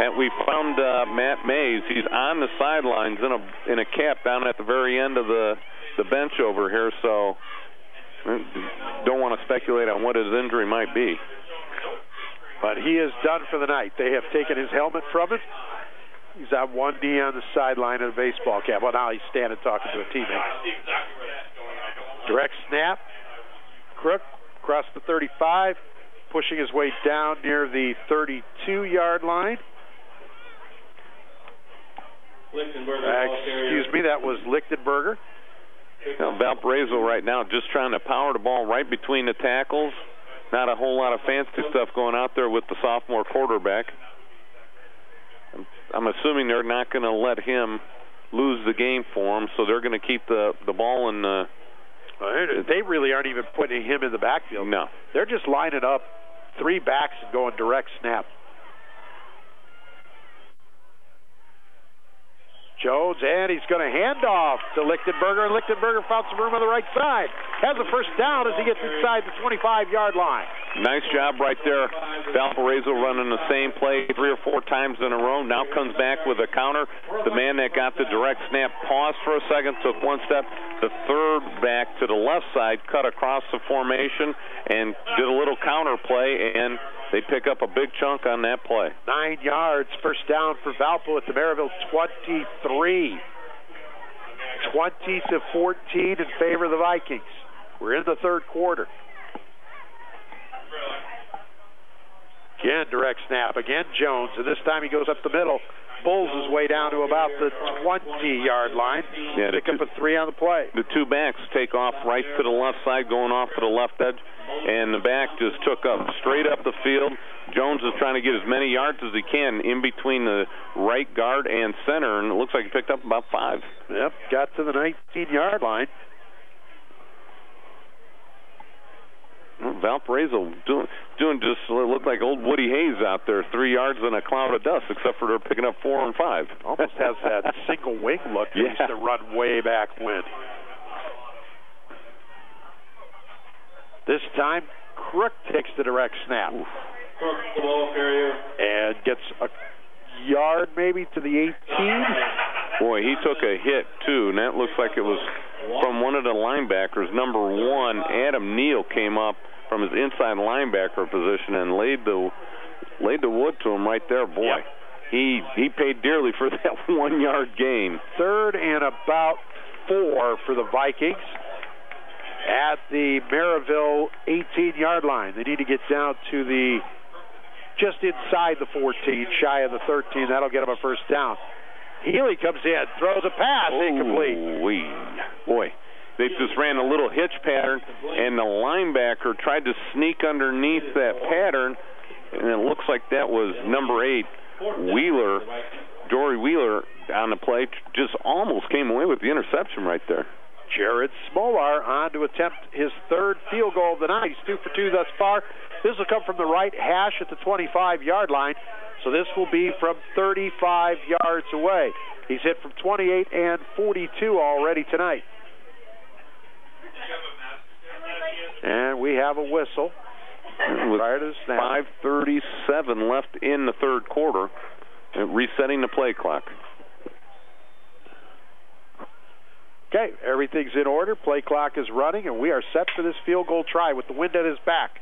And we found Matt Mays. He's on the sidelines in a cap down at the very end of the bench over here, so don't don't want to speculate on what his injury might be. But he is done for the night. They have taken his helmet from him. He's on one knee on the sideline of the baseball cap. Well, now he's standing talking to a teammate. Direct snap. Crook across the 35, pushing his way down near the 32-yard line. Excuse me, that was Lichtenberger. Valparaiso right now just trying to power the ball right between the tackles. Not a whole lot of fancy stuff going out there with the sophomore quarterback. I'm assuming they're not going to let him lose the game for him, so they're going to keep the ball in the... They really aren't even putting him in the backfield. No. They're just lining up 3 backs and going direct snap. Jones, and he's going to hand off to Lichtenberger, and Lichtenberger found some room on the right side. Has a first down as he gets inside the 25-yard line. Nice job right there. Valparaiso running the same play 3 or 4 times in a row. Now comes back with a counter. The man that got the direct snap paused for a second, took one step. The third back to the left side cut across the formation and did a little counter play, and they pick up a big chunk on that play. 9 yards, first down for Valpo at the Merrillville 23. 20-14 in favor of the Vikings. We're in the third quarter. Again, direct snap. Again, Jones, and this time he goes up the middle. Bulls his way down to about the 20-yard line. Yeah, pick up a 3 on the play. The 2 backs take off right to the left side, going off to the left edge, and the back just took up straight up the field. Jones is trying to get as many yards as he can in between the right guard and center, and it looks like he picked up about 5. Yep, got to the 19-yard line. Valparaiso doing just look like old Woody Hayes out there, 3 yards in a cloud of dust, except for they're picking up 4 and 5. Almost has that single wing look that used to run way back when. This time, Crook takes the direct snap. And gets a yard maybe to the 18. Boy, he took a hit, too, and that looks like it was from one of the linebackers. Number 1, Adam Neal, came up from his inside linebacker position and laid the wood to him right there. Boy, yep. He paid dearly for that 1-yard gain. 3rd and about 4 for the Vikings at the Merrillville 18-yard line. They need to get down to the just inside the 14, shy of the 13. That'll get them a first down. Healy comes in, throws a pass, incomplete. Boy, they just ran a little hitch pattern, and the linebacker tried to sneak underneath that pattern, and it looks like that was number 8, Wheeler, Jory Wheeler, on the play. Just almost came away with the interception right there. Jared Smolar on to attempt his 3rd field goal of the night. He's 2 for 2 thus far. This will come from the right hash at the 25-yard line. So this will be from 35 yards away. He's hit from 28 and 42 already tonight. And we have a whistle. Prior to the snap. 5:37 left in the third quarter. Resetting the play clock. Okay, everything's in order. Play clock is running, and we are set for this field goal try with the wind at his back.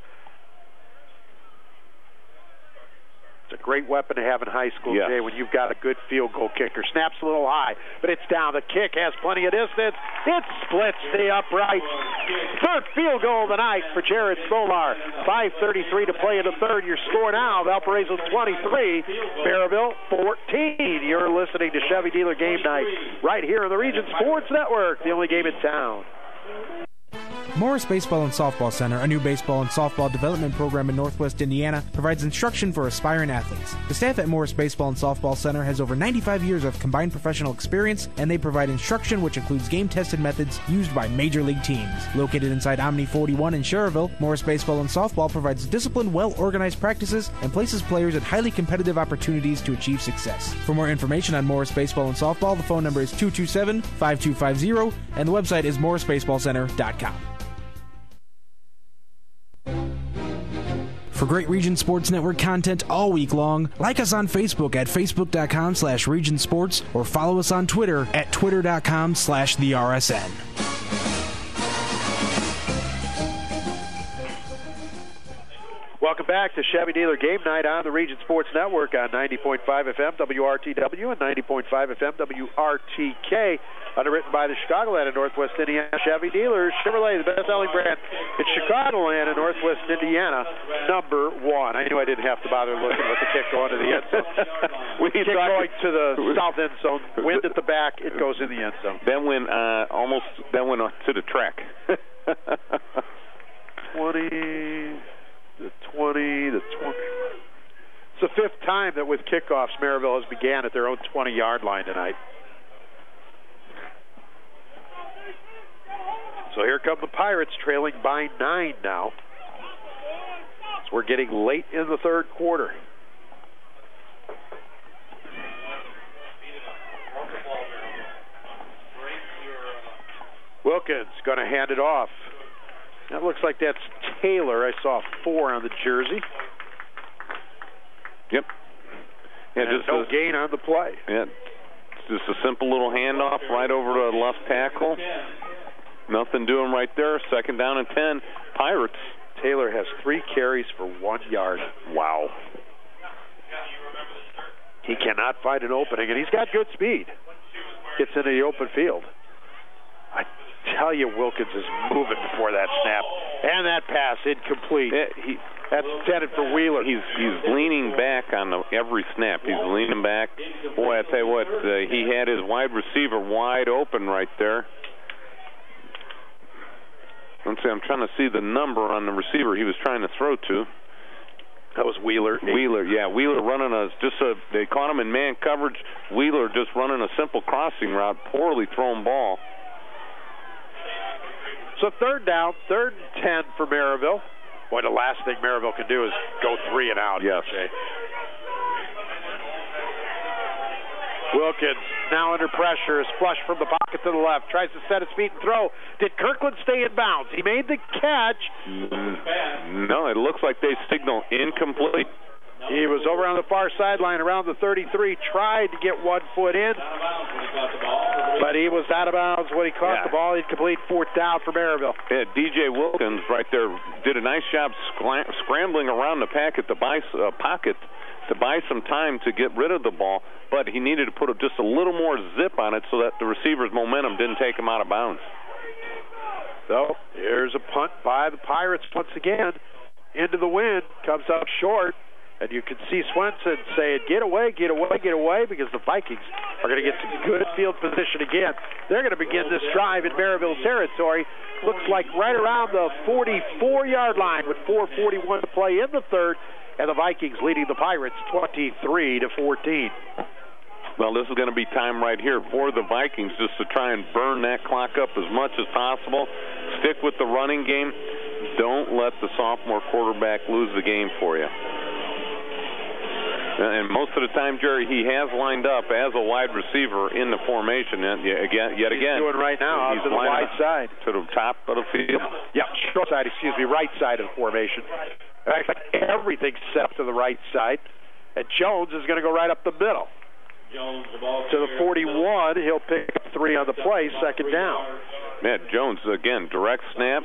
It's a great weapon to have in high school, Jay, when you've got a good field goal kicker. Snaps a little high, but it's down. The kick has plenty of distance. It splits the upright. 3rd field goal of the night for Jared Smolar. 5:33 to play in the third. Your score now, Valparaiso 23, Merrillville 14. You're listening to Chevy Dealer Game Night right here on the Region Sports Network, the only game in town. Morris Baseball and Softball Center, a new baseball and softball development program in Northwest Indiana, provides instruction for aspiring athletes. The staff at Morris Baseball and Softball Center has over 95 years of combined professional experience, and they provide instruction which includes game-tested methods used by major league teams. Located inside Omni 41 in Schererville, Morris Baseball and Softball provides disciplined, well-organized practices and places players at highly competitive opportunities to achieve success. For more information on Morris Baseball and Softball, the phone number is 227-5250, and the website is morrisbaseballcenter.com. For great Region Sports Network content all week long, like us on Facebook at facebook.com/Region Sports or follow us on Twitter at twitter.com/TheRSN. Welcome back to Chevy Dealer Game Night on the Region Sports Network on 90.5 FM WRTW and 90.5 FM WRTK. Underwritten by the Chicagoland and Northwest Indiana Chevy Dealers. Chevrolet, the best-selling brand in Chicagoland and Northwest Indiana, number one. I knew I didn't have to bother looking with the kick going to the end zone. Kick going to the south end zone. Wind at the back, it goes in the end zone. Then went to the track. 20... The 20. It's the fifth time that with kickoffs, Merrillville has began at their own 20-yard line tonight. So here come the Pirates, trailing by 9 now. So we're getting late in the third quarter. Wilkins going to hand it off. That looks like that's Taylor. I saw 4 on the jersey. Yep. Yeah, and just no gain on the play. Yeah, just a simple little handoff right over to the left tackle. Nothing doing right there. Second down and 10. Pirates. Taylor has 3 carries for 1 yard. Wow. He cannot find an opening, and he's got good speed. Gets into the open field. I tell you, Wilkins is moving before that snap. And that pass, incomplete. That's intended for Wheeler. He's leaning back on every snap. He's leaning back. Boy, I tell you what, he had his wide receiver wide open right there. Let's see, I'm trying to see the number on the receiver he was trying to throw to. That was Wheeler. Wheeler running they caught him in man coverage. Wheeler just running a simple crossing route, poorly thrown ball. So third down, 3rd and 10 for Merrillville. Boy, the last thing Merrillville can do is go 3 and out. Yes. Wilkins now under pressure, is flush from the pocket to the left, tries to set his feet and throw. Did Kirkland stay in bounds? He made the catch. No, it looks like they signal incomplete. He was over on the far sideline around the 33, tried to get 1 foot in, but he was out of bounds when he caught the ball. Incomplete, 4th down for Merrillville. Yeah, DJ Wilkins right there did a nice job scrambling around the pocket to buy some time to get rid of the ball, but he needed to put just a little more zip on it so that the receiver's momentum didn't take him out of bounds. So here's a punt by the Pirates once again into the wind, comes up short. And you can see Swenson saying, get away, get away, get away, because the Vikings are going to get some good field position again. They're going to begin this drive in Merrillville territory. Looks like right around the 44-yard line with 4:41 to play in the third, and the Vikings leading the Pirates 23-14. Well, this is going to be time right here for the Vikings just to try and burn that clock up as much as possible. Stick with the running game. Don't let the sophomore quarterback lose the game for you. And most of the time, Jerry, he has lined up as a wide receiver in the formation. And yet again. He's doing right now out to the wide side. To the top of the field. Yeah, short side, right side of the formation. In fact, everything's set up to the right side. And Jones is going to go right up the middle. Jones, the ball to the 41. He'll pick up 3 on the play, 2nd down. Yeah, Jones, again, direct snap.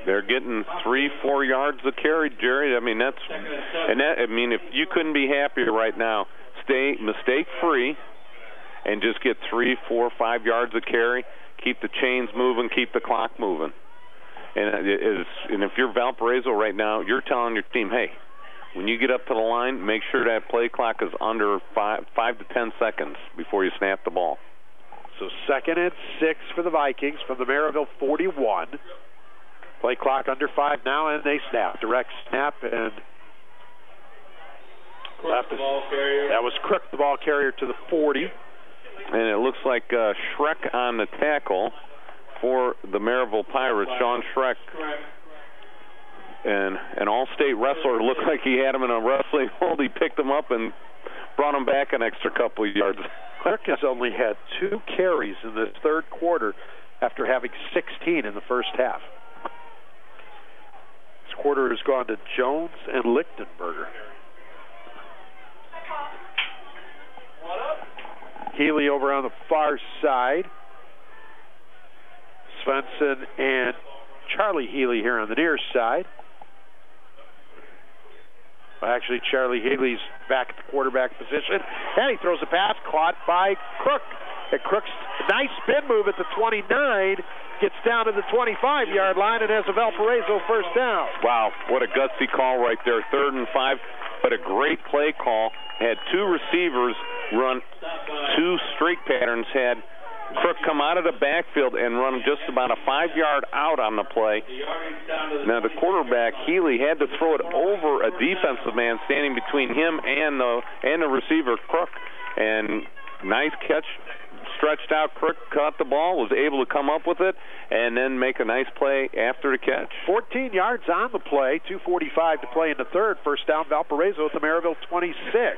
They're getting 3-4 yards a carry, Jerry. I mean, if you couldn't be happier right now, stay mistake-free and just get 3, 4, 5 yards a carry. Keep the chains moving, keep the clock moving. And if you're Valparaiso right now, you're telling your team, hey, when you get up to the line, make sure that play clock is under 5 to 10 seconds before you snap the ball. So 2nd and 6 for the Vikings from the Merrillville 41. Play clock under 5 now, and they snap. Direct snap, and that was Crook, the ball carrier, to the 40. And it looks like Schreck on the tackle for the Merrillville Pirates, Sean Schreck. And an all-state wrestler, looked like he had him in a wrestling hold. He picked him up and brought him back an extra couple of yards. Clark has only had 2 carries in this third quarter after having 16 in the first half. This quarter has gone to Jones and Lichtenberger. Healy over on the far side. Svensson and Charlie Healy here on the near side. Actually, Charlie Healy's back at the quarterback position, and he throws a pass caught by Crook. And Crook's nice spin move at the 29 gets down to the 25-yard line and has a Valparaiso first down. Wow, what a gutsy call right there. 3rd and 5, but a great play call. Had 2 receivers run 2 streak patterns, had Crook come out of the backfield and run just about a 5-yard out on the play. Now the quarterback, Healy, had to throw it over a defensive man standing between him and the receiver, Crook. And nice catch, stretched out. Crook caught the ball, was able to come up with it, and then make a nice play after the catch. 14 yards on the play, 2:45 to play in the third. First down, Valparaiso at the Merrillville 26.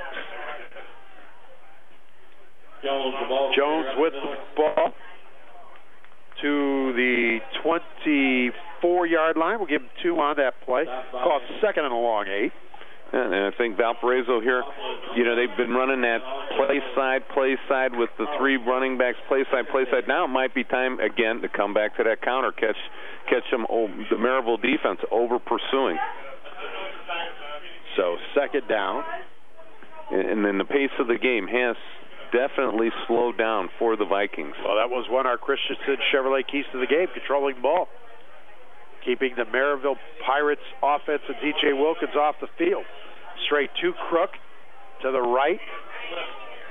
Jones with the ball to the 24-yard line. We'll give him 2 on that play. Call it 2nd and a long 8. And I think Valparaiso here, they've been running that play side with the 3 running backs, play side. Now it might be time again to come back to that counter, catch them, the Merrillville defense over pursuing. So 2nd down. And then the pace of the game has definitely slowed down for the Vikings. Well, that was one of our Christensen Chevrolet keys to the game, controlling the ball, keeping the Merrillville Pirates offense and DJ Wilkins off the field. Straight to Crook, to the right.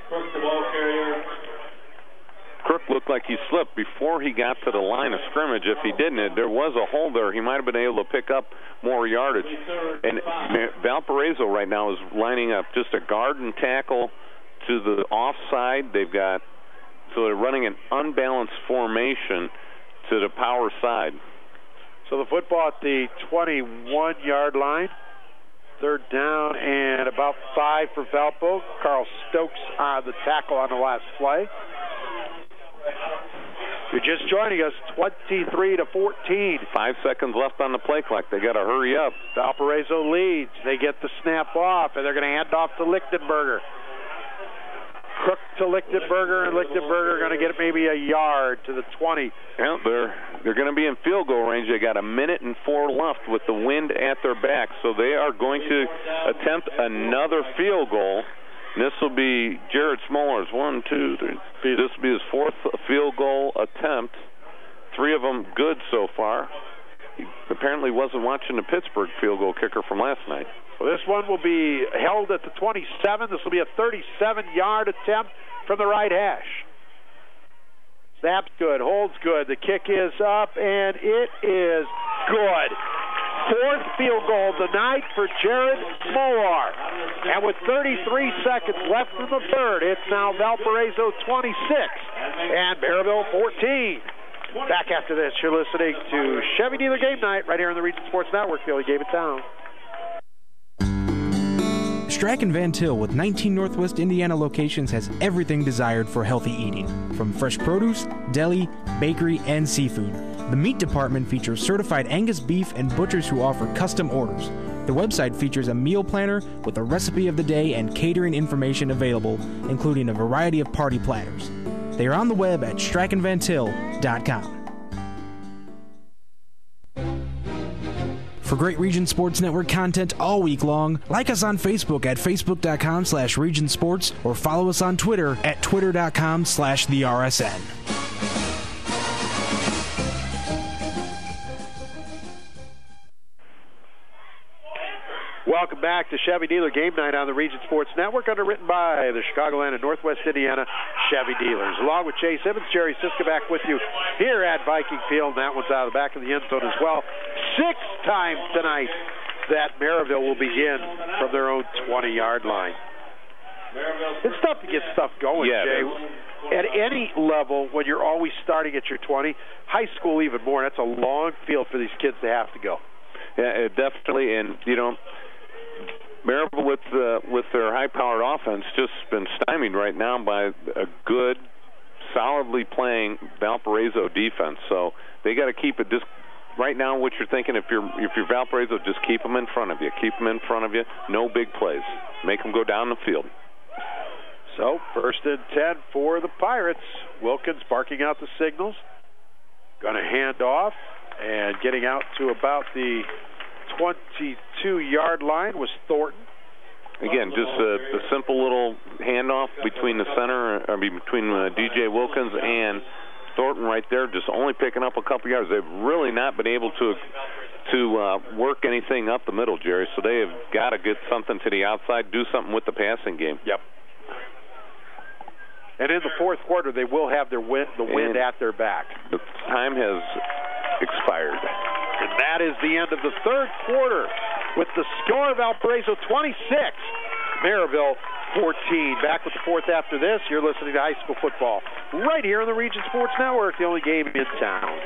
Crook, the ball carrier. Crook looked like he slipped before he got to the line of scrimmage. If he didn't, there was a hole there. He might have been able to pick up more yardage. And Valparaiso right now is lining up just a guard and tackle to the offside. So they're running an unbalanced formation to the power side. So the football at the 21-yard line. 3rd down and about 5 for Valpo. Carl Stokes on the tackle on the last play. You're just joining us, 23-14. 5 seconds left on the play clock. They got to hurry up. Valparaiso leads. They get the snap off, and they're going to hand off to Lichtenberger. Crook to Lichtenberger, and Lichtenberger going to get maybe a yard to the 20. Yeah, they're going to be in field goal range. They got 1 minute and 4 left with the wind at their back, so they are going to attempt another field goal. And this will be Jared Smoller's 1, 2, 3. This will be his 4th field goal attempt. 3 of them good so far. He apparently wasn't watching the Pittsburgh field goal kicker from last night. Well, this one will be held at the 27. This will be a 37-yard attempt from the right hash. Snap's good, holds good. The kick is up, and it is good. 4th field goal of the night for Jared Molar. And with 33 seconds left in the third, it's now Valparaiso 26 and Merrillville 14. Back after this, you're listening to Chevy Dealer Game Night right here on the Region Sports Network. Billy gave it down. Strachan Van Til with 19 Northwest Indiana locations has everything desired for healthy eating, from fresh produce, deli, bakery, and seafood. The meat department features certified Angus beef and butchers who offer custom orders. The website features a meal planner with a recipe of the day and catering information available, including a variety of party platters. They are on the web at strachanvantil.com. For great Region Sports Network content all week long, like us on Facebook at facebook.com/Region Sports or follow us on Twitter at twitter.com/TheRSN. Welcome back to Chevy Dealer Game Night on the Region Sports Network, underwritten by the Chicagoland and Northwest Indiana Chevy Dealers. Along with Jay Simmons, Jerry Siska back with you here at Viking Field. And that one's out of the back of the end zone as well. 6 times tonight that Merrillville will begin from their own 20-yard line. It's tough to get stuff going, Jay. At any level, when you're always starting at your 20, high school even more, that's a long field for these kids to have to go. Yeah, definitely. And, Merrillville with their high-powered offense just been stymied right now by a good, solidly playing Valparaiso defense. So they got to keep it. Just right now, what you're thinking, if you're Valparaiso, just keep them in front of you. Keep them in front of you. No big plays. Make them go down the field. So 1st and 10 for the Pirates. Wilkins barking out the signals. Going to hand off, and getting out to about the 22-yard line was Thornton. Again, just a simple little handoff between the center, between DJ Wilkins and Thornton right there, just only picking up a couple yards. They've really not been able to work anything up the middle, Jerry, so they have got to get something to the outside, do something with the passing game. Yep. And in the fourth quarter, they will have the wind at their back. The time has expired. And that is the end of the third quarter with the score of Valparaiso 26, Merrillville 14. Back with the fourth after this. You're listening to high school football right here on the Region Sports Network, the only game in town.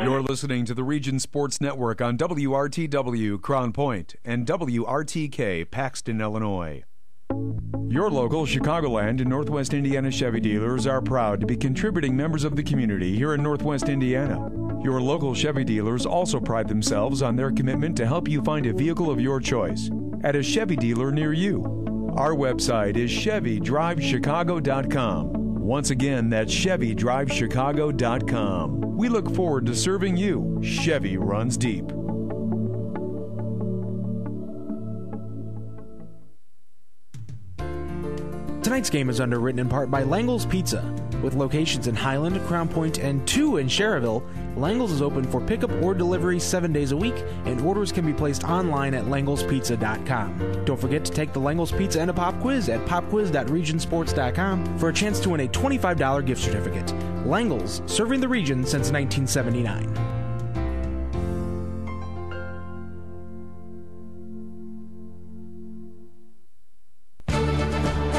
You're listening to the Region Sports Network on WRTW Crown Point and WRTK Paxton, Illinois. Your local Chicagoland and Northwest Indiana Chevy dealers are proud to be contributing members of the community here in Northwest Indiana. Your local Chevy dealers also pride themselves on their commitment to help you find a vehicle of your choice at a Chevy dealer near you. Our website is ChevyDriveChicago.com. Once again, that's ChevyDriveChicago.com. We look forward to serving you. Chevy runs deep. Tonight's game is underwritten in part by Langle's Pizza. With locations in Highland, Crown Point, and 2 in Sherrville, Langle's is open for pickup or delivery 7 days a week, and orders can be placed online at langlespizza.com. Don't forget to take the Langle's Pizza and a Pop Quiz at popquiz.regionsports.com for a chance to win a $25 gift certificate. Langle's, serving the region since 1979.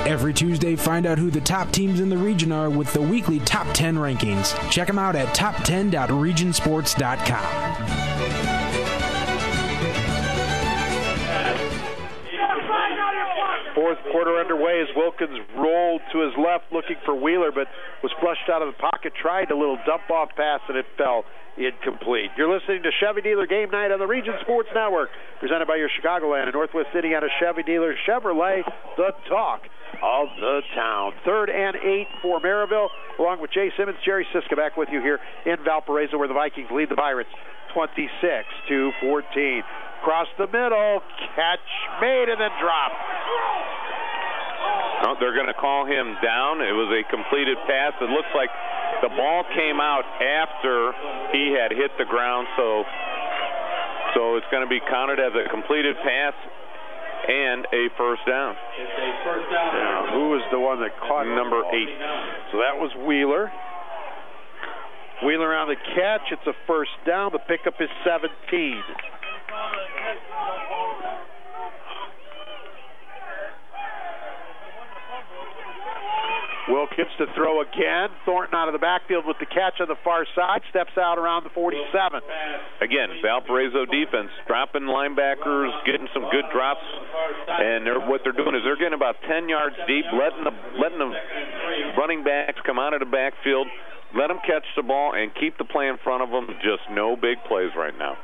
Every Tuesday, find out who the top teams in the region are with the weekly Top 10 rankings. Check them out at top10.regionsports.com. Fourth quarter underway as Wilkins rolled to his left looking for Wheeler, but was flushed out of the pocket, tried a little dump-off pass, and it fell incomplete. You're listening to Chevy Dealer Game Night on the Region Sports Network, presented by your Chicagoland and Northwest Indiana Chevy dealer, Chevrolet, the talk of the town. 3rd and 8 for Merrillville, along with Jay Simmons, Jerry Siska back with you here in Valparaiso, where the Vikings lead the Pirates 26-14. Across the middle, catch made and then dropped. Oh, they're going to call him down. It was a completed pass. It looks like the ball came out after he had hit the ground, so it's going to be counted as a completed pass and a first down. It's a first down. Now, who was the one that caught number 8? So that was Wheeler. Wheeler on the catch. It's a first down. The pickup is 17. Wilkins to throw again. Thornton out of the backfield with the catch on the far side. Steps out around the 47. Again, Valparaiso defense dropping linebackers, getting some good drops, and what they're doing is they're getting about 10 yards deep, letting the running backs come out of the backfield, let them catch the ball, and keep the play in front of them. Just no big plays right now.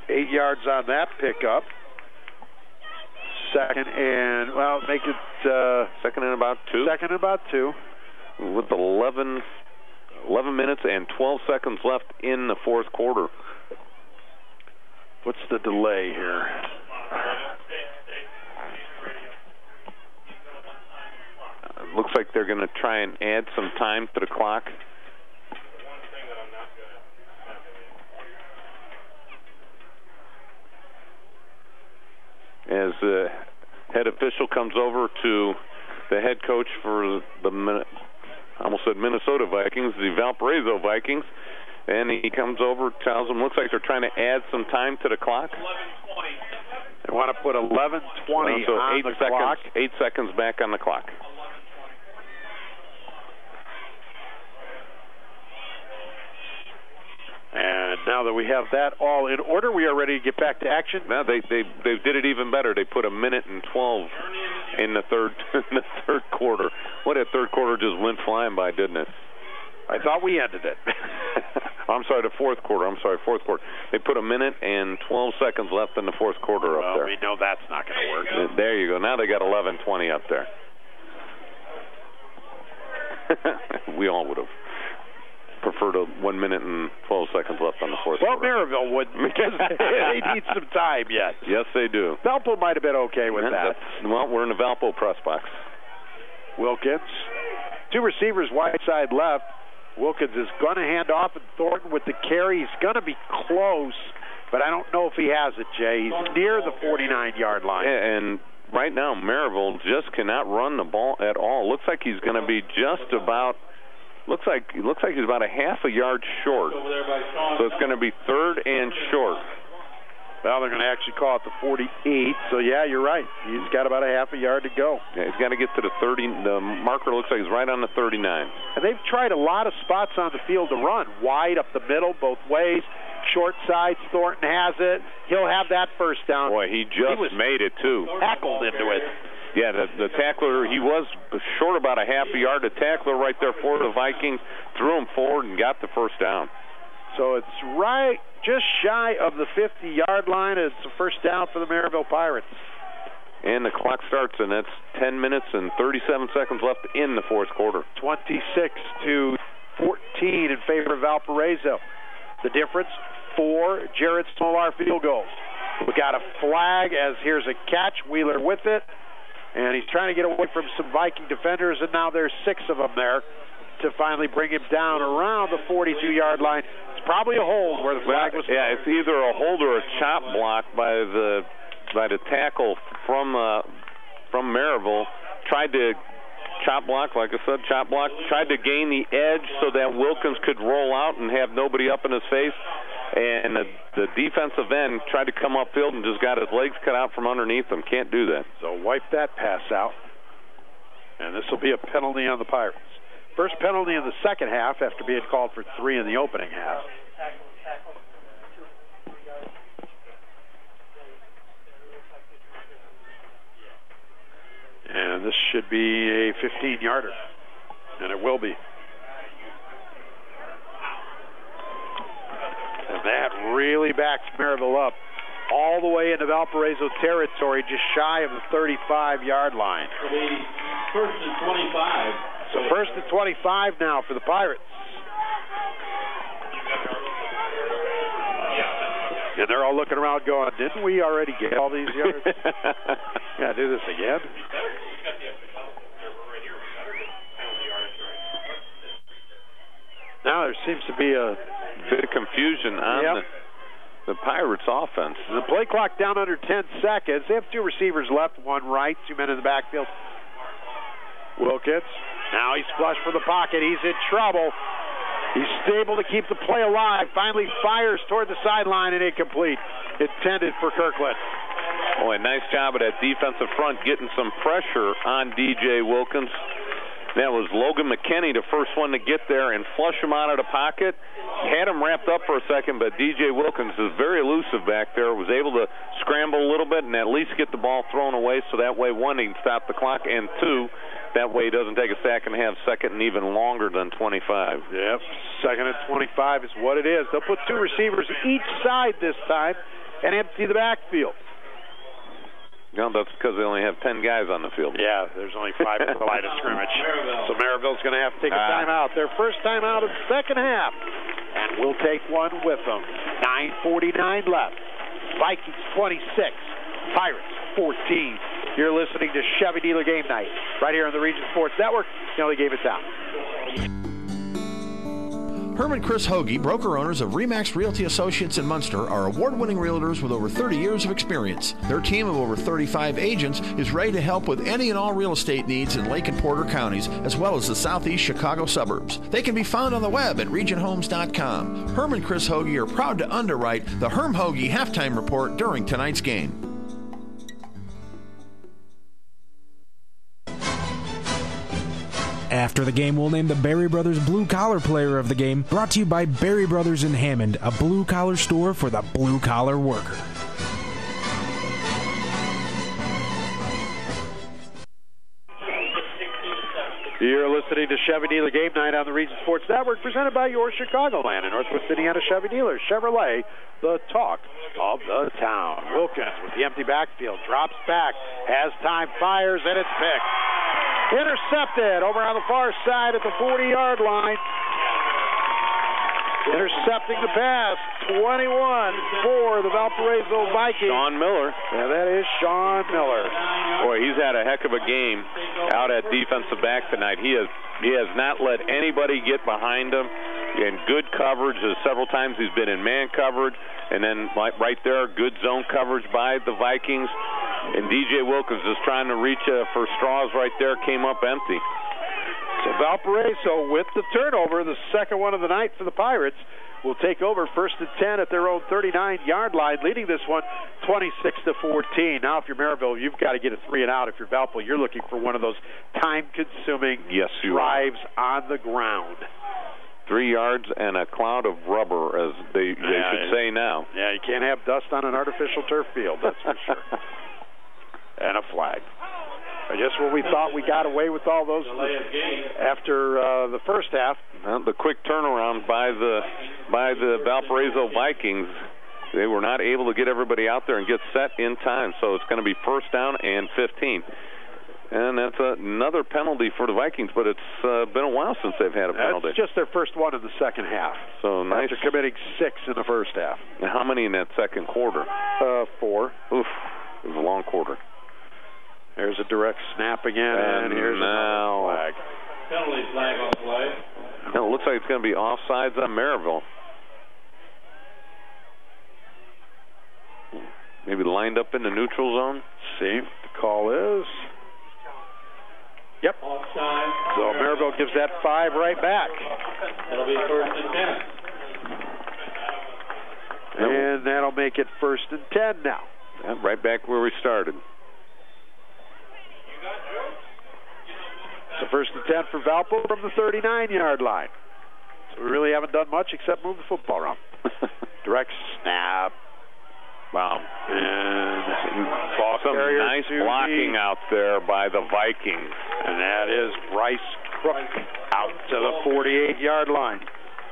8 yards on that pickup. Second and, well, make it... second and about 2. Second and about 2. With 11 minutes and 12 seconds left in the fourth quarter. What's the delay here? Looks like they're going to try and add some time to the clock. As the head official comes over to the head coach for the, I almost said Minnesota Vikings, the Valparaiso Vikings, and he comes over, tells them, looks like they're trying to add some time to the clock. They want to put 11:20 on the clock. 8 seconds back on the clock. And now that we have that all in order, we are ready to get back to action. Now they did it even better. They put 1 minute and 12 in the third quarter. What, that third quarter just went flying by, didn't it? I thought we ended it. I'm sorry, the fourth quarter. Fourth quarter. They put 1 minute and 12 seconds left in the fourth quarter up there. We know that's not going to work. There you go. Now they got 11:20 up there. We all would have. prefer to 1 minute and 12 seconds left on the fourth quarter. Well, Merrillville wouldn't because they need some time yet. Yes, they do. Valpo might have been okay with that. Well, we're in the Valpo press box. Wilkins, 2 receivers wide side left. Wilkins is going to hand off, and Thornton with the carry. He's going to be close, but I don't know if he has it, Jay. He's near the 49-yard line. And right now, Merrillville just cannot run the ball at all. Looks like he's going to be just about. Looks like he's about a half a yard short. So it's going to be 3rd and short. Well, they're going to actually call it the 48. So yeah, you're right. He's got about a half a yard to go. Yeah, he's got to get to the 30. The marker looks like he's right on the 39. And they've tried a lot of spots on the field to run. Wide up the middle, both ways. Short sides, Thornton has it. He'll have that first down. Boy, he made it, too. Tackled into it. Yeah, the tackler, he was short about a half a yard. The tackler right there for the Vikings threw him forward and got the first down. So it's right just shy of the 50-yard line. It's a first down for the Merrillville Pirates. And the clock starts, and that's 10 minutes and 37 seconds left in the fourth quarter. 26-14 in favor of Valparaiso. The difference, 4 Jared Smolar field goals. We got a flag as here's a catch. Wheeler with it. And he's trying to get away from some Viking defenders, and now there's 6 of them there to finally bring him down around the 42-yard line. It's probably a hold where the flag was. Yeah, it's either a hold or a chop block by the tackle from Merrillville. Tried to chop block, like I said, tried to gain the edge so that Wilkins could roll out and have nobody up in his face. And the defensive end tried to come upfield and just got his legs cut out from underneath him. Can't do that. So wipe that pass out. And this will be a penalty on the Pirates. First penalty in the second half after being called for 3 in the opening half. And this should be a 15-yarder. And it will be. And that really backs Merrillville up all the way into Valparaiso territory, just shy of the 35-yard line. First and 25. So first and 25 now for the Pirates. And they're all looking around going, didn't we already get all these yards? Yeah, do this again. Now there seems to be a bit of confusion on the Pirates offense. The play clock down under 10 seconds. They have 2 receivers left, 1 right, 2 men in the backfield. Wilkins, now he's flush for the pocket. He's in trouble. He's able to keep the play alive. Finally fires toward the sideline and incomplete. Intended for Kirkland. Boy, nice job of that defensive front getting some pressure on DJ Wilkins. That was Logan McKinney, the first one to get there and flush him out of the pocket. Had him wrapped up for a second, but DJ Wilkins is very elusive back there. Was able to scramble a little bit and at least get the ball thrown away, so that way, 1, he can stop the clock, and 2, that way he doesn't take a sack and have second and even longer than 25. Yep, second and 25 is what it is. They'll put 2 receivers each side this time and empty the backfield. No, that's because they only have 10 guys on the field. Yeah, there's only 5 at the line of scrimmage. So Merrillville's going to have to take a timeout. Their first timeout of the second half. And we'll take one with them. 9:49 left. Vikings 26, Pirates 14. You're listening to Chevy Dealer Game Night right here on the Region Sports Network. The only game it's out. Herm and Chris Hoagie, broker owners of RE/MAX Realty Associates in Munster, are award-winning realtors with over 30 years of experience. Their team of over 35 agents is ready to help with any and all real estate needs in Lake and Porter counties, as well as the southeast Chicago suburbs. They can be found on the web at regionhomes.com. Herm and Chris Hoagie are proud to underwrite the Herm Hoagie Halftime Report during tonight's game. After the game, we'll name the Berry Brothers Blue Collar Player of the Game, brought to you by Berry Brothers in Hammond, a blue-collar store for the blue-collar worker. You're listening to Chevy Dealer Game Night on the Region Sports Network, presented by your Chicagoland and Northwest Indiana Chevy Dealers. Chevrolet, the talk of the town. Wilkins with the empty backfield, drops back, has time, fires, and it's picked. Intercepted over on the far side at the 40-yard line. intercepting the pass. 21 for the Valparaiso Vikings. Sean Miller. Yeah, that is Sean Miller. Boy, he's had a heck of a game out at defensive back tonight. He has not let anybody get behind him in good coverage. Several times he's been in man coverage, and then right there, good zone coverage by the Vikings. And DJ Wilkins is trying to reach for straws right there, came up empty. So Valparaiso with the turnover, the second one of the night for the Pirates, will take over 1st and 10 at their own 39-yard line, leading this one 26-14. Now, if you're Merrillville, you've got to get a 3 and out. If you're Valpo, you're looking for one of those time-consuming drives on the ground. 3 yards and a cloud of rubber, as they should say now. Yeah, you can't have dust on an artificial turf field, that's for sure. And a flag. I guess when we thought we got away with all those after the first half. Well, the quick turnaround by the Valparaiso Vikings, they were not able to get everybody out there and get set in time. So it's going to be 1st down and 15. And that's another penalty for the Vikings, but it's been a while since they've had a penalty. It's just their first one in the second half. So nice. After committing 6 in the first half. And how many in that second quarter? 4. Oof, it was a long quarter. There's a direct snap again, and here's another flag. Penalty flag on the play. Now it looks like it's going to be offsides on Merrillville. Maybe lined up in the neutral zone. See what the call is. Yep. Offside. So Merrillville gives that 5 right back. It'll be 1st and 10. And that'll make it 1st and 10 now. Yeah, right back where we started. So 1st and 10 for Valpo from the 39-yard line. So we really haven't done much except move the football around. Direct snap. Wow. And some nice blocking out there by the Vikings. And that is Bryce Crook out to the 48-yard line.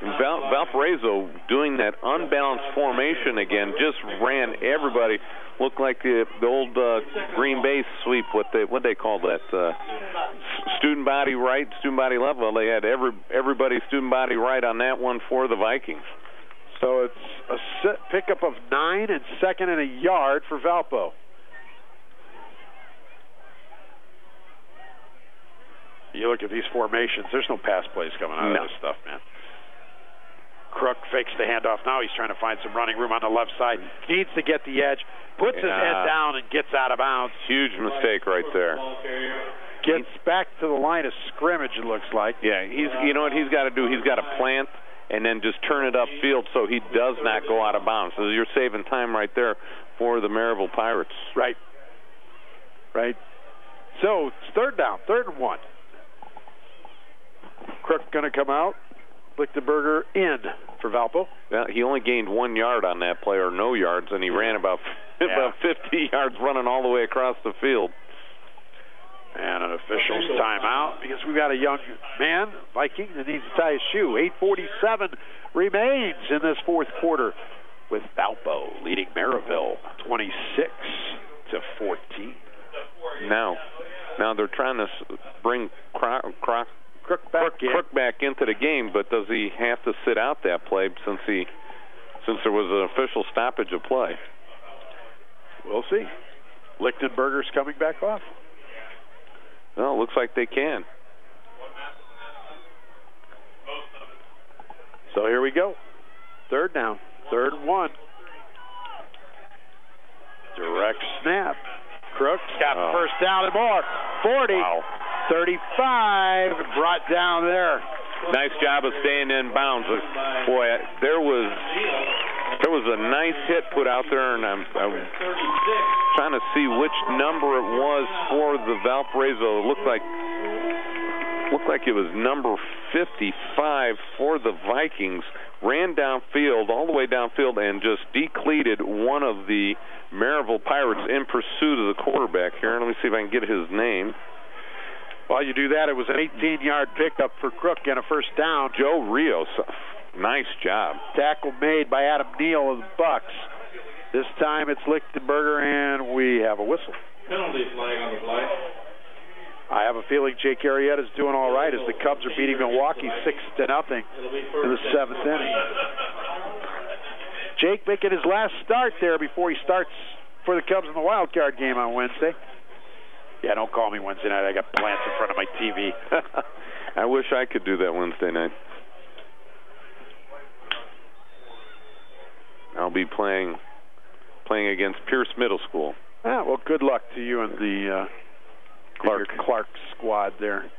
Valparaiso doing that unbalanced formation again, just ran everybody. Looked like the old Green Bay sweep, what they call that, student body right, student body left. Well, they had everybody student body right on that one for the Vikings. So it's a pickup of 9 and 2nd and a yard for Valpo. You look at these formations, there's no pass plays coming out of this stuff, man. Crook fakes the handoff. Now he's trying to find some running room on the left side. Needs to get the edge. Puts his head down and gets out of bounds. Huge mistake right there. Gets back to the line of scrimmage, it looks like. Yeah, you know what he's got to do? He's got to plant and then just turn it upfield so he does not go out of bounds. So you're saving time right there for the Merrillville Pirates. Right. So it's 3rd down, 3rd and 1. Crook going to come out. Lichtenberger in for Valpo. Well, he only gained 1 yard on that play, or no yards, and he ran about 50 yards running all the way across the field. And an official's timeout because we've got a young man, Viking, that needs to tie his shoe. 8:47 remains in this 4th quarter with Valpo leading Merrillville 26-14. Now they're trying to bring Crook back into the game, but does he have to sit out that play since there was an official stoppage of play? We'll see. Lichtenberger's coming back off. Well, it looks like they can. So here we go. 3rd down, 3rd and 1. Direct snap. Crook got the 1st down and more. 40. Wow. 35 brought down there. Nice job of staying in bounds. Boy, there was a nice hit put out there, and I'm trying to see which number it was for the Valparaiso. It looked like it was number 55 for the Vikings. Ran downfield, all the way downfield, and just decleated one of the Merrillville Pirates in pursuit of the quarterback here. Let me see if I can get his name. While you do that, it was an 18-yard pickup for Crook and a 1st down. Joe Rios, nice job. Tackle made by Adam Neal of the Bucks. This time it's Lichtenberger, and we have a whistle. Penalty flag on the play. I have a feeling Jake Arrieta's doing all right as the Cubs are beating Milwaukee 6-0 in the 7th inning. Jake making his last start there before he starts for the Cubs in the wild card game on Wednesday. Yeah, don't call me Wednesday night. I got plants in front of my TV. I wish I could do that Wednesday night. I'll be playing against Pierce Middle School. Ah, well, good luck to you and the Clark squad there.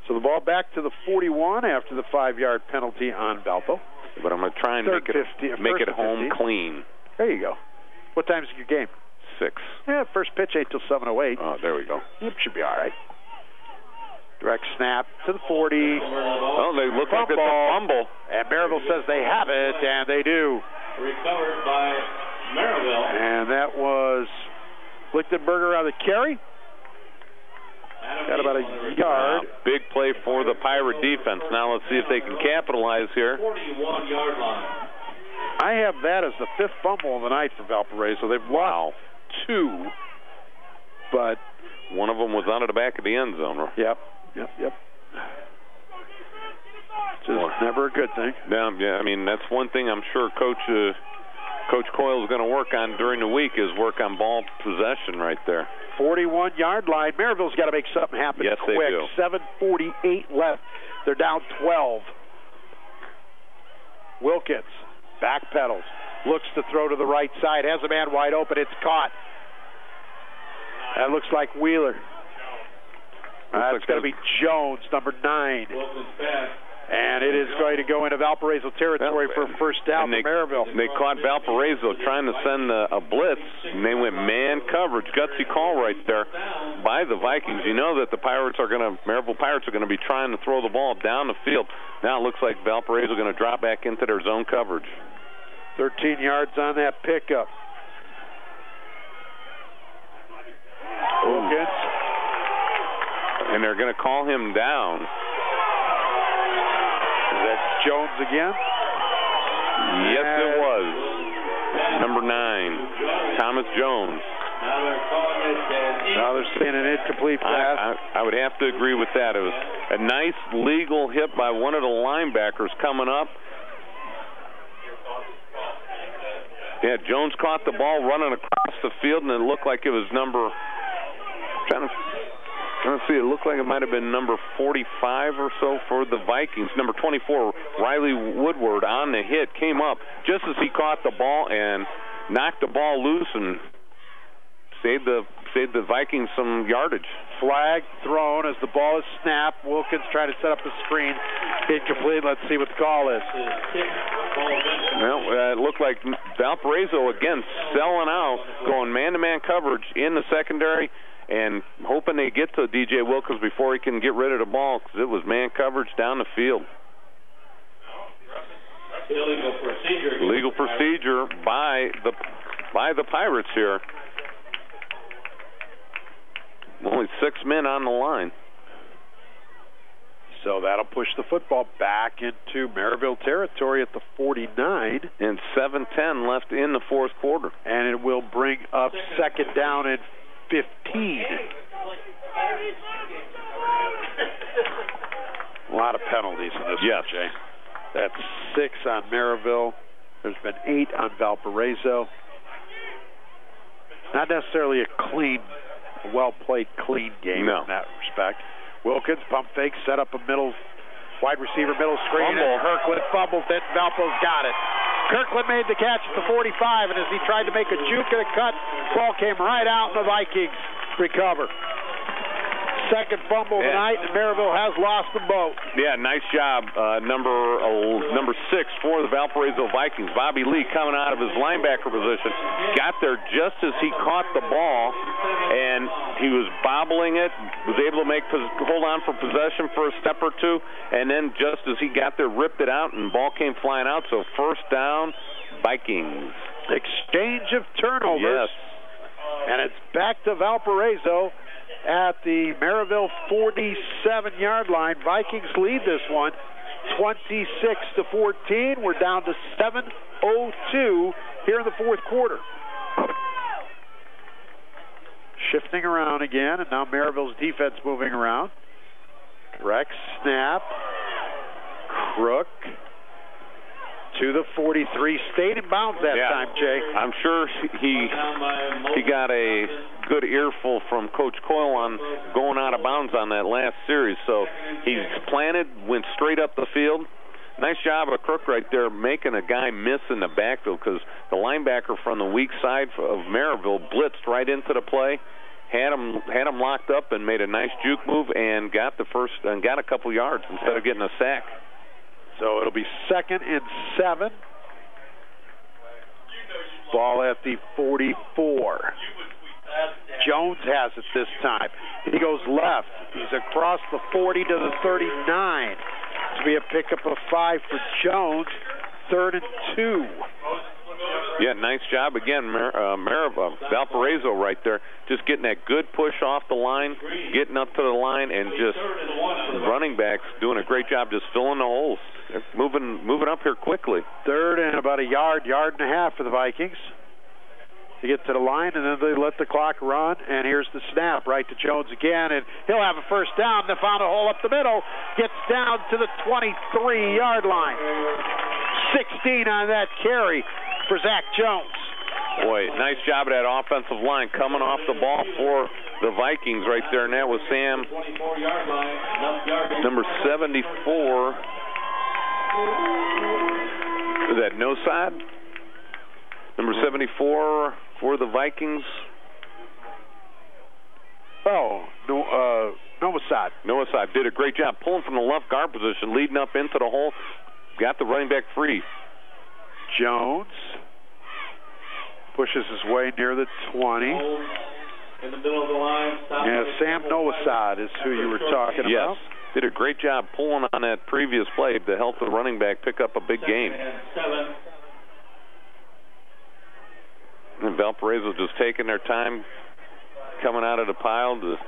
So the ball back to the 41 after the 5-yard penalty on Valpo. But I'm going to try and make it home 15. Clean. There you go. What time's your game? 6. Yeah, first pitch ain't till 7:08. Oh, there we go. It should be all right. Direct snap to the 40. Oh, they look like it's a fumble. And Merrillville says they have it, and they do. Recovered by Merrillville. And that was Lichtenberger on the carry. Got about a yard. Big play for the Pirate defense. Now let's see if they can capitalize here. 41-yard line. I have that as the 5th fumble of the night for Valparaiso. They've lost 2, but one of them was out of the back of the end zone. Yep. Just never a good thing. Yeah, I mean, that's one thing I'm sure Coach Coyle is going to work on during the week is work on ball possession right there. 41-yard line. Merrillville's got to make something happen quick. They do. 7:48 left. They're down 12. Wilkins backpedals, looks to throw to the right side, has a man wide open. It's caught. That looks like Wheeler. It's going to be Jones, number 9. And it is going to go into Valparaiso territory for a first down for Merrillville. They caught Valparaiso trying to send a blitz, and they went man coverage. Gutsy call right there by the Vikings. You know that the Merrillville Pirates are going to be trying to throw the ball down the field. Now it looks like Valparaiso is going to drop back into their zone coverage. 13 yards on that pickup. Wilkins. And they're going to call him down. Is that Jones again? Yes, it was. Number 9, Thomas Jones. Now they're saying an incomplete pass. I would have to agree with that. It was a nice legal hit by one of the linebackers coming up. Yeah, Jones caught the ball running across the field, and it looked like it was trying to see, it looked like it might have been number 45 or so for the Vikings. Number 24, Riley Woodward on the hit, came up just as he caught the ball and knocked the ball loose and saved the Vikings some yardage. Flag thrown as the ball is snapped. Wilkins trying to set up the screen. Incomplete. Let's see what the call is. Well, it looked like Valparaiso again selling out, going man-to-man coverage in the secondary and hoping they get to DJ Wilkins before he can get rid of the ball because it was man coverage down the field. Illegal procedure by the Pirates here. Only 6 men on the line. So that'll push the football back into Merrillville territory at the 49. And 7:10 left in the 4th quarter. And it will bring up second down and 15. A lot of penalties in this one, Jay. That's 6 on Merrillville. There's been 8 on Valparaiso. Not necessarily a well-played, clean game in that respect. Wilkins, pump fake, set up a wide receiver, middle screen, and Kirkland fumbled it. Valpo's got it. Kirkland made the catch at the 45, and as he tried to make a juke and a cut, ball came right out, and the Vikings recover. Second fumble of the night, and Merrillville has lost the boat. Yeah, nice job. Number 6 for the Valparaiso Vikings. Bobby Lee coming out of his linebacker position. Got there just as he caught the ball, and he was bobbling it, was able to hold on for possession for a step or two, and then just as he got there, ripped it out, and the ball came flying out. So first down, Vikings. Exchange of turnovers. Yes. And it's back to Valparaiso at the Merrillville 47-yard line. Vikings lead this one 26-14. We're down to 7:02 here in the 4th quarter. Shift shifting around again, and now Merrillville's defense moving around. Correct snap. Crook to the 43. Stayed in bounds that time, Jay. I'm sure he got a good earful from Coach Coyle on going out of bounds on that last series. So he's planted, went straight up the field. Nice job of Crook right there, making a guy miss in the backfield, because the linebacker from the weak side of Merrillville blitzed right into the play, had him locked up, and made a nice juke move and got a couple yards instead of getting a sack. So it'll be 2nd and 7. Ball at the 44. Jones has it this time. He goes left. He's across the 40 to the 39. To be a pickup of 5 for Jones. 3rd and 2. Yeah, nice job again, Valparaiso right there, just getting that good push off the line, getting up to the line, and just running backs doing a great job just filling the holes, moving up here quickly. 3rd and about a yard and a half for the Vikings. They get to the line, and then they let the clock run, and here's the snap right to Jones again, and he'll have a first down. They found a hole up the middle, gets down to the 23-yard line. 16 on that carry for Zach Jones. Boy, nice job of that offensive line coming off the ball for the Vikings right there, and that was Sam, number 74. Is that no side? Number 74 for the Vikings. Oh, Noah Sod. Noah Sod did a great job pulling from the left guard position, leading up into the hole. Got the running back free. Jones pushes his way near the 20. In the middle of the line. Yeah, Sam Noasad is who you were talking about. Yes, did a great job pulling on that previous play to help the running back pick up a big gain. And Valparaiso just taking their time coming out of the pile to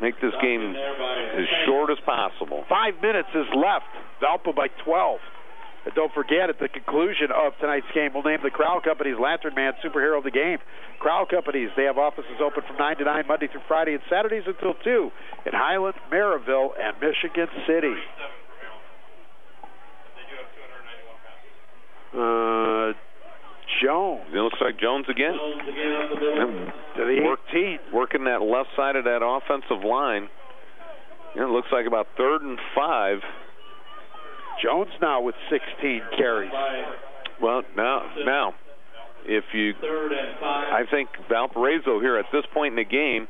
make this game as short as possible. 5 minutes is left. Valpo by 12. And don't forget, at the conclusion of tonight's game, we'll name the Crowell Companies Lantern Man Superhero of the Game. Crowell Companies, they have offices open from 9 to 9, Monday through Friday, and Saturdays until 2 in Highland, Merrillville, and Michigan City. Jones. It looks like Jones again. To the 18. Working that left side of that offensive line. It looks like about 3rd and 5. Jones now with 16 carries. Well, now, if you, I think Valparaiso here at this point in the game,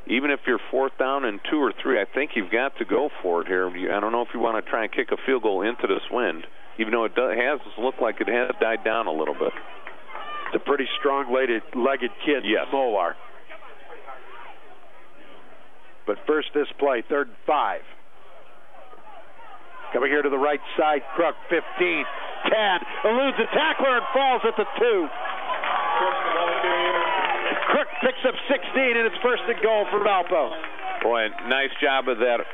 even if you're 4th down and 2 or 3, I think you've got to go for it here. I don't know if you want to try and kick a field goal into this wind, even though it has looked like it has died down a little bit. It's a pretty strong-legged kid, yes. Molar. But first this play, 3rd and 5. Coming here to the right side, Crook, 15, 10, eludes a tackler and falls at the 2. Crook picks up 16, and it's 1st and goal for Valpo. Boy, nice job of that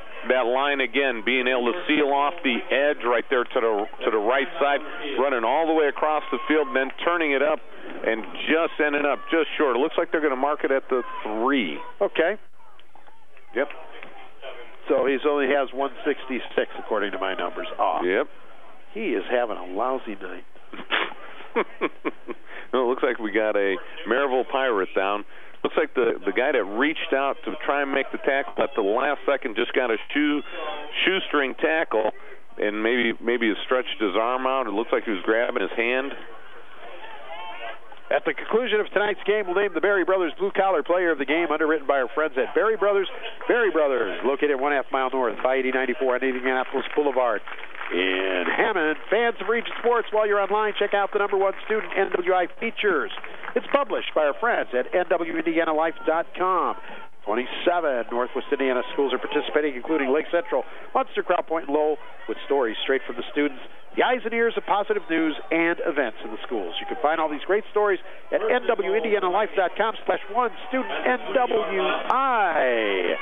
line again, being able to seal off the edge right there to the right side, running all the way across the field, and then turning it up and just ending up just short. It looks like they're going to mark it at the 3. Okay. Yep. So he only has 166 according to my numbers. Yep. He is having a lousy night. Well, it looks like we got a Merrillville Pirate down. Looks like the guy that reached out to try and make the tackle at the last second just got a shoestring tackle, and maybe he stretched his arm out. It looks like he was grabbing his hand. At the conclusion of tonight's game, we'll name the Berry Brothers Blue Collar Player of the Game, underwritten by our friends at Berry Brothers. Berry Brothers, located 1/2 mile north of I-80-94 on Indianapolis Boulevard in Hammond. Fans of Region Sports, while you're online, check out the #1 student NWI features. It's published by our friends at NWIndianaLife.com. 27 Northwest Indiana schools are participating, including Lake Central, Munster, Crown Point, and Lowell, with stories straight from the students, the eyes and ears of positive news and events in the schools. You can find all these great stories at NWIndianaLife.com/1StudentNWI.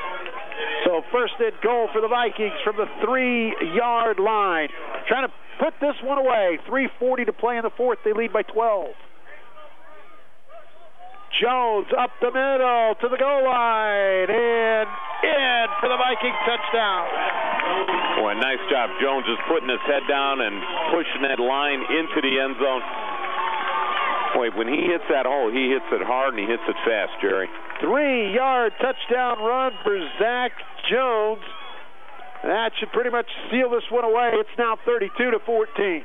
So 1st and goal for the Vikings from the 3-yard line. Trying to put this one away. 3:40 to play in the 4th. They lead by 12. Jones up the middle to the goal line, and in for the Viking touchdown. Boy, nice job. Jones is putting his head down and pushing that line into the end zone. Boy, when he hits that hole, he hits it hard and he hits it fast, Jerry. 3-yard touchdown run for Zach Jones. That should pretty much seal this one away. It's now 32-14.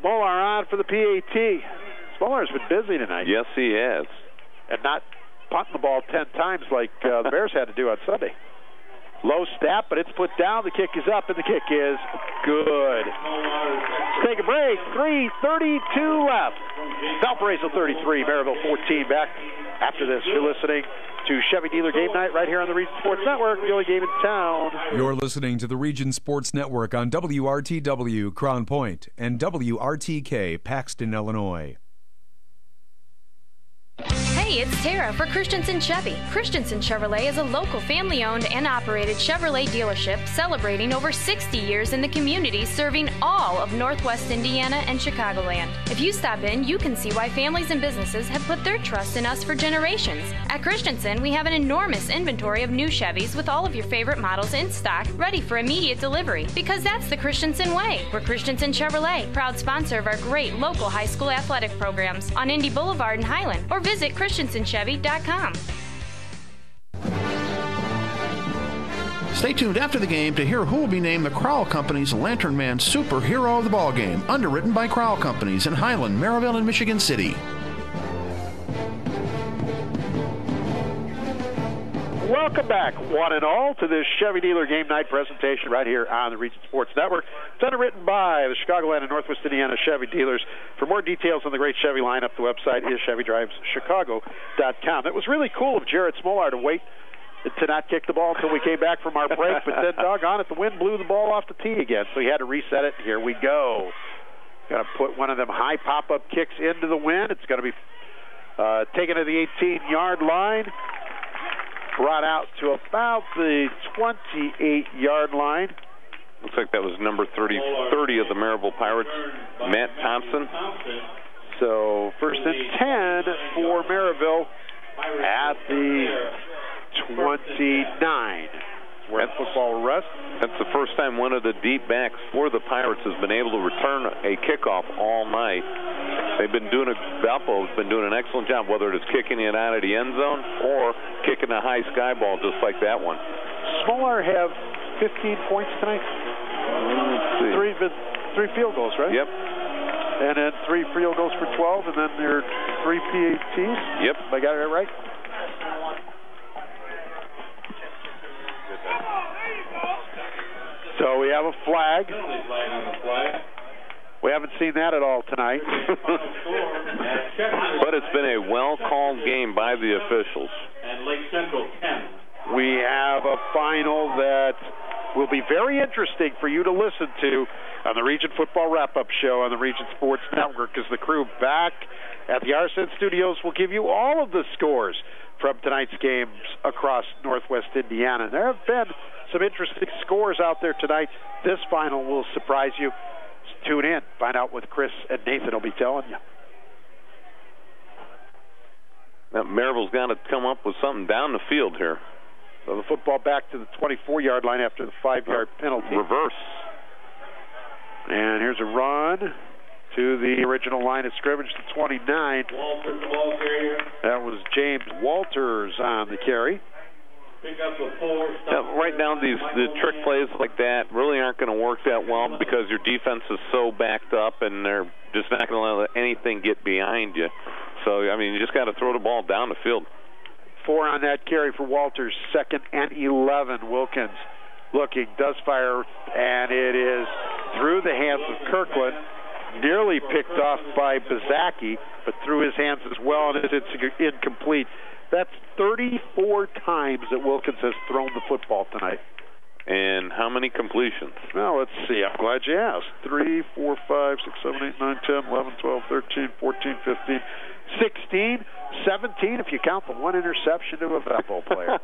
Smolar on for the PAT. Smolar's been busy tonight. Yes, he has. And not punting the ball 10 times like the Bears had to do on Sunday. Low snap, but it's put down. The kick is up, and the kick is good. Let's take a break. 3:32 left. Valparaiso 33, Merrillville 14. Back after this. You're listening to Chevy Dealer Game Night right here on the Region Sports Network, the only game in town. You're listening to the Region Sports Network on WRTW Crown Point and WRTK Paxton, Illinois. Hey, it's Tara for Christensen Chevy. Christensen Chevrolet is a local family-owned and operated Chevrolet dealership celebrating over 60 years in the community, serving all of Northwest Indiana and Chicagoland. If you stop in, you can see why families and businesses have put their trust in us for generations. At Christensen, we have an enormous inventory of new Chevys with all of your favorite models in stock, ready for immediate delivery, because that's the Christensen way. We're Christensen Chevrolet, proud sponsor of our great local high school athletic programs on Indy Boulevard in Highland, or visit ChristensenChevy.com. Stay tuned after the game to hear who will be named the Crowell Company's Lantern Man Superhero of the Ballgame, underwritten by Crowell Companies in Highland, Merrillville, and Michigan City. Welcome back, one and all, to this Chevy Dealer Game Night presentation right here on the Region Sports Network. It's underwritten by the Chicagoland and Northwest Indiana Chevy dealers. For more details on the great Chevy lineup, the website is ChevyDrivesChicago.com. It was really cool of Jared Smolar to wait to not kick the ball until we came back from our break, but then doggone it, the wind blew the ball off the tee again, so he had to reset it. Here we go. Got to put one of them high pop-up kicks into the wind. It's going to be taken to the 18-yard line. Brought out to about the 28-yard line. Looks like that was number 30 of the Merrillville Pirates, Matt Thompson. So first and 10 for Merrillville at the 29. We're at football rest. That's the first time one of the deep backs for the Pirates has been able to return a kickoff all night. Valpo has been doing an excellent job, whether it's kicking it out of the end zone or kicking a high sky ball just like that one. Smolar have 15 points tonight. Let's see. Three field goals, right? Yep. And then 3 field goals for 12, and then there are 3 PATs. Yep. I got it right? So we have a flag. We haven't seen that at all tonight. But it's been a well-called game by the officials. And Lake Central 10. We have a final that will be very interesting for you to listen to on the Region Football Wrap-Up Show on the Region Sports Network, as the crew back at the RSN Studios will give you all of the scores from tonight's games across Northwest Indiana. There have been some interesting scores out there tonight. This final will surprise you. Tune in. Find out what Chris and Nathan will be telling you. Now, Merrillville's got to come up with something down the field here. So the football back to the 24-yard line after the 5-yard penalty. Reverse. And here's a run to the original line of scrimmage, to 29. Walters, the ball carrier. That was James Walters on the carry. Pick up the 4. Now, right now, the trick plays like that really aren't going to work that well because your defense is so backed up and they're just not going to let anything get behind you. So, I mean, you just got to throw the ball down the field. 4 on that carry for Walters. 2nd and 11. Wilkins looking, does fire, and it is through the hands of Kirkland. Nearly picked off by Bazaki, but through his hands as well, and it's incomplete. That's 34 times that Wilkins has thrown the football tonight. And how many completions? Well, let's see. I'm glad you asked. 3, 4, 5, 6, 7, 8, 9, 10, 11, 12, 13, 14, 15, 16, 17, if you count the one interception to a Valpo player.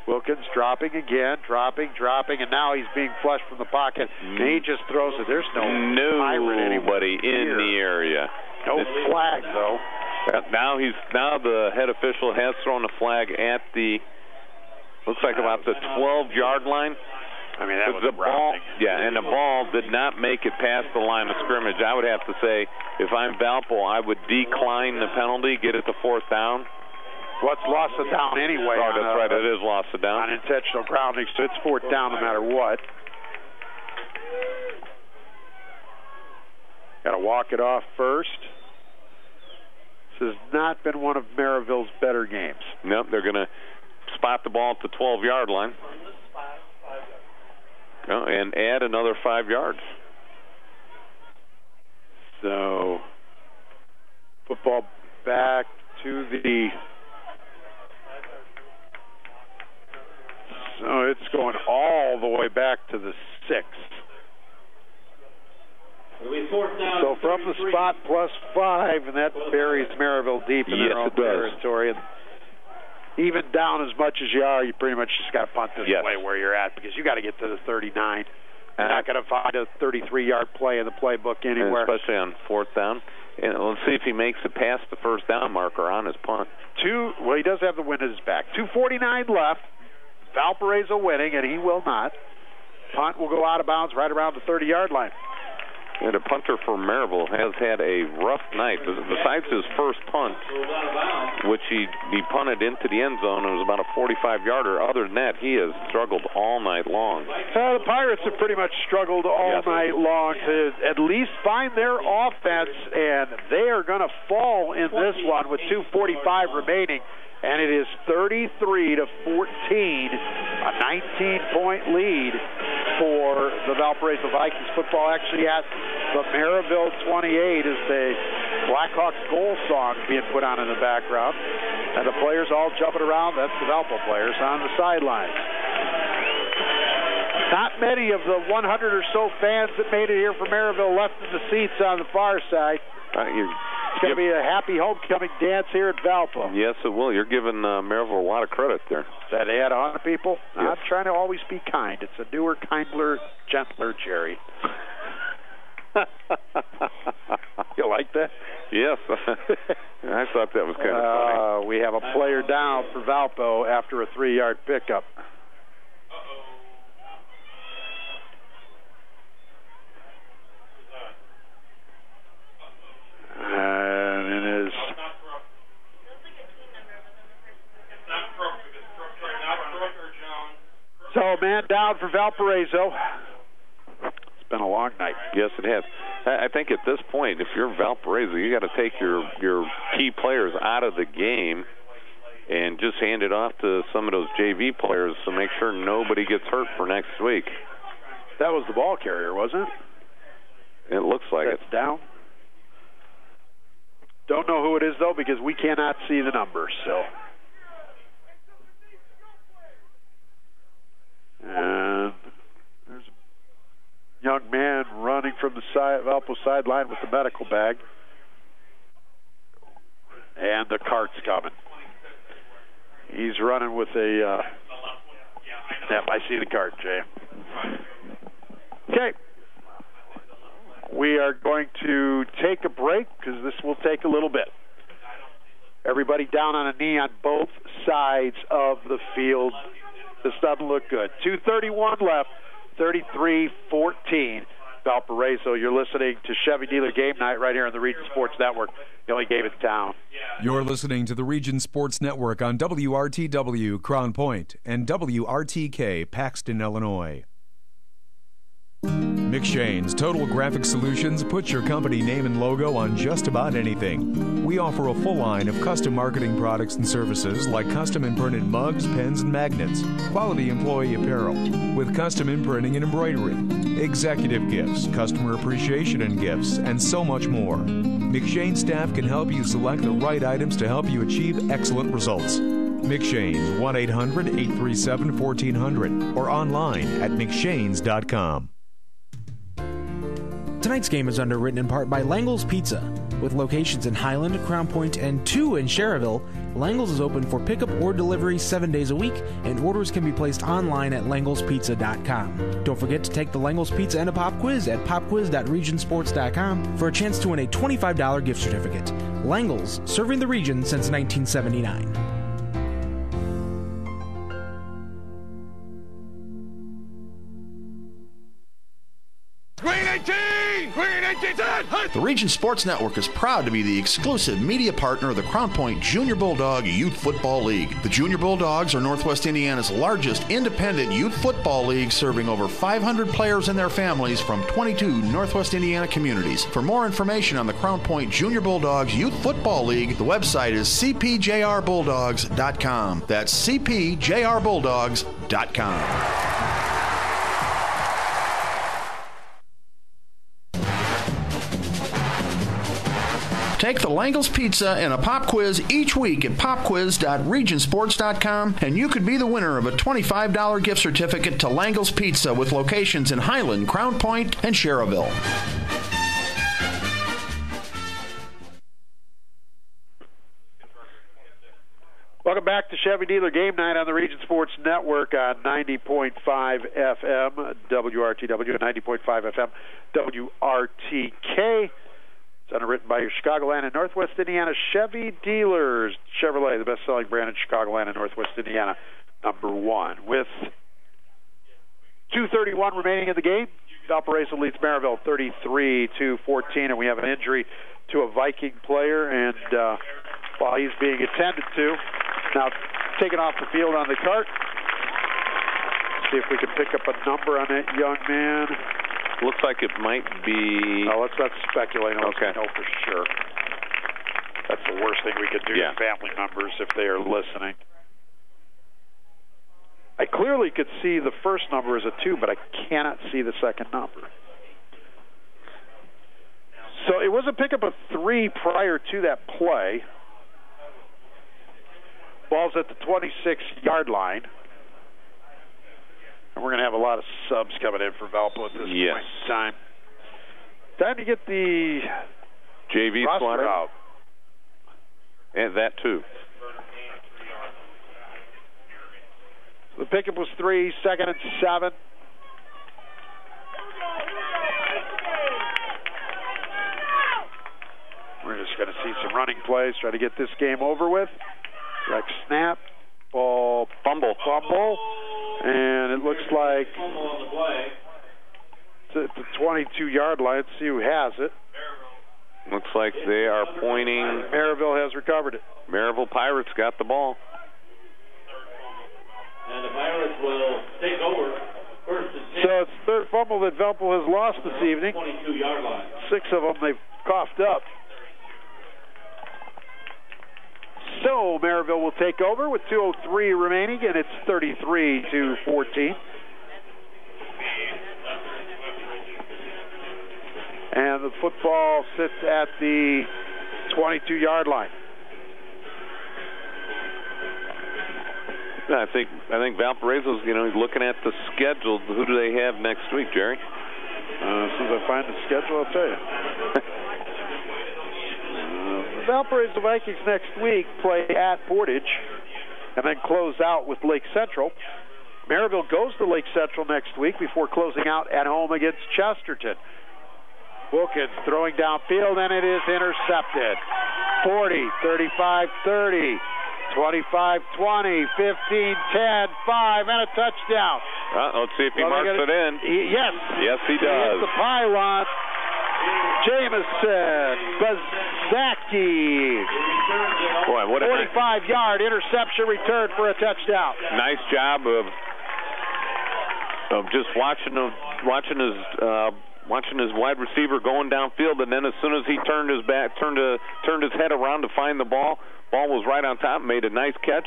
Wilkins dropping again, dropping, and now he's being flushed from the pocket. And he just throws it. There's nobody in the area. No flag, though. Now the head official has thrown a flag at the, looks like about the 12-yard line. I mean, that was the ball. Yeah, and the ball did not make it past the line of scrimmage. I would have to say, if I'm Valpo, I would decline the penalty, get it to 4th down. What's loss of down anyway? Oh, that's right. It is loss of down. Unintentional grounding, so it's 4th down no matter what. Got to walk it off first. This has not been one of Merrillville's better games. Nope, they're going to spot the ball at the 12-yard line. Oh, and add another 5 yards. So, football back to the... So it's going all the way back to the 6. So from the spot +5, and that buries Merrillville deep in their own territory. And even down as much as you are, you pretty much just got to punt this play where you're at, because you got to get to the 39. You're not going to find a 33-yard play in the playbook anywhere. And especially on 4th down. And let's see if he makes it past the 1st down marker on his punt. Well, he does have the wind at his back. 2:49 left. Valparaiso winning, and he will not. Punt will go out of bounds right around the 30-yard line. And a punter for Merrillville has had a rough night. Besides his first punt, which he punted into the end zone, it was about a 45-yarder. Other than that, he has struggled all night long. The Pirates have pretty much struggled all night long to at least find their offense, and they are going to fall in this one with 2:45 remaining. And it is 33-14, a 19-point lead for the Valparaiso Vikings. Football actually at the Merrillville 28 as the Blackhawks goal song being put on in the background. And the players all jumping around. That's the Valpo players on the sidelines. Not many of the 100 or so fans that made it here from Merrillville left in the seats on the far side. It's going to be a happy homecoming dance here at Valpo. Yes, it will. You're giving Merrillville a lot of credit there. That they had 100 people? Yes. I'm trying to always be kind. It's a newer, kinder, gentler Jerry. You like that? Yes. I thought that was kind of funny. We have a player down for Valpo after a 3-yard pickup. And it is... So, man down for Valparaiso. It's been a long night. Yes, it has. I think at this point, if you're Valparaiso, you got to take your key players out of the game and just hand it off to some of those JV players to make sure nobody gets hurt for next week. That was the ball carrier, wasn't it? It looks like That's down. Don't know who it is, though, because we cannot see the numbers. So, and there's a young man running from the Valpo sideline with the medical bag. And the cart's coming. He's running with a... Yep, I see the cart, Jay. Okay. We are going to take a break because this will take a little bit. Everybody down on a knee on both sides of the field. This doesn't look good. 2:31 left, 33-14. Valparaiso, you're listening to Chevy Dealer Game Night right here on the Region Sports Network. You only gave it down. You're listening to the Region Sports Network on WRTW Crown Point and WRTK Paxton, Illinois. McShane's Total Graphic Solutions puts your company name and logo on just about anything. We offer a full line of custom marketing products and services like custom imprinted mugs, pens, and magnets, quality employee apparel, with custom imprinting and embroidery, executive gifts, customer appreciation and gifts, and so much more. McShane staff can help you select the right items to help you achieve excellent results. McShane's 1-800-837-1400 or online at McShanes.com. Tonight's game is underwritten in part by Langle's Pizza. With locations in Highland, Crown Point, and 2 in Sherrville, Langle's is open for pickup or delivery 7 days a week, and orders can be placed online at langlespizza.com. Don't forget to take the Langle's Pizza and a Pop Quiz at popquiz.regionsports.com for a chance to win a $25 gift certificate. Langle's, serving the region since 1979. The Region Sports Network is proud to be the exclusive media partner of the Crown Point Junior Bulldog Youth Football League. The Junior Bulldogs are Northwest Indiana's largest independent youth football league, serving over 500 players and their families from 22 Northwest Indiana communities. For more information on the Crown Point Junior Bulldogs Youth Football League, the website is cpjrbulldogs.com. That's cpjrbulldogs.com. Take the Langle's Pizza and a pop quiz each week at popquiz.regionsports.com, and you could be the winner of a $25 gift certificate to Langle's Pizza with locations in Highland, Crown Point, and Sherrville. Welcome back to Chevy Dealer Game Night on the Region Sports Network on 90.5 FM WRTW and 90.5 FM WRTK. It's underwritten by your Chicagoland and Northwest Indiana Chevy dealers. Chevrolet, the best-selling brand in Chicagoland and Northwest Indiana, #1. With 2:31 remaining in the game, Valparaiso leads Merrillville 33-14, and we have an injury to a Viking player, and while he's being attended to, now taken off the field on the cart. See if we can pick up a number on that young man. Looks like it might be... No, let's not speculate unless we know for sure. That's the worst thing we could do to family members if they are listening. I clearly could see the first number as a 2, but I cannot see the second number. So it was a pickup of 3 prior to that play. Ball's at the 26-yard line. And we're going to have a lot of subs coming in for Valpo at this point in time. Time to get the JV squad out. And that too. The pickup was 3, 2nd and 7. We're just going to see some running plays, try to get this game over with. Direct snap, ball, fumble, and it looks like it's at the 22-yard line. Let's see who has it. Looks like they are pointing. Merrillville has recovered it. Merrillville Pirates got the ball. And the Pirates will take over. First and 10. So it's the third fumble that Valpo has lost this evening. 22-yard line. 6 of them they've coughed up. So Merrillville will take over with 2:03 remaining, and it's 33-14. And the football sits at the 22-yard line. I think Valparaiso's looking at the schedule. Who do they have next week, Jerry? As soon as I find the schedule, I'll tell you. The Valparaiso Vikings next week play at Portage and then close out with Lake Central. Merrillville goes to Lake Central next week before closing out at home against Chesterton. Wilkins throwing downfield, and it is intercepted. 40, 35, 30, 25, 20, 15, 10, 5, and a touchdown. Let's see if he marks it in. Yes. Yes, he does. He hits the pylon. Jamison, Bazaki. Boy, what a 45-yard interception return for a touchdown. Nice job of just watching his wide receiver going downfield, and then as soon as he turned his head around to find the ball was right on top, made a nice catch,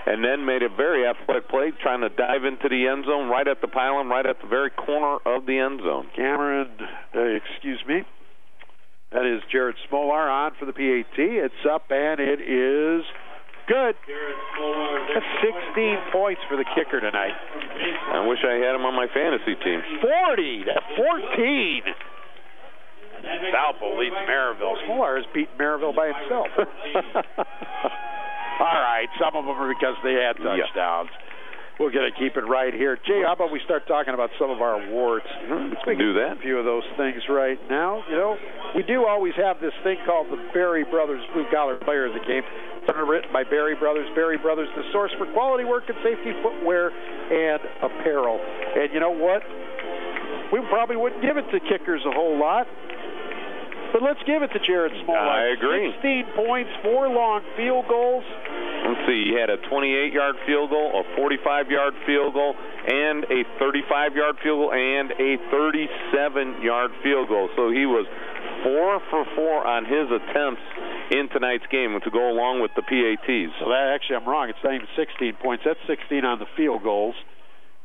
and then made a very athletic play, trying to dive into the end zone, right at the pylon, right at the very corner of the end zone. Cameron, that is Jared Smolar on for the PAT. It's up, and it is good. That's 16 points for the kicker tonight. I wish I had him on my fantasy team. 40-14. Valpo leads Merrillville. Smolar has beaten Merrillville by himself. All right, some of them are because they had touchdowns. We're going to keep it right here. Jay, how about we start talking about some of our awards? We can do that. A few of those things right now. You know, we do always have this thing called the Berry Brothers Blue Collar Player of the Game. Written by Berry Brothers. Berry Brothers, the source for quality work and safety footwear and apparel. And you know what? We probably wouldn't give it to kickers a whole lot. But let's give it to Jared Smolar. I agree. 16 points, 4 long field goals. Let's see, he had a 28-yard field goal, a 45-yard field goal, and a 35-yard field goal, and a 37-yard field goal. So he was 4 for 4 on his attempts in tonight's game to go along with the PATs. So that, actually, I'm wrong. It's not even 16 points. That's 16 on the field goals.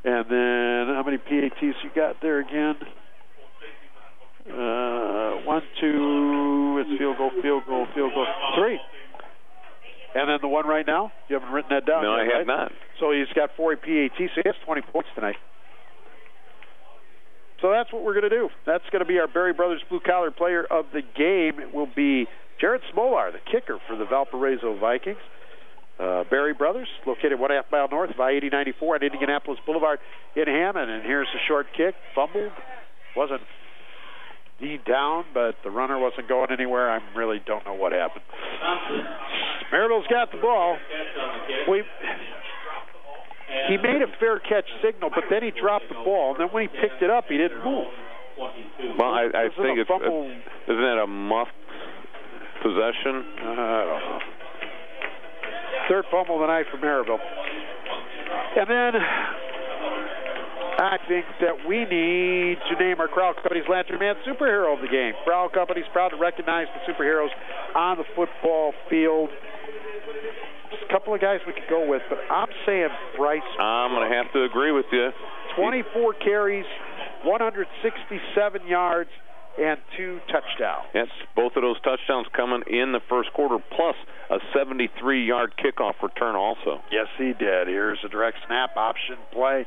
And then how many PATs you got there again? 1, 2, it's field goal, 3. And then the one right now? You haven't written that down No, yet, I have not. So he's got 4 PATs, so he has 20 points tonight. So that's what we're going to do. That's going to be our Berry Brothers Blue Collar Player of the Game. It will be Jared Smolar, the kicker for the Valparaiso Vikings. Berry Brothers, located 1.5 mile north of I-80-94 on Indianapolis Boulevard in Hammond. And here's the short kick. Fumbled. Wasn't down, but the runner wasn't going anywhere. I really don't know what happened. Merrillville's got the ball. He made a fair catch signal, but then he dropped the ball, and then when he picked it up, he didn't move. Well, I think it's isn't that a muffed possession? I don't know. Third fumble of the night for Merrillville. And then I think that we need to name our Crowell Company's Lantern Man Superhero of the Game. Crowell Company's proud to recognize the superheroes on the football field. Just a couple of guys we could go with, but I'm saying Bryce. I'm going to have to agree with you. 24 carries, 167 yards, and 2 touchdowns. Yes, both of those touchdowns coming in the first quarter, plus a 73-yard kickoff return also. Yes, he did. Here's a direct snap option play.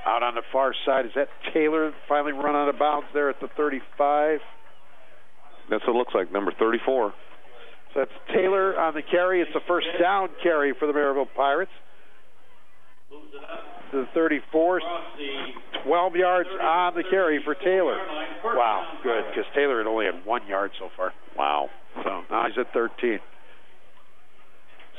Out on the far side, is that Taylor finally run out of bounds there at the 35? That's what it looks like, number 34. So that's Taylor on the carry. It's a first down carry for the Merrillville Pirates. The 34, 12 yards on the carry for Taylor. Wow, good, because Taylor had only had 1 yard so far. Wow. So now he's at 13.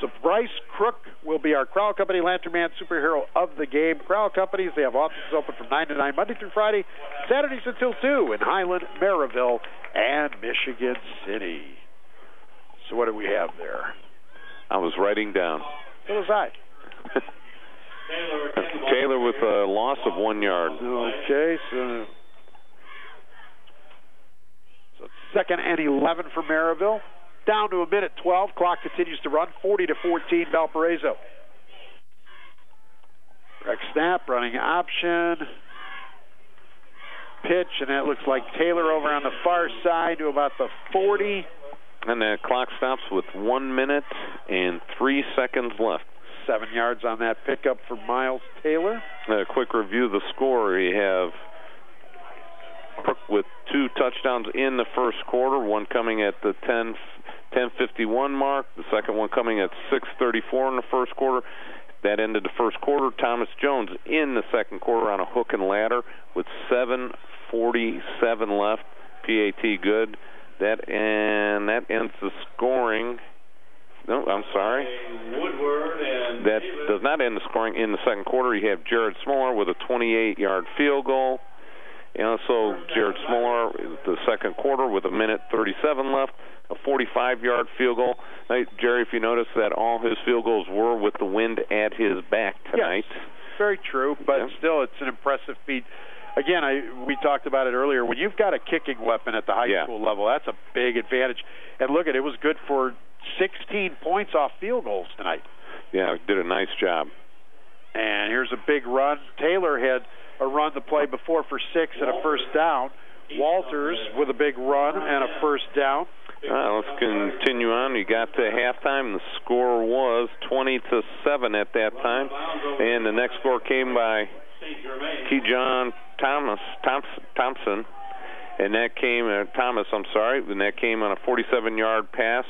So Bryce Crook will be our Crowell Company Lantern Man Superhero of the Game. Crowell Companies, they have offices open from 9 to 9, Monday through Friday, Saturdays until 2 in Highland, Merrillville, and Michigan City. So what do we have there? I was writing down. So was I. Taylor with a loss of 1 yard. Okay, so second and 11 for Merrillville. Down to a minute 12. Clock continues to run. 40-14 Valparaiso. Direct snap, running option. Pitch, and that looks like Taylor over on the far side to about the 40. And the clock stops with 1 minute and 3 seconds left. 7 yards on that pickup for Miles Taylor. A quick review of the score. We have Crook with 2 touchdowns in the first quarter, one coming at the 10:51 mark, the second one coming at 6:34 in the first quarter. That ended the first quarter. Thomas Jones in the second quarter on a hook and ladder with 7:47 left. PAT good. That ends the scoring. No, I'm sorry. That does not end the scoring in the second quarter. You have Jared Smolar with a 28-yard field goal. And also Jared Smolar, the second quarter, with 1:37 left, a 45-yard field goal. Now, Jerry, if you notice that all his field goals were with the wind at his back tonight. Yes, very true, but still it's an impressive feat. Again, we talked about it earlier. When you've got a kicking weapon at the high school level, that's a big advantage. And look, it was good for 16 points off field goals tonight. Yeah, did a nice job. And here's a big run. Taylor had a run the play before for 6 and a first down. Walters with a big run and a first down. Let's continue on. We got to halftime. The score was 20-7 at that time. And the next score came by Kejon Thompson. and that came, Thomas, I'm sorry, and that came on a 47-yard pass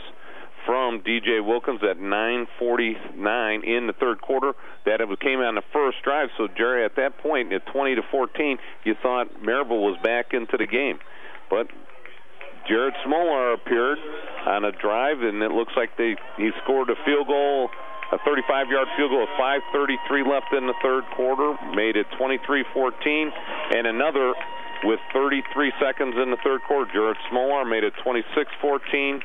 from D.J. Wilkins at 9:49 in the third quarter. That it came on the first drive. So, Jerry, at that point, at 20-14, you thought Merrillville was back into the game. But Jared Smolar appeared on a drive, and it looks like he scored a field goal, a 35-yard field goal with 5:33 left in the third quarter, made it 23-14, and another with 33 seconds in the third quarter. Jared Smolar made it 26-14.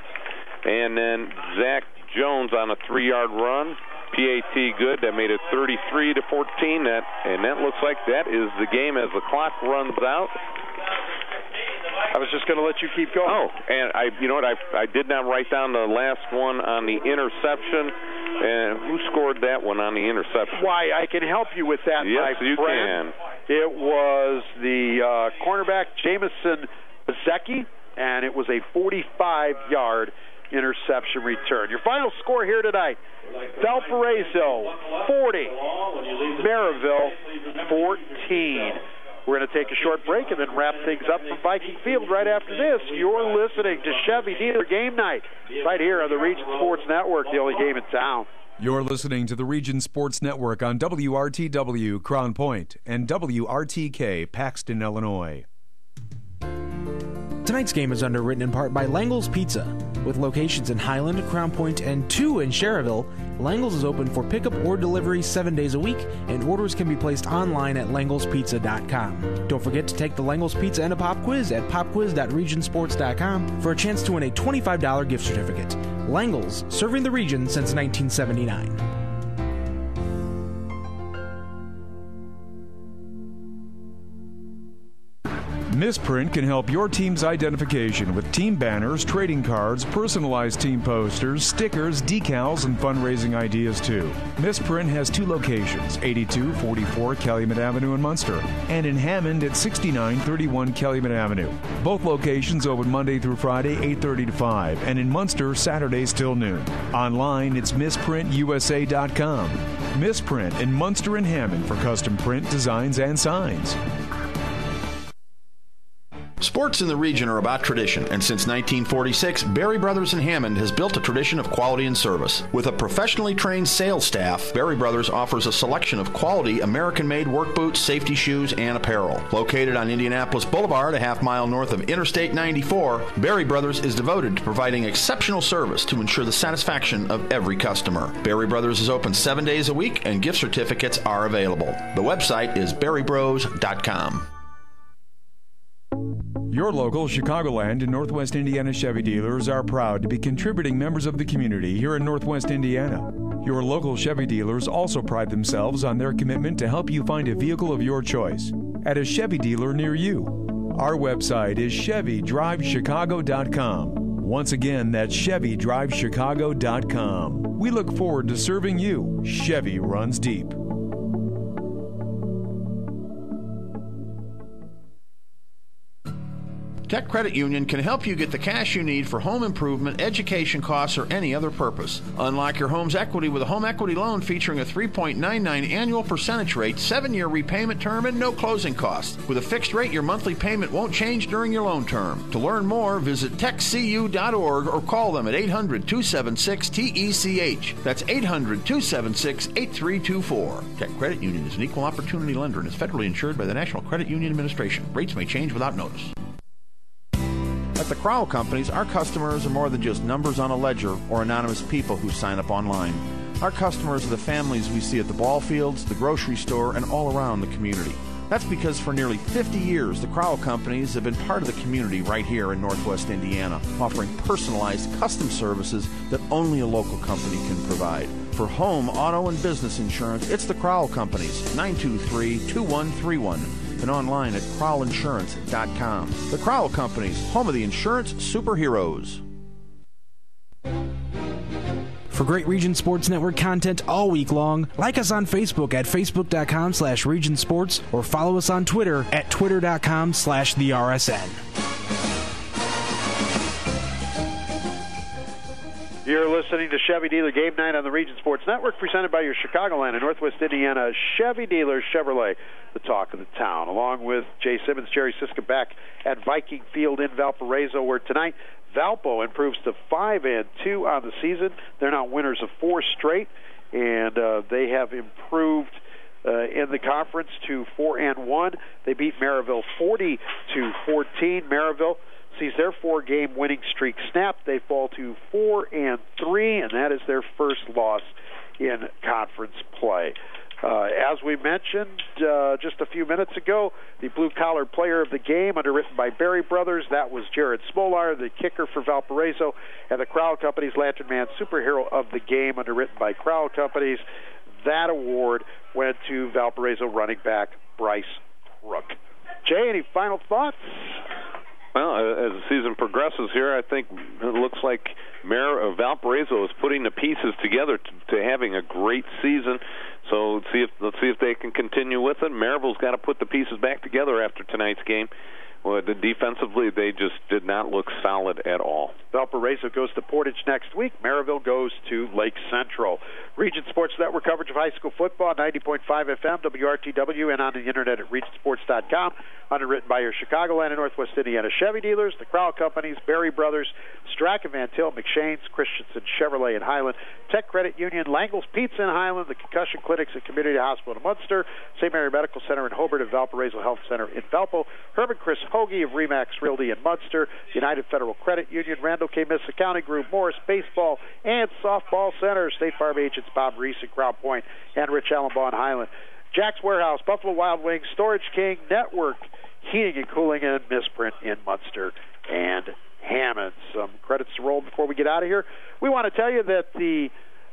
And then Zach Jones on a 3-yard run, PAT good. That made it 33-14. That looks like that is the game as the clock runs out. I was just going to let you keep going. Oh, and I did not write down the last one on the interception. And who scored that one on the interception? Why, I can help you with that, yes, my you friend. Can. It was the cornerback Jamison Bezecki, and it was a 45-yard interception return. Your final score here tonight: Valparaiso 40, Merrillville 14. We're going to take a short break and then wrap things up from Viking Field right after this. You're listening to Chevy Dealer Game Night right here on the Region Sports Network, the only game in town. You're listening to the Region Sports Network on WRTW Crown Point and WRTK Paxton, Illinois. Tonight's game is underwritten in part by Langle's Pizza. With locations in Highland, Crown Point, and 2 in Schererville, Langle's is open for pickup or delivery 7 days a week, and orders can be placed online at langlespizza.com. Don't forget to take the Langle's Pizza and a pop quiz at popquiz.regionsports.com for a chance to win a $25 gift certificate. Langle's, serving the region since 1979. Misprint can help your team's identification with team banners, trading cards, personalized team posters, stickers, decals, and fundraising ideas too. Misprint has 2 locations, 8244 Calumet Avenue in Munster and in Hammond at 6931 Calumet Avenue. Both locations open Monday through Friday, 8:30 to 5, and in Munster, Saturdays till noon. Online, it's misprintusa.com. Misprint in Munster and Hammond for custom print, designs, and signs. Sports in the region are about tradition, and since 1946, Berry Brothers in Hammond has built a tradition of quality and service. With a professionally trained sales staff, Berry Brothers offers a selection of quality American-made work boots, safety shoes, and apparel. Located on Indianapolis Boulevard, a half-mile north of Interstate 94, Berry Brothers is devoted to providing exceptional service to ensure the satisfaction of every customer. Berry Brothers is open 7 days a week, and gift certificates are available. The website is berrybros.com. Your local Chicagoland and Northwest Indiana Chevy dealers are proud to be contributing members of the community here in Northwest Indiana. Your local Chevy dealers also pride themselves on their commitment to help you find a vehicle of your choice at a Chevy dealer near you. Our website is ChevyDriveChicago.com. Once again, that's ChevyDriveChicago.com. We look forward to serving you. Chevy runs deep. Tech Credit Union can help you get the cash you need for home improvement, education costs, or any other purpose. Unlock your home's equity with a home equity loan featuring a 3.99 annual percentage rate, 7-year repayment term, and no closing costs. With a fixed rate, your monthly payment won't change during your loan term. To learn more, visit techcu.org or call them at 800-276-TECH. That's 800-276-8324. Tech Credit Union is an equal opportunity lender and is federally insured by the National Credit Union Administration. Rates may change without notice. At the Crowell Companies, our customers are more than just numbers on a ledger or anonymous people who sign up online. Our customers are the families we see at the ball fields, the grocery store, and all around the community. That's because for nearly 50 years, the Crowell Companies have been part of the community right here in Northwest Indiana, offering personalized custom services that only a local company can provide. For home, auto, and business insurance, it's the Crowell Companies, 923-2131. And online at crowellinsurance.com. The Crowell Companies, home of the insurance superheroes. For great Region Sports Network content all week long, like us on Facebook at facebook.com/regionsports or follow us on Twitter at twitter.com/theRSN. You're listening to Chevy Dealer Game Night on the Region Sports Network, presented by your Chicagoland and Northwest Indiana Chevy Dealers Chevrolet, the talk of the town. Along with Jay Simmons, Jerry Siska back at Viking Field in Valparaiso, where tonight Valpo improves to 5-2 on the season. They're now winners of 4 straight, and they have improved in the conference to 4-1. They beat Merrillville 40-14. Merrillville sees their 4-game winning streak snap. They fall to 4-3, and that is their first loss in conference play. As we mentioned just a few minutes ago, the blue-collar player of the game, underwritten by Berry Brothers, that was Jared Smolar, the kicker for Valparaiso, and the Crowell Companies Lantern Man Superhero of the game, underwritten by Crowell Companies. That award went to Valparaiso running back Bryce Crook. Jay, any final thoughts? Well, as the season progresses here, I think it looks like Valparaiso is putting the pieces together to having a great season. So let's see if they can continue with it. Merrillville's got to put the pieces back together after tonight's game. Well, defensively, they just did not look solid at all. Valparaiso goes to Portage next week. Merrillville goes to Lake Central. Region Sports Network coverage of high school football, 90.5 FM, WRTW, and on the internet at regionsports.com. Underwritten by your Chicagoland and Northwest Indiana Chevy Dealers, the Crowell Companies, Berry Brothers, Strack and Van Til, McShane's, Christensen Chevrolet in Highland, Tech Credit Union, Langle's Pizza in Highland, the Concussion Clinics at Community Hospital in Munster, St. Mary Medical Center in Hobart, and Valparaiso Health Center in Valpo, Herb and Chris Hoagie of Remax Realty in Munster, United Federal Credit Union, Randall K. Miss Accounting Group, Morris Baseball and Softball Center, State Farm agents Bob Reese at Crown Point, and Rich Allenbaugh in Highland, Jack's Warehouse, Buffalo Wild Wings, Storage King, Network Heating and Cooling, and Misprint in Munster and Hammond. Some credits to roll before we get out of here. We want to tell you that the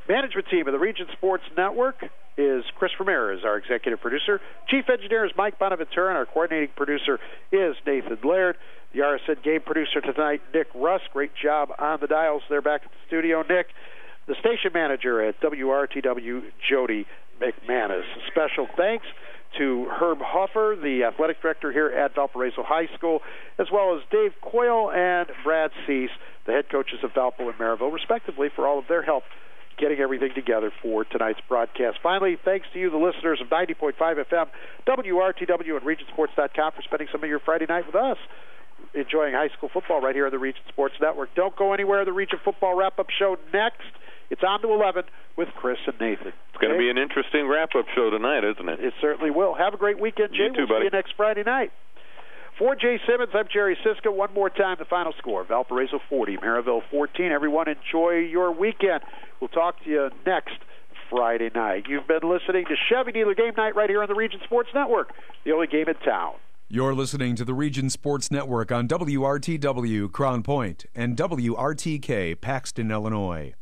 management team of the Region Sports Network is Chris Ramirez, our executive producer. Chief engineer is Mike Bonaventura, and our coordinating producer is Nathan Laird. The RSN game producer tonight, Nick Russ. Great job on the dials there back at the studio, Nick. The station manager at WRTW, Jody McManus. Special thanks to Herb Hoffer, the athletic director here at Valparaiso High School, as well as Dave Coyle and Brad Cease, the head coaches of Valpo and Merrillville, respectively, for all of their help getting everything together for tonight's broadcast. Finally, thanks to you, the listeners of 90.5 FM, WRTW, and RegionSports.com for spending some of your Friday night with us, enjoying high school football right here on the Region Sports Network. Don't go anywhere. The Region Football Wrap-Up Show next. It's on to 11 with Chris and Nathan. It's going to be an interesting wrap-up show tonight, isn't it? It certainly will. Have a great weekend, Jay. You too, we'll see you next Friday night. For Jay Simmons, I'm Jerry Siska. One more time, the final score. Valparaiso 40, Merrillville 14. Everyone enjoy your weekend. We'll talk to you next Friday night. You've been listening to Chevy Dealer Game Night right here on the Region Sports Network, the only game in town. You're listening to the Region Sports Network on WRTW, Crown Point, and WRTK, Paxton, Illinois.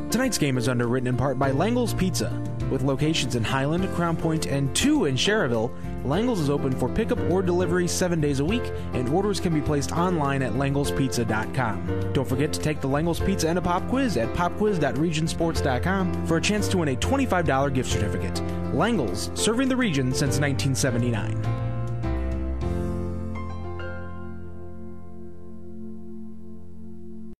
Tonight's game is underwritten in part by Langle's Pizza. With locations in Highland, Crown Point, and 2 in Sherrville, Langle's is open for pickup or delivery 7 days a week, and orders can be placed online at langlespizza.com. Don't forget to take the Langle's Pizza and a Pop Quiz at popquiz.regionsports.com for a chance to win a $25 gift certificate. Langle's, serving the region since 1979.